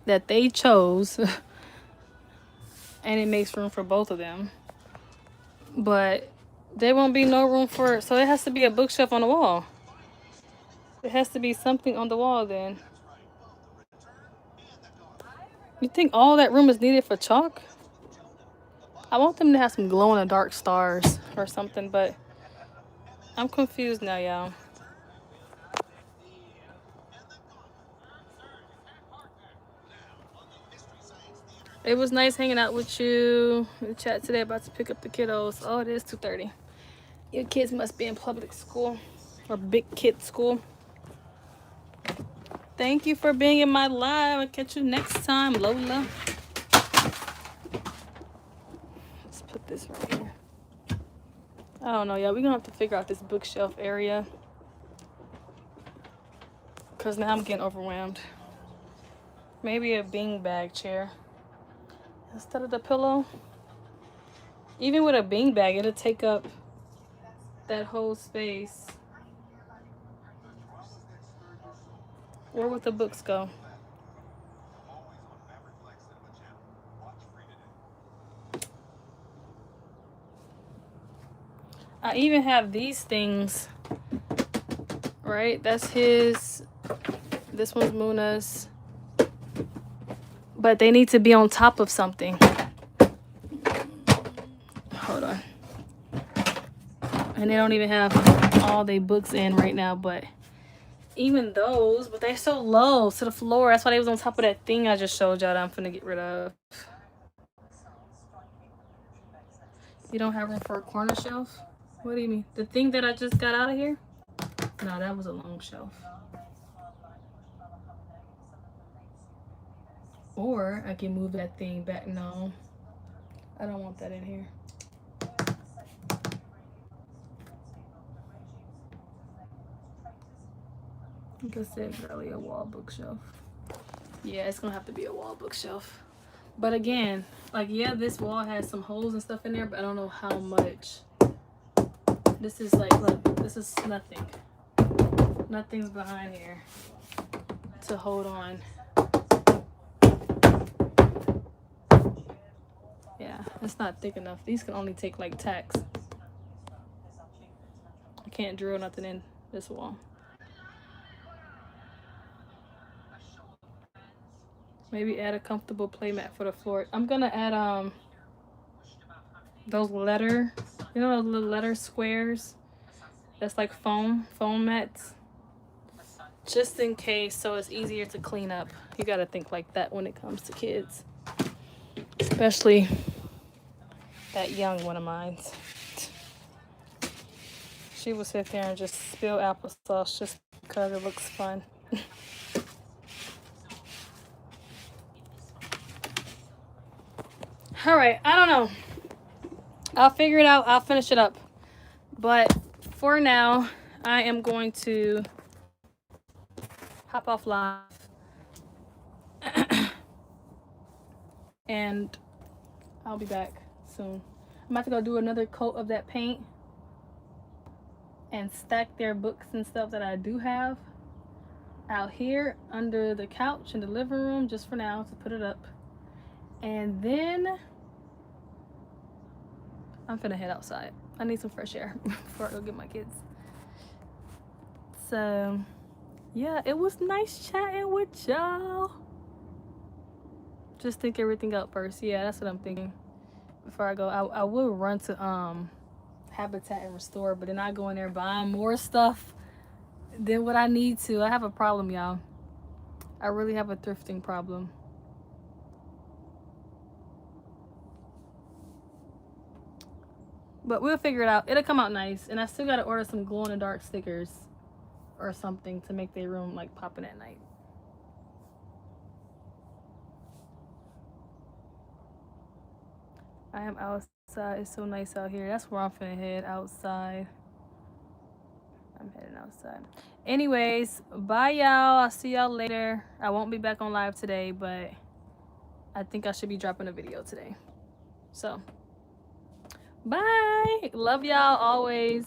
Speaker 1: that they chose. And it makes room for both of them. But there won't be no room for, so it has to be a bookshelf on the wall. It has to be something on the wall then. You think all that room is needed for chalk? I want them to have some glow-in-the-dark stars or something, but I'm confused now, y'all. It was nice hanging out with you. We chat today, about to pick up the kiddos. Oh, it is 2:30. Your kids must be in public school or big kid school. Thank you for being in my live. I'll catch you next time, Lola. Let's put this right here. I don't know, y'all. We're gonna have to figure out this bookshelf area. Because now I'm getting overwhelmed. Maybe a beanbag chair instead of the pillow. Even with a beanbag, it'll take up that whole space. Where would the books go? I even have these things, right? That's his. This one's Muna's. But they need to be on top of something. Hold on. And they don't even have all their books in right now, but even those, but they're so low to the floor. That's why they was on top of that thing I just showed y'all that I'm finna get rid of. You don't have room for a corner shelf? What do you mean? The thing that I just got out of here? No, that was a long shelf. Or I can move that thing back. No, I don't want that in here. Like I said, probably a wall bookshelf. Yeah, it's gonna have to be a wall bookshelf. But again, like, yeah, this wall has some holes and stuff in there, but I don't know how much. This is like, look, this is nothing. Nothing's behind here to hold on. Yeah, it's not thick enough. These can only take like tacks. I can't drill nothing in this wall. Maybe add a comfortable playmat for the floor. I'm gonna add those letter, you know, those little letter squares. That's like foam mats. Just in case, so it's easier to clean up. You gotta think like that when it comes to kids. Especially that young one of mine. She will sit there and just spill applesauce just because it looks fun. All right, I don't know. I'll figure it out. I'll finish it up. But for now, I am going to hop off live. And I'll be back soon. I'm about to go do another coat of that paint and stack their books and stuff that I do have out here under the couch in the living room just for now to put it up. And then I'm finna head outside. I need some fresh air before I go get my kids. So yeah, it was nice chatting with y'all. Just think everything out first. Yeah, that's what I'm thinking. Before I go, I will run to Habitat and Restore, but then I go in there buying more stuff than what I need to. I have a problem, y'all. I really have a thrifting problem. But we'll figure it out. It'll come out nice. And I still got to order some glow-in-the-dark stickers or something to make their room like popping at night. I am outside. It's so nice out here. That's where I'm finna head, outside. I'm heading outside. Anyways, bye y'all. I'll see y'all later. I won't be back on live today, but I think I should be dropping a video today. So, bye. Love y'all always.